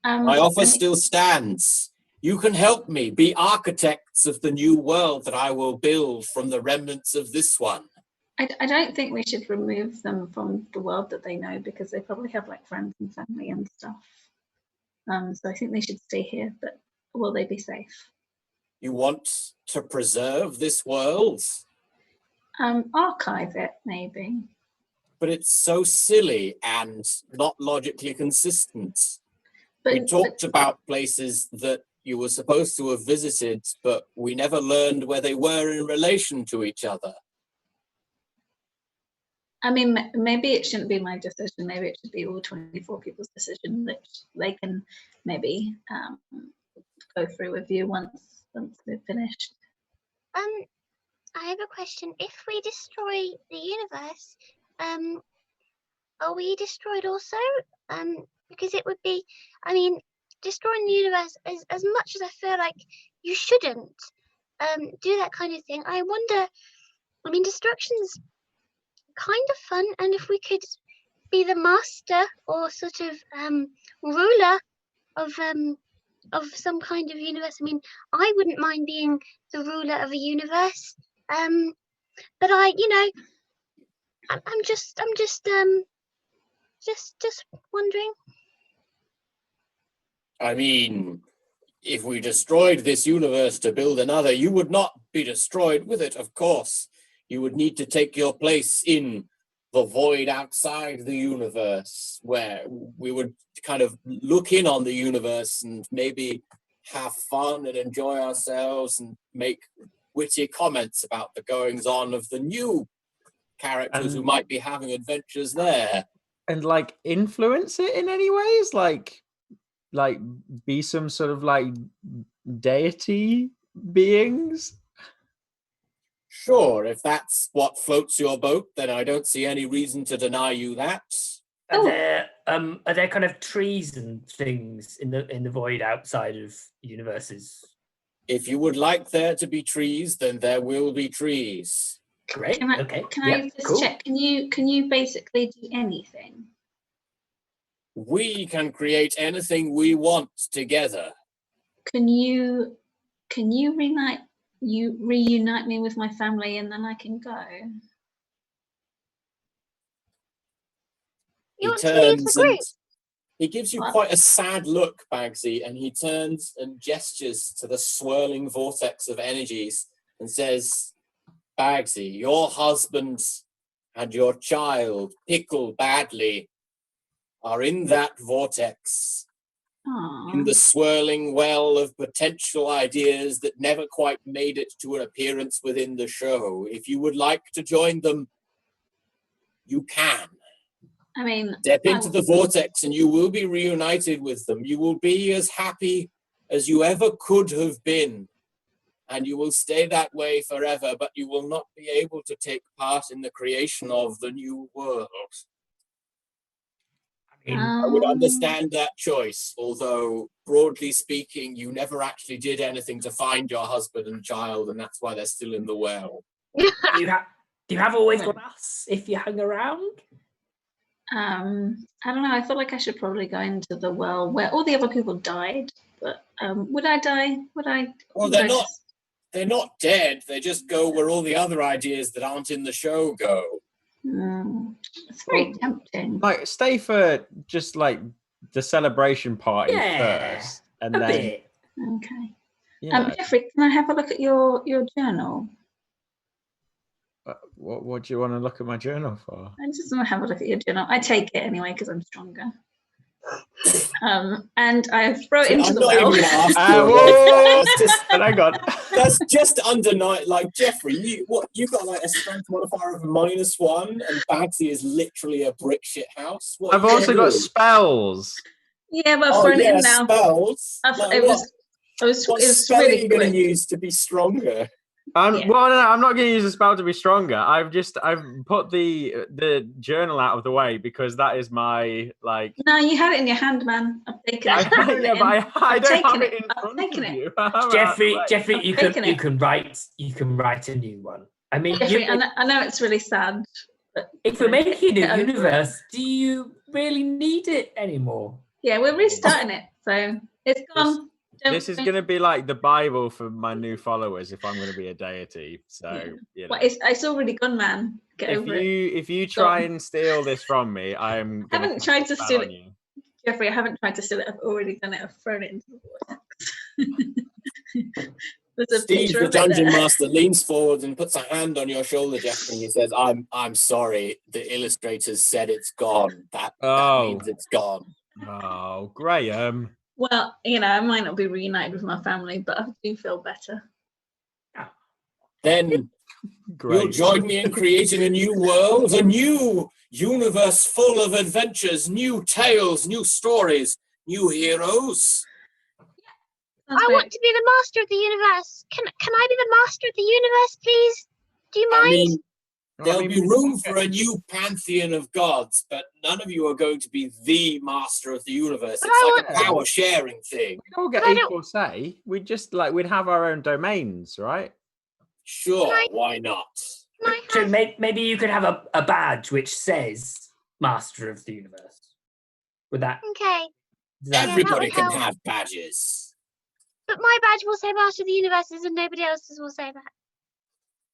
Speaker 2: My offer still stands. You can help me be architects of the new world that I will build from the remnants of this one.
Speaker 7: I don't think we should remove them from the world that they know, because they probably have like friends and family and stuff. So I think they should stay here, but will they be safe?
Speaker 2: You want to preserve this world?
Speaker 7: Archive it, maybe.
Speaker 2: But it's so silly and not logically consistent. We talked about places that you were supposed to have visited, but we never learned where they were in relation to each other.
Speaker 7: I mean, maybe it shouldn't be my decision. Maybe it should be all 24 people's decision that they can maybe go through with you once they've finished.
Speaker 6: I have a question. If we destroy the universe, are we destroyed also? Because it would be, I mean, destroying the universe, as much as I feel like you shouldn't do that kind of thing, I wonder, I mean, destruction's kind of fun, and if we could be the master or sort of ruler of some kind of universe, I mean, I wouldn't mind being the ruler of a universe, but I, you know, I'm just wondering.
Speaker 2: I mean, if we destroyed this universe to build another, you would not be destroyed with it, of course. You would need to take your place in the void outside the universe, where we would kind of look in on the universe and maybe have fun and enjoy ourselves and make witty comments about the goings-on of the new characters who might be having adventures there.
Speaker 9: And like influence it in any ways, like be some sort of like deity beings.
Speaker 2: Sure, if that's what floats your boat, then I don't see any reason to deny you that.
Speaker 5: Are there kind of trees and things in the void outside of universes?
Speaker 2: If you would like there to be trees, then there will be trees.
Speaker 5: Great.
Speaker 7: Can I,
Speaker 5: okay.
Speaker 7: Can I just check? Can you basically do anything?
Speaker 2: We can create anything we want together.
Speaker 7: Can you reunite me with my family, and then I can go?
Speaker 6: You want to leave the group?
Speaker 2: He gives you quite a sad look, Bagsi, and he turns and gestures to the swirling vortex of energies and says, Bagsi, your husband and your child, Pickle Badly, are in that vortex.
Speaker 7: Aww.
Speaker 2: In the swirling well of potential ideas that never quite made it to an appearance within the show. If you would like to join them, you can.
Speaker 7: I mean,
Speaker 2: step into the vortex and you will be reunited with them. You will be as happy as you ever could have been. And you will stay that way forever, but you will not be able to take part in the creation of the new world. I would understand that choice, although, broadly speaking, you never actually did anything to find your husband and child, and that's why they're still in the well.
Speaker 5: Do you have always got us if you hang around?
Speaker 7: I don't know. I feel like I should probably go into the well where all the other people died. But would I die?
Speaker 2: Well, they're not dead. They just go where all the other ideas that aren't in the show go.
Speaker 7: It's very tempting.
Speaker 9: Like, stay for just like the celebration party first, and then.
Speaker 7: Bit. Okay. Geoffrey, can I have a look at your journal?
Speaker 9: What do you want to look at my journal for?
Speaker 7: I just want to have a look at your journal. I take it anyway because I'm stronger. And I throw it into the well.
Speaker 9: Hang on.
Speaker 2: That's just under 9. Like, Geoffrey, you've got like a strength modifier of -1, and Bagsi is literally a brick shit house.
Speaker 9: I've also got spells.
Speaker 7: Yeah, but for now.
Speaker 2: Spells.
Speaker 7: It was
Speaker 2: really
Speaker 7: really
Speaker 2: going
Speaker 7: good.
Speaker 2: to use to be stronger?
Speaker 9: Well, no, I'm not going to use a spell to be stronger. I've put the journal out of the way because that is my like.
Speaker 7: No, you have it in your hand, man. I've taken it.
Speaker 9: I don't have it in front of you.
Speaker 5: Geoffrey, you can write a new one. I mean,
Speaker 7: Geoffrey, I know it's really sad, but
Speaker 5: if we're making
Speaker 7: get
Speaker 5: a
Speaker 7: over it.
Speaker 5: universe, do you really need it anymore?
Speaker 7: Yeah, we're restarting it, so it's gone.
Speaker 4: This is going to be like the Bible for my new followers if I'm going to be a deity. So,
Speaker 7: Yeah.
Speaker 4: you know.
Speaker 7: Well, it's already gone, man. Get over it.
Speaker 4: If you try
Speaker 7: Gone.
Speaker 4: and steal this from me, I am.
Speaker 7: I haven't tried to steal it.
Speaker 4: You.
Speaker 7: Geoffrey, I haven't tried to steal it. I've already done it. I've thrown it into the vortex. There's a
Speaker 2: Steve,
Speaker 7: picture
Speaker 2: the
Speaker 7: of it
Speaker 2: dungeon
Speaker 7: there.
Speaker 2: master, leans forward and puts a hand on your shoulder, Geoffrey, and he says, I'm sorry. The illustrators said it's gone. That means it's gone.
Speaker 4: Oh, Graham.
Speaker 7: Well, you know, I might not be reunited with my family, but I do feel better.
Speaker 2: Then you'll join me in creating a new world, a new universe full of adventures, new tales, new stories, new heroes.
Speaker 6: I want to be the master of the universe. Can I be the master of the universe, please? Do you mind?
Speaker 2: I mean, there'll be room for a new pantheon of gods, but none of you are going to be the master of the universe. It's like a power sharing thing.
Speaker 4: We all get equal say. We'd just we'd have our own domains, right?
Speaker 2: Sure, why not?
Speaker 5: So maybe you could have a badge which says Master of the Universe. Would that?
Speaker 6: Okay.
Speaker 2: Everybody can have badges.
Speaker 6: But my badge will say Master of the Universes and nobody else's will say that.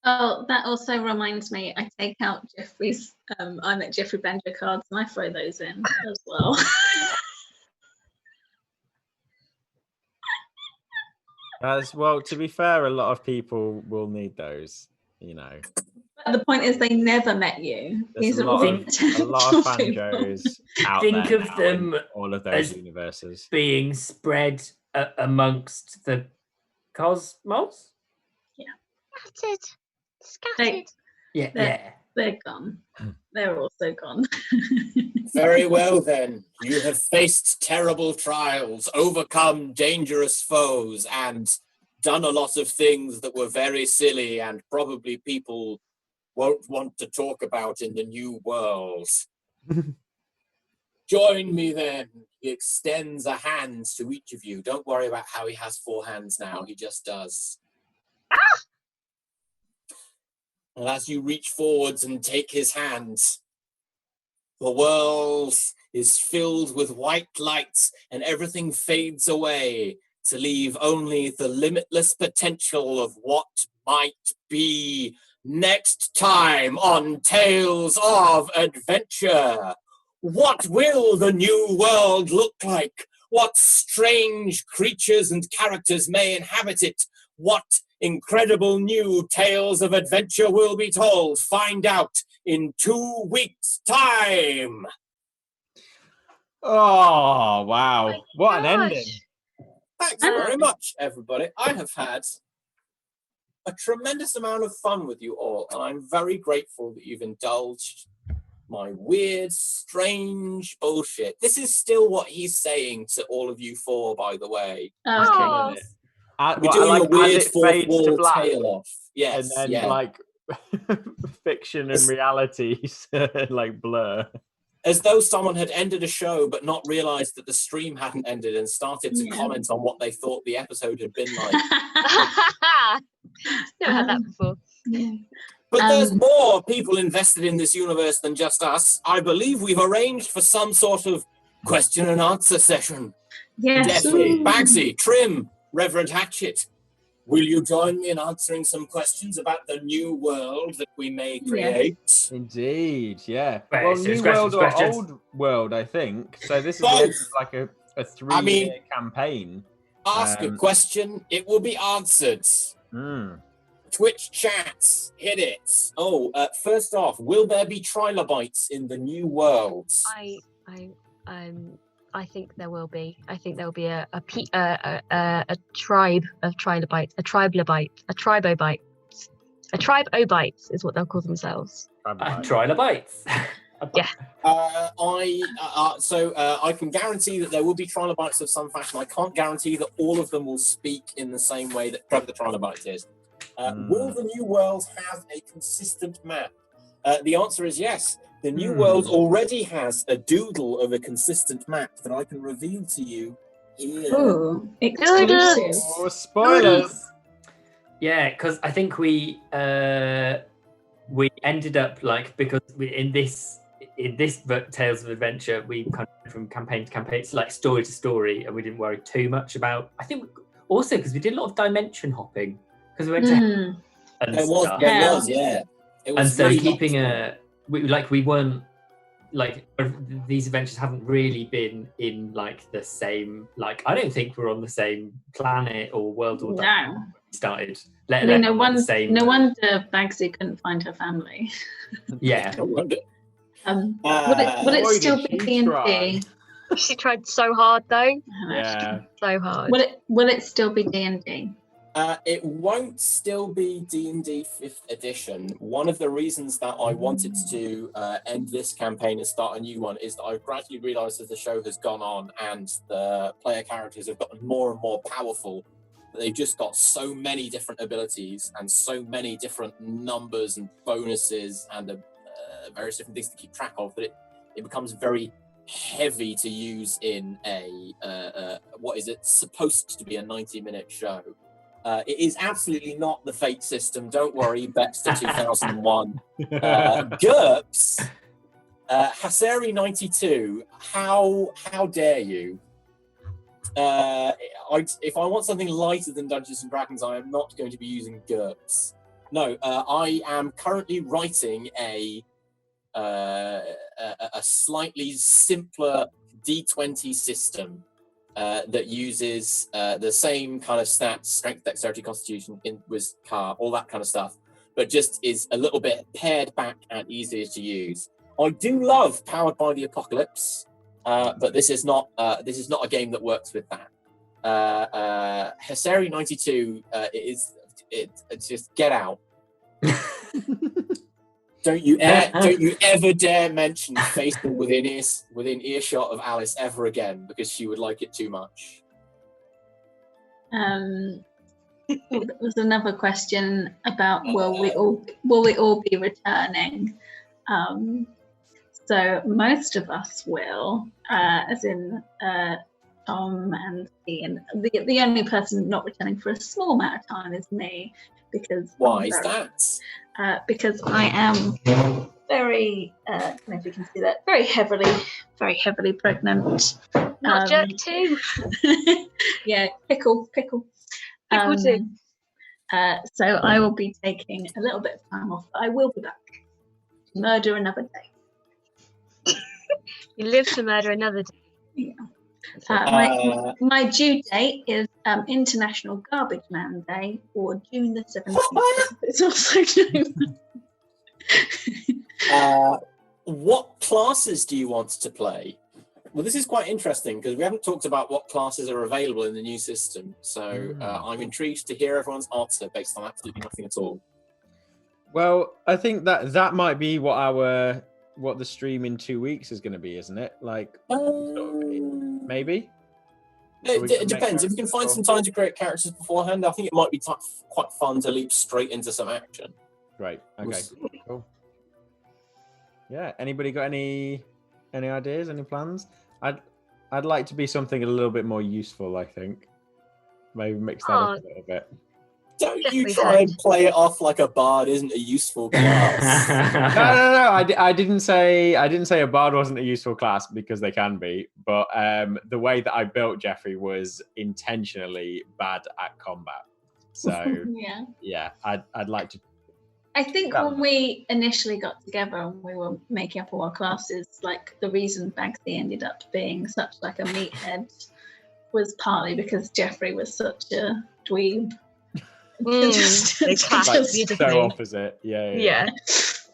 Speaker 7: Oh, that also reminds me, I take out Geoffrey's I'm at Geoffrey Banjo cards and I throw those in as well.
Speaker 4: As well, to be fair, a lot of people will need those, you know.
Speaker 7: But the point is they never met you.
Speaker 4: There's
Speaker 7: These
Speaker 4: a
Speaker 7: are all
Speaker 4: lot of
Speaker 7: potential people.
Speaker 4: banjos out
Speaker 5: Think
Speaker 4: there
Speaker 5: of
Speaker 4: now
Speaker 5: them
Speaker 4: in all of those
Speaker 5: as
Speaker 4: universes
Speaker 5: being spread amongst the cosmos.
Speaker 6: Scattered.
Speaker 7: They're gone. They're also gone.
Speaker 2: Very well, then. You have faced terrible trials, overcome dangerous foes, and done a lot of things that were very silly and probably people won't want to talk about in the new world. Join me, then. He extends a hand to each of you. Don't worry about how he has 4 hands now. He just does. And as you reach forwards and take his hands, the world is filled with white lights and everything fades away to leave only the limitless potential of what might be next time on Tales of Adventure. What will the new world look like? What strange creatures and characters may inhabit it? What incredible new tales of adventure will be told? Find out in 2 weeks' time.
Speaker 4: Oh, wow. What an ending.
Speaker 2: Thanks very much, everybody. I have had a tremendous amount of fun with you all, and I'm very grateful that you've indulged my weird, strange bullshit. This is still what he's saying to all of you 4, by the way.
Speaker 7: Okay.
Speaker 2: We're doing a weird fourth wall
Speaker 4: black,
Speaker 2: tail off. Yes,
Speaker 4: and then like fiction and realities like blur.
Speaker 2: As though someone had ended a show but not realised that the stream hadn't ended and started to comment on what they thought the episode had been like.
Speaker 8: Never had that before.
Speaker 2: But there's more people invested in this universe than just us. I believe we've arranged for some sort of question and answer session.
Speaker 7: Yes.
Speaker 2: Definitely. Bagsi, Trym, Reverend Hatchet, will you join me in answering some questions about the new world that we may create?
Speaker 4: Yes. Indeed, yeah.
Speaker 5: Right,
Speaker 4: well,
Speaker 5: so
Speaker 4: new world or old world, I think. So this is like a 3-year campaign.
Speaker 2: Ask a question, it will be answered. Twitch chat, hit it. First off, will there be trilobites in the new worlds?
Speaker 8: I think there will be. I think there will be a tribe of trilobites, a tribobite. A tribobites is what they'll call themselves.
Speaker 5: Trilobites.
Speaker 8: Yeah.
Speaker 2: I can guarantee that there will be trilobites of some fashion. I can't guarantee that all of them will speak in the same way that Trevor the Trilobite is. Will the new world have a consistent map? The answer is yes. The new world already has a doodle of a consistent map that I can reveal to you here.
Speaker 7: Ooh, exclusive.
Speaker 4: Oh, spoilers.
Speaker 5: Yeah, because I think we ended up like because in this Tales of Adventure we kind of went from campaign to campaign, it's like story to story, and we didn't worry too much about. I think also because we did a lot of dimension hopping because we went to and
Speaker 2: There
Speaker 5: stuff.
Speaker 2: was, yeah. It was
Speaker 5: And so
Speaker 2: really
Speaker 5: keeping
Speaker 2: nice.
Speaker 5: we weren't like these adventures haven't really been in like the same, like I don't think we're on the same planet or world or that
Speaker 7: No.
Speaker 5: we started.
Speaker 7: No wonder Bagsi couldn't find her family.
Speaker 5: Yeah.
Speaker 7: Will it still be D&D?
Speaker 8: She tried so hard though.
Speaker 9: Yeah.
Speaker 8: So hard.
Speaker 7: Will it still be D&D?
Speaker 2: It won't still be D&D 5th edition. One of the reasons that I wanted to end this campaign and start a new one is that I've gradually realised as the show has gone on and the player characters have gotten more and more powerful, that they've just got so many different abilities and so many different numbers and bonuses and various different things to keep track of, that it becomes very heavy to use in a what is it supposed to be a 90-minute show. It is absolutely not the Fate system. Don't worry, Baxter 2001. GURPS, Haseri 92. How dare you? If I want something lighter than Dungeons and Dragons, I am not going to be using GURPS. No, I am currently writing a slightly simpler D20 system. That uses the same kind of stats, strength, dexterity, constitution, car, all that kind of stuff, but just is a little bit pared back and easier to use. I do love Powered by the Apocalypse, but this is not a game that works with that. Haseri 92 it's just get out. Don't you ever dare mention Facebook within earshot of Alice ever again, because she would like it too much.
Speaker 7: There's another question about will we all be returning? So most of us will, as in Tom and Ian. The only person not returning for a small amount of time is me, because
Speaker 2: why is that?
Speaker 7: Because I am very, I don't know if you can see that, very heavily pregnant.
Speaker 8: Not jerk too.
Speaker 7: Yeah, pickle.
Speaker 8: Pickle too.
Speaker 7: So I will be taking a little bit of time off, but I will be back. Murder another day.
Speaker 8: You live to murder another day.
Speaker 7: Yeah. My due date is International Garbage Man Day, or June the 17th. It's also known.
Speaker 2: What classes do you want to play? Well, this is quite interesting because we haven't talked about what classes are available in the new system. So I'm intrigued to hear everyone's answer based on absolutely nothing at all.
Speaker 9: Well, I think that might be what the stream in 2 weeks is going to be, isn't it? Like, maybe?
Speaker 2: It depends. If you can find some time to create characters beforehand, I think it might be quite fun to leap straight into some action.
Speaker 9: Right. Okay. Cool. Yeah. Anybody got any ideas? Any plans? I'd like to be something a little bit more useful. I think maybe mix that up a little bit.
Speaker 2: Don't you try and play it off like a bard isn't a useful class.
Speaker 9: No. I didn't say a bard wasn't a useful class, because they can be. But the way that I built Geoffrey was intentionally bad at combat. So yeah, I'd like to.
Speaker 7: I think when we initially got together and we were making up all our classes, like the reason Bagsi ended up being such like a meathead was partly because Geoffrey was such a dweeb.
Speaker 9: So opposite. Yeah.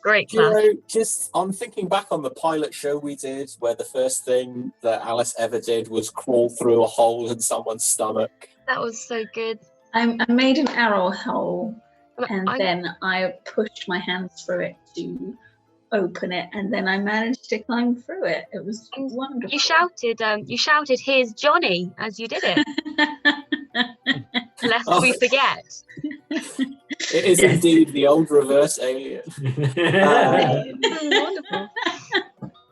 Speaker 8: Great class.
Speaker 2: Just I'm thinking back on the pilot show we did, where the first thing that Alice ever did was crawl through a hole in someone's stomach.
Speaker 8: That was so good.
Speaker 7: I made an arrow hole, and then I pushed my hands through it to open it, and then I managed to climb through it. It was wonderful.
Speaker 8: You shouted, "Here's Johnny," as you did it. Lest we forget.
Speaker 2: It is indeed the old reverse alien.
Speaker 8: Wonderful.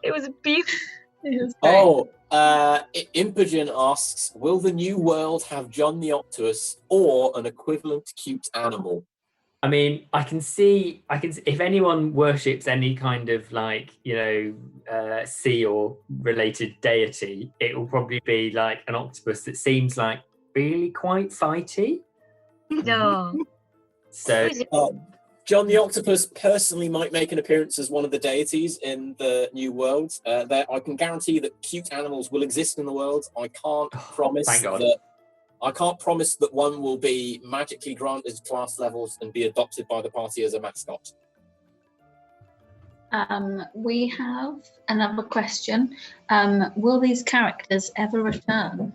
Speaker 8: It was beautiful.
Speaker 7: It was great.
Speaker 2: Oh, Impogen asks, will the new world have John the Octopus or an equivalent cute animal?
Speaker 5: I mean, I can see if anyone worships any kind of like, sea or related deity, it will probably be like an octopus that seems like really quite fighty.
Speaker 8: No.
Speaker 5: So
Speaker 2: John the Octopus personally might make an appearance as one of the deities in the new world. I can guarantee that cute animals will exist in the world. I can't promise
Speaker 5: thank God.
Speaker 2: that one will be magically granted class levels and be adopted by the party as a mascot.
Speaker 7: We have another question. Will these characters ever return?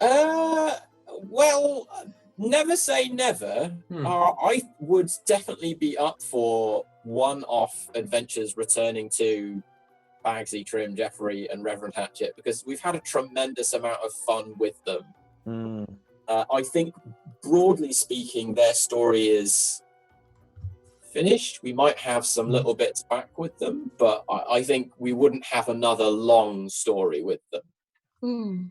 Speaker 2: Well, never say never. I would definitely be up for one-off adventures returning to Bagsi, Trym, Geoffrey, and Reverend Hatchet, because we've had a tremendous amount of fun with them. I think, broadly speaking, their story is finished. We might have some little bits back with them, but I think we wouldn't have another long story with them.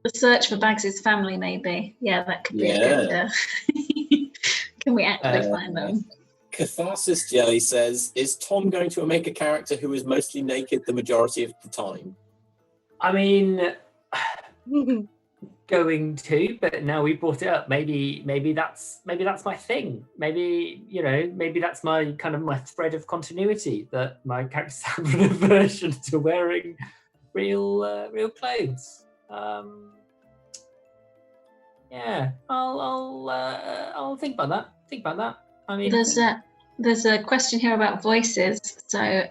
Speaker 7: The search for Bagsy's family, maybe. Yeah, that could be a good... Can we actually find them?
Speaker 2: Catharsis Jelly says, is Tom going to make a character who is mostly naked the majority of the time?
Speaker 5: I mean, going to, but now we brought it up. Maybe that's my thing. Maybe that's my kind of my thread of continuity, that my characters have an aversion to wearing real clothes. Yeah, I'll think about that. I mean,
Speaker 7: there's a question here about voices. So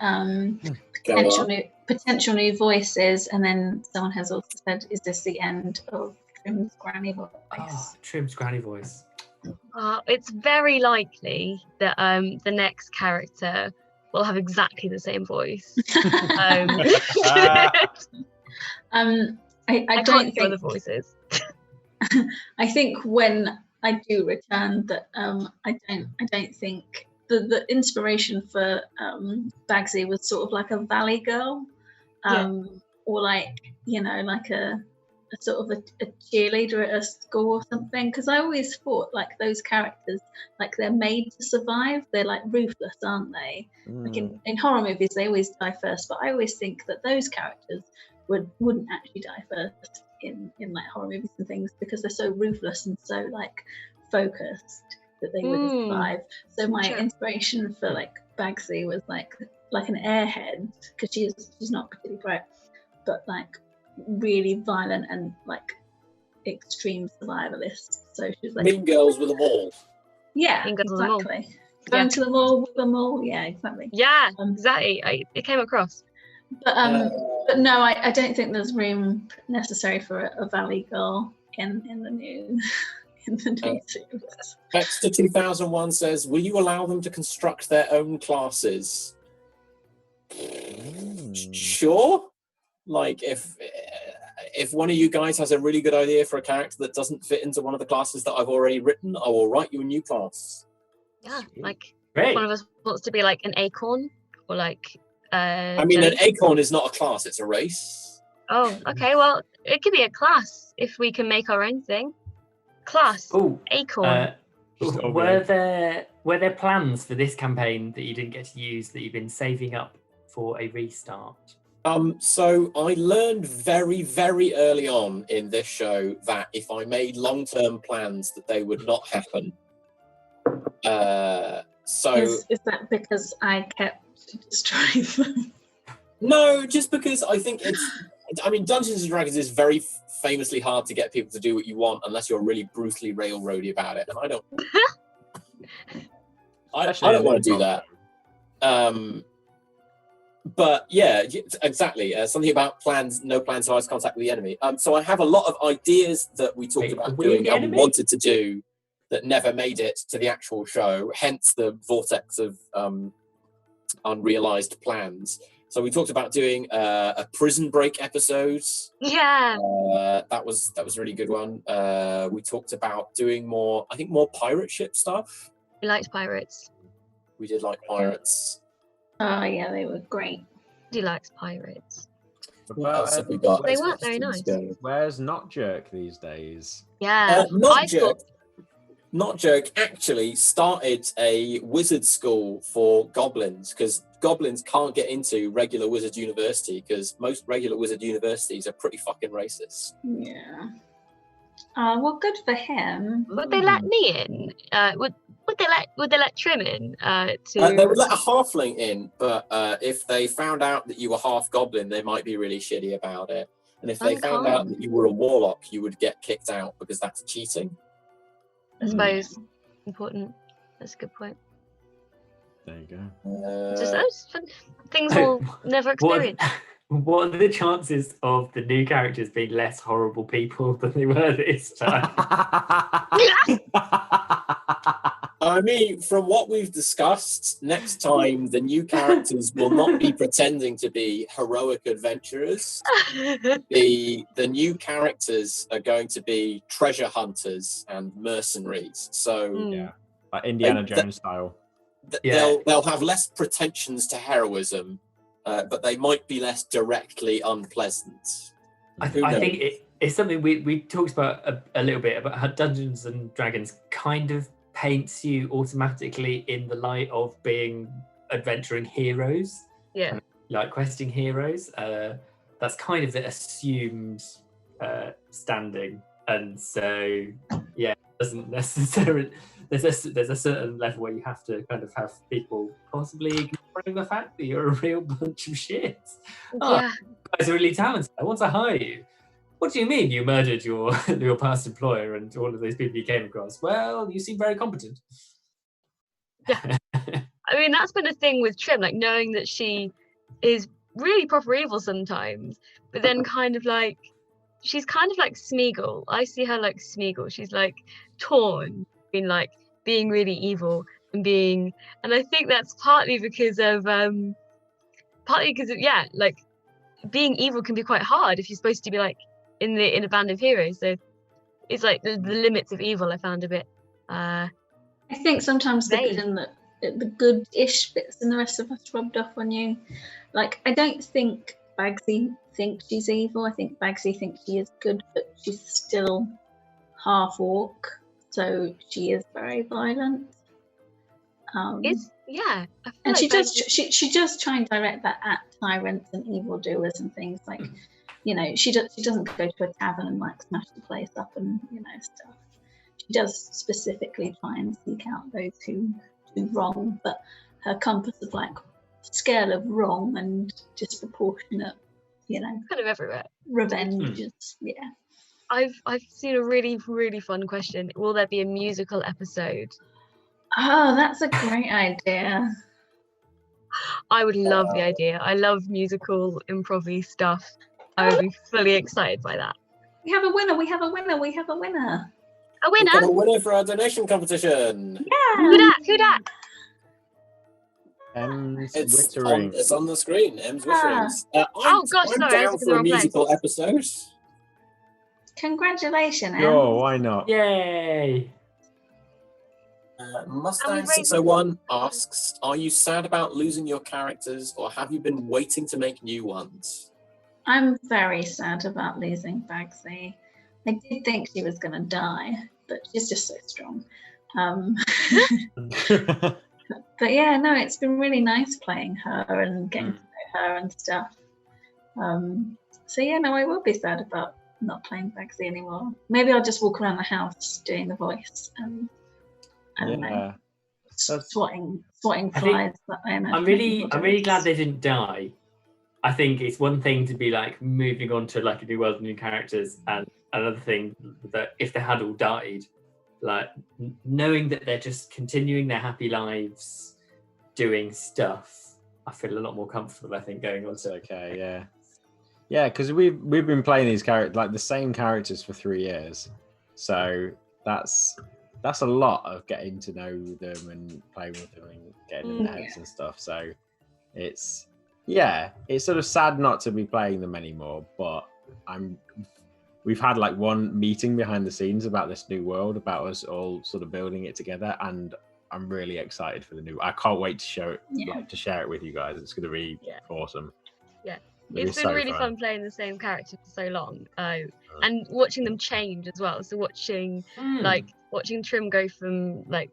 Speaker 7: potential new voices, and then someone has also said, "Is this the end of Trym's granny voice?"
Speaker 5: Trym's granny voice.
Speaker 8: It's very likely that the next character will have exactly the same voice.
Speaker 7: I don't think
Speaker 8: the voices.
Speaker 7: I think when I do return, that I don't think the inspiration for Bagsi was sort of like a valley girl, or like like a sort of a cheerleader at a school or something. Because I always thought like those characters, like they're made to survive. They're like ruthless, aren't they? Like in horror movies, they always die first. But I always think that those characters wouldn't actually die first in like horror movies and things, because they're so ruthless and so like focused that they would survive. So my inspiration for like Bagsi was like an airhead, because she's not particularly bright, but like really violent and like extreme survivalist. So she's like
Speaker 2: Mean Girls with them all.
Speaker 7: Yeah, exactly. Going to the mall with them all. Yeah, exactly.
Speaker 8: Yeah, exactly. It came across.
Speaker 7: But no, I don't think there's room necessary for a valley girl in the new series.
Speaker 2: Baxter 2001 says, will you allow them to construct their own classes? Sure. Like if one of you guys has a really good idea for a character that doesn't fit into one of the classes that I've already written, I will write you a new class.
Speaker 8: Yeah, like
Speaker 5: Great.
Speaker 8: One of us wants to be like an acorn, or like
Speaker 2: I mean, an acorn is not a class, it's a race.
Speaker 8: Oh, okay. Well, it could be a class if we can make our own thing. Class. Acorn.
Speaker 5: Were there plans for this campaign that you didn't get to use that you've been saving up for a restart?
Speaker 2: So I learned very, very early on in this show that if I made long-term plans, that they would not happen.
Speaker 7: Is that because I kept destroying them?
Speaker 2: No, just because I think Dungeons and Dragons is very famously hard to get people to do what you want unless you're really brutally railroady about it, and I don't. I don't want to do that. But yeah, exactly. Something about plans, no plans, so eyes contact with the enemy. So I have a lot of ideas that we talked about doing and we wanted to do that never made it to the actual show. Hence the vortex of unrealized plans. So we talked about doing a prison break episode.
Speaker 8: Yeah.
Speaker 2: That was a really good one. We talked about doing more pirate ship stuff.
Speaker 8: We liked pirates.
Speaker 2: We did like pirates.
Speaker 7: Oh yeah, they were great.
Speaker 8: He likes pirates.
Speaker 2: What else have we got?
Speaker 8: They
Speaker 2: as
Speaker 8: weren't very
Speaker 2: questions
Speaker 8: nice.
Speaker 2: going?
Speaker 4: Where's Not Jerk these days?
Speaker 8: Yeah,
Speaker 2: Not Jerk. Not Jerk actually started a wizard school for goblins because goblins can't get into regular wizard university because most regular wizard universities are pretty fucking racist.
Speaker 7: Yeah. Oh, well, good for him.
Speaker 8: Would they let me in? Would they let Trym in?
Speaker 2: They would let a halfling in, but if they found out that you were half goblin, they might be really shitty about it. And if they found out that you were a warlock, you would get kicked out because that's cheating.
Speaker 8: I suppose important. That's a good point.
Speaker 4: There you go.
Speaker 8: Just those things we'll never experience.
Speaker 5: What are the chances of the new characters being less horrible people than they were this time?
Speaker 2: I mean, from what we've discussed, next time the new characters will not be pretending to be heroic adventurers. The new characters are going to be treasure hunters and mercenaries. So
Speaker 4: yeah, like Indiana Jones style.
Speaker 2: They'll have less pretensions to heroism, but they might be less directly unpleasant.
Speaker 5: I think it's something we talked about a little bit about how Dungeons and Dragons kind of paints you automatically in the light of being adventuring heroes.
Speaker 8: Yeah.
Speaker 5: Like questing heroes. That's kind of the assumed standing. And so, yeah, it doesn't necessarily... There's a certain level where you have to kind of have people possibly ignoring the fact that you're a real bunch of shit.
Speaker 8: Yeah.
Speaker 5: You guys are really talented. I want to hire you. What do you mean you murdered your past employer and all of those people you came across? Well, you seem very competent.
Speaker 8: Yeah. I mean, that's been a thing with Trym, like knowing that she is really proper evil sometimes, but then kind of like, she's kind of like Smeagol. I see her like Smeagol. She's like torn between like being really evil and I think that's partly because of yeah, like being evil can be quite hard if you're supposed to be like in a band of heroes. So it's like the limits of evil I found a bit
Speaker 7: I think sometimes the good and the good-ish bits and the rest of us rubbed off on you. Like, I don't think Bagsi thinks she's evil. I think Bagsi thinks she is good, but she's still half orc, so she is very violent.
Speaker 8: Yeah,
Speaker 7: and she does try and direct that at tyrants and evildoers and things like, you know, she doesn't go to a tavern and like smash the place up and, you know, stuff. She does specifically try and seek out those who do wrong, but her compass of like scale of wrong and disproportionate, you know,
Speaker 8: kind of everywhere.
Speaker 7: Revenge is, yeah.
Speaker 8: I've seen a really, really fun question. Will there be a musical episode?
Speaker 7: Oh, that's a great idea.
Speaker 8: I would love the idea. I love musical improv-y stuff. I would be fully excited by that.
Speaker 7: We have a winner. We have a winner.
Speaker 8: A winner?
Speaker 2: We've got a winner for our donation competition.
Speaker 7: Yeah.
Speaker 8: Who dat?
Speaker 2: It's on the screen. M's Witterings. I'm
Speaker 8: sorry,
Speaker 2: down for a musical episode.
Speaker 7: Congratulations.
Speaker 4: Sure, why not?
Speaker 5: Yay.
Speaker 2: Mustang 601 asks, are you sad about losing your characters or have you been waiting to make new ones?
Speaker 7: I'm very sad about losing Bagsi. I did think she was going to die, but she's just so strong. But yeah, no, it's been really nice playing her and getting to know her and stuff. So yeah, no, I will be sad about not playing Bagsi anymore. Maybe I'll just walk around the house doing the voice and I don't know, swatting flies.
Speaker 5: I'm really glad they didn't die. I think it's one thing to be like moving on to like a new world, new characters, and another thing that if they had all died, like knowing that they're just continuing their happy lives, doing stuff, I feel a lot more comfortable. I think going on.
Speaker 4: Okay, yeah, because we've been playing these characters, like the same characters for 3 years, so that's a lot of getting to know them and playing with them and getting in their heads and stuff. So it's sort of sad not to be playing them anymore, but we've had like one meeting behind the scenes about this new world, about us all sort of building it together, and I'm really excited for the new. I can't wait to show it, to share it with you guys. It's going to be awesome.
Speaker 8: It's been really fun playing the same character for so long, and watching them change as well. So watching Trym go from like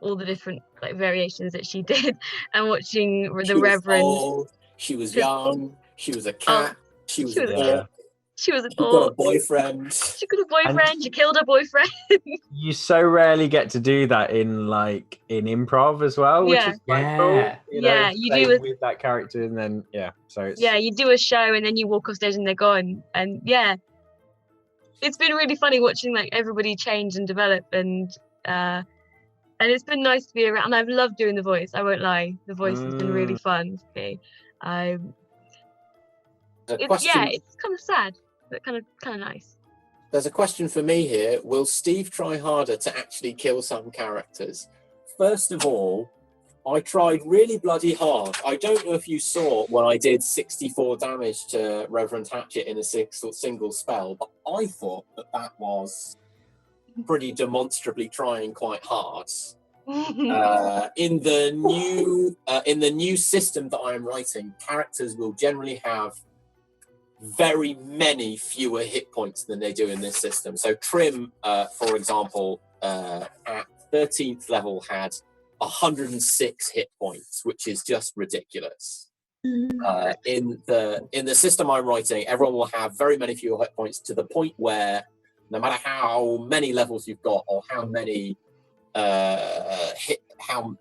Speaker 8: all the different like variations that she did, and watching the Reverend.
Speaker 2: Old, she was young. She was a cat. She was an orc.
Speaker 8: She was an
Speaker 2: orc. She got a boyfriend.
Speaker 8: She got a boyfriend. She killed her boyfriend.
Speaker 9: You so rarely get to do that in improv as well, which is quite cool.
Speaker 8: You do
Speaker 9: with that character, and then so it's...
Speaker 8: you do a show and then you walk off stage and they're gone, and it's been really funny watching like everybody change and develop, and it's been nice to be around. And I've loved doing the voice. I won't lie, the voice has been really fun for me. It's kind of sad, but kind of nice.
Speaker 2: There's a question for me here. Will Steve try harder to actually kill some characters? First of all, I tried really bloody hard. I don't know if you saw when I did 64 damage to Reverend Hatchet in a single spell, but I thought that was pretty demonstrably trying quite hard. In the new system that I am writing, characters will generally have very many fewer hit points than they do in this system. So Trym, for example, at 13th level had 106 hit points, which is just ridiculous. In the system I'm writing, everyone will have very many fewer hit points, to the point where no matter how many levels you've got or how many how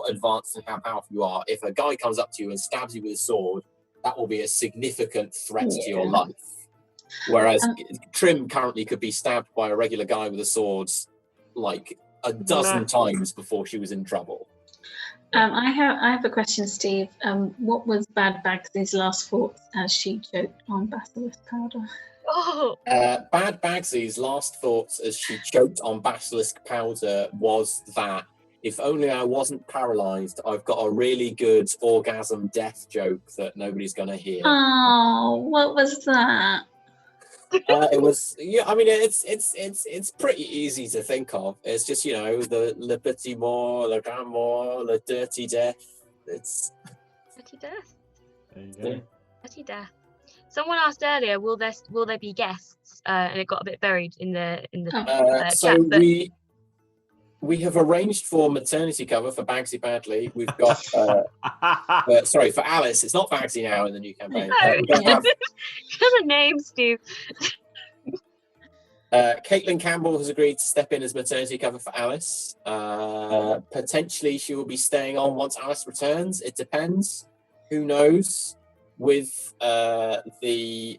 Speaker 2: advanced and how powerful you are, if a guy comes up to you and stabs you with a sword, that will be a significant threat to your life. Whereas Trym currently could be stabbed by a regular guy with a sword like a dozen times before she was in trouble.
Speaker 7: I have a question, Steve. What was Bad Bagsy's last thoughts as she choked on basilisk powder?
Speaker 2: Bad Bagsy's last thoughts as she choked on basilisk powder was that if only I wasn't paralysed, I've got a really good orgasm death joke that nobody's going to hear.
Speaker 7: Oh, what was that?
Speaker 2: It was, I mean, it's pretty easy to think of. It's just, the Le Petit Mort, Le Grand Mort, Le Dirty Death. It's
Speaker 8: Dirty Death.
Speaker 9: There you go.
Speaker 8: Dirty Death. Someone asked earlier, will there be guests? And it got a bit buried in the
Speaker 2: so
Speaker 8: chat. But
Speaker 2: we have arranged for maternity cover for Bagsi Badley. We've got sorry, for Alice. It's not Bagsi now in the new campaign.
Speaker 8: Have a name, Steve.
Speaker 2: Caitlin Campbell has agreed to step in as maternity cover for Alice. Potentially she will be staying on once Alice returns. It depends. Who knows? With the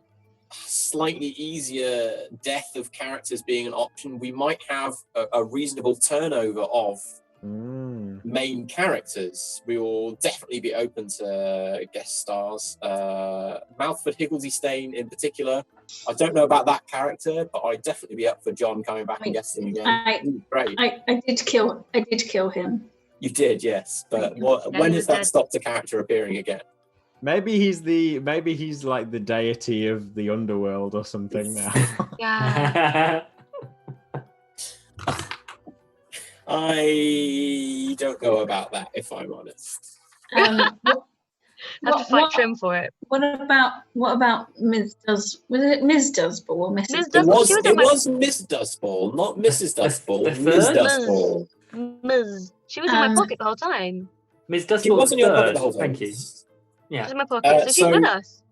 Speaker 2: slightly easier death of characters being an option, we might have a reasonable turnover of main characters. We will definitely be open to guest stars. Mouthford Higglesy Stain in particular. I don't know about that character, but I'd definitely be up for John coming back and guesting again. Great.
Speaker 7: I did kill him.
Speaker 2: You did, yes. But when has that stopped a character appearing again?
Speaker 9: Maybe he's like the deity of the underworld or something now.
Speaker 8: Yeah.
Speaker 2: I don't know about that, if I'm honest.
Speaker 8: Have to fight Trym for it.
Speaker 7: What about Ms. Was it Ms. Dustball or Mrs.
Speaker 2: It was Miss Dustball, not Mrs. Dustball. Ms. Dustball.
Speaker 8: Ms. She was in my pocket the whole time.
Speaker 5: Ms. Dustball.
Speaker 2: She was in your pocket the whole time.
Speaker 5: Thank you.
Speaker 8: She was in my pocket, so she's with us.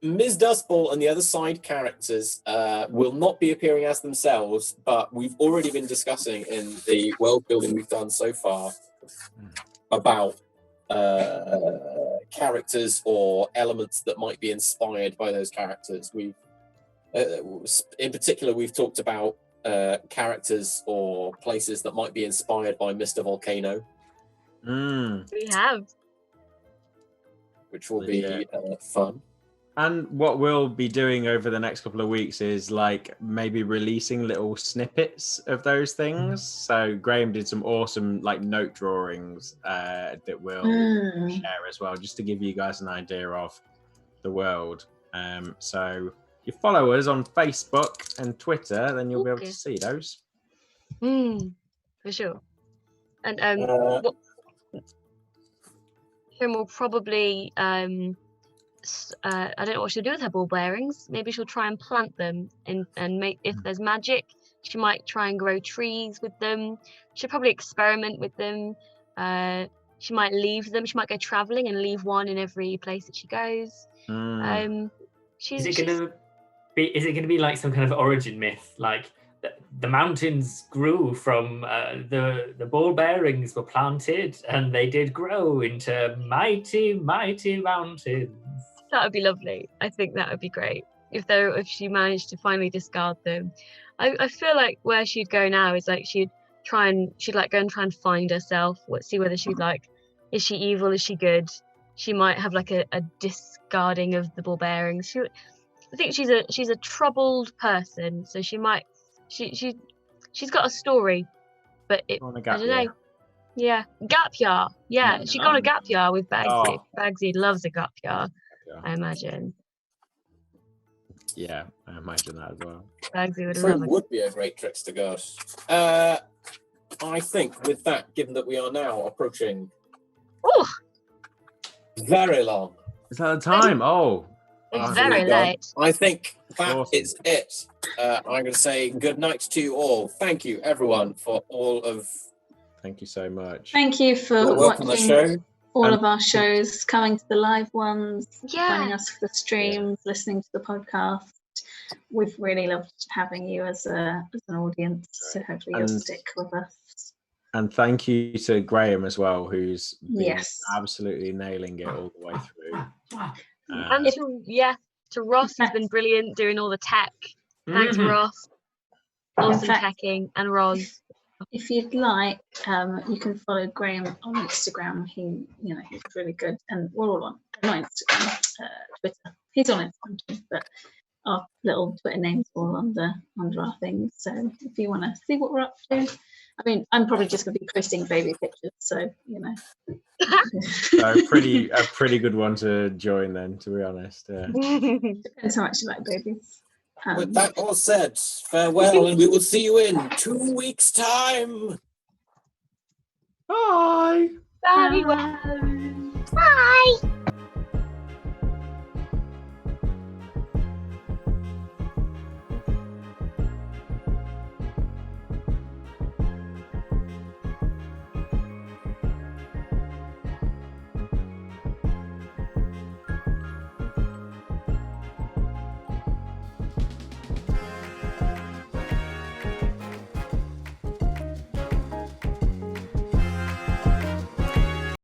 Speaker 2: Ms. Dustball and the other side characters will not be appearing as themselves, but we've already been discussing in the world building we've done so far about characters or elements that might be inspired by those characters. We've, in particular, we've talked about characters or places that might be inspired by Mr. Volcano.
Speaker 8: We have.
Speaker 2: Which will be fun.
Speaker 9: And what we'll be doing over the next couple of weeks is like maybe releasing little snippets of those things. So Graham did some awesome like note drawings that we'll share as well, just to give you guys an idea of the world. So if you follow us on Facebook and Twitter, then you'll be able to see those.
Speaker 8: For sure. And Trym will probably I don't know what she'll do with her ball bearings. Maybe she'll try and plant them and make, if there's magic, she might try and grow trees with them. She'll probably experiment with them. She might leave them. She might go traveling and leave one in every place that she goes.
Speaker 5: Is it going to be like some kind of origin myth, like the mountains grew from the ball bearings were planted and they did grow into mighty mountains?
Speaker 8: That would be lovely. I think that would be great if she managed to finally discard them. I feel like where she'd go now is like she'd like go and try and find herself. See whether she's like, is she evil? Is she good? She might have like a discarding of the ball bearings. I think she's a troubled person, so she might she's got a story, but I don't know. Yeah, gap year. Yeah, she got a gap year with Bagsi. Bagsi loves a gap year, I imagine.
Speaker 9: Yeah, I imagine that as well.
Speaker 8: Bagsi would
Speaker 2: Trym
Speaker 8: love it.
Speaker 2: would be a great trickster ghost. I think with that, given that we are now approaching very long.
Speaker 9: Is that the time?
Speaker 8: It's very late.
Speaker 2: I think that is it. I'm going to say good night to you all. Thank you, everyone, for all of.
Speaker 9: Thank you so much.
Speaker 7: Thank you for watching all of our shows, coming to the live ones, joining us for the streams, listening to the podcast. We've really loved having you as an audience, so hopefully you'll stick with us.
Speaker 9: And thank you to Graham as well, who's been absolutely nailing it all the way through.
Speaker 8: And to Ross, has been brilliant doing all the tech. Thanks, Ross. Awesome teching, and Roz.
Speaker 7: If you'd like, you can follow Graham on Instagram. He's really good, and we're all on not Instagram, Twitter. He's on Instagram too, but our little Twitter names are all under our things. So if you want to see what we're up to, I mean, I'm probably just going to be posting baby pictures, so
Speaker 9: So a pretty good one to join then, to be honest.
Speaker 7: Depends how much you like babies.
Speaker 2: With that all said, farewell, and we will see you in 2 weeks' time.
Speaker 9: Bye.
Speaker 8: Bye.
Speaker 6: Bye.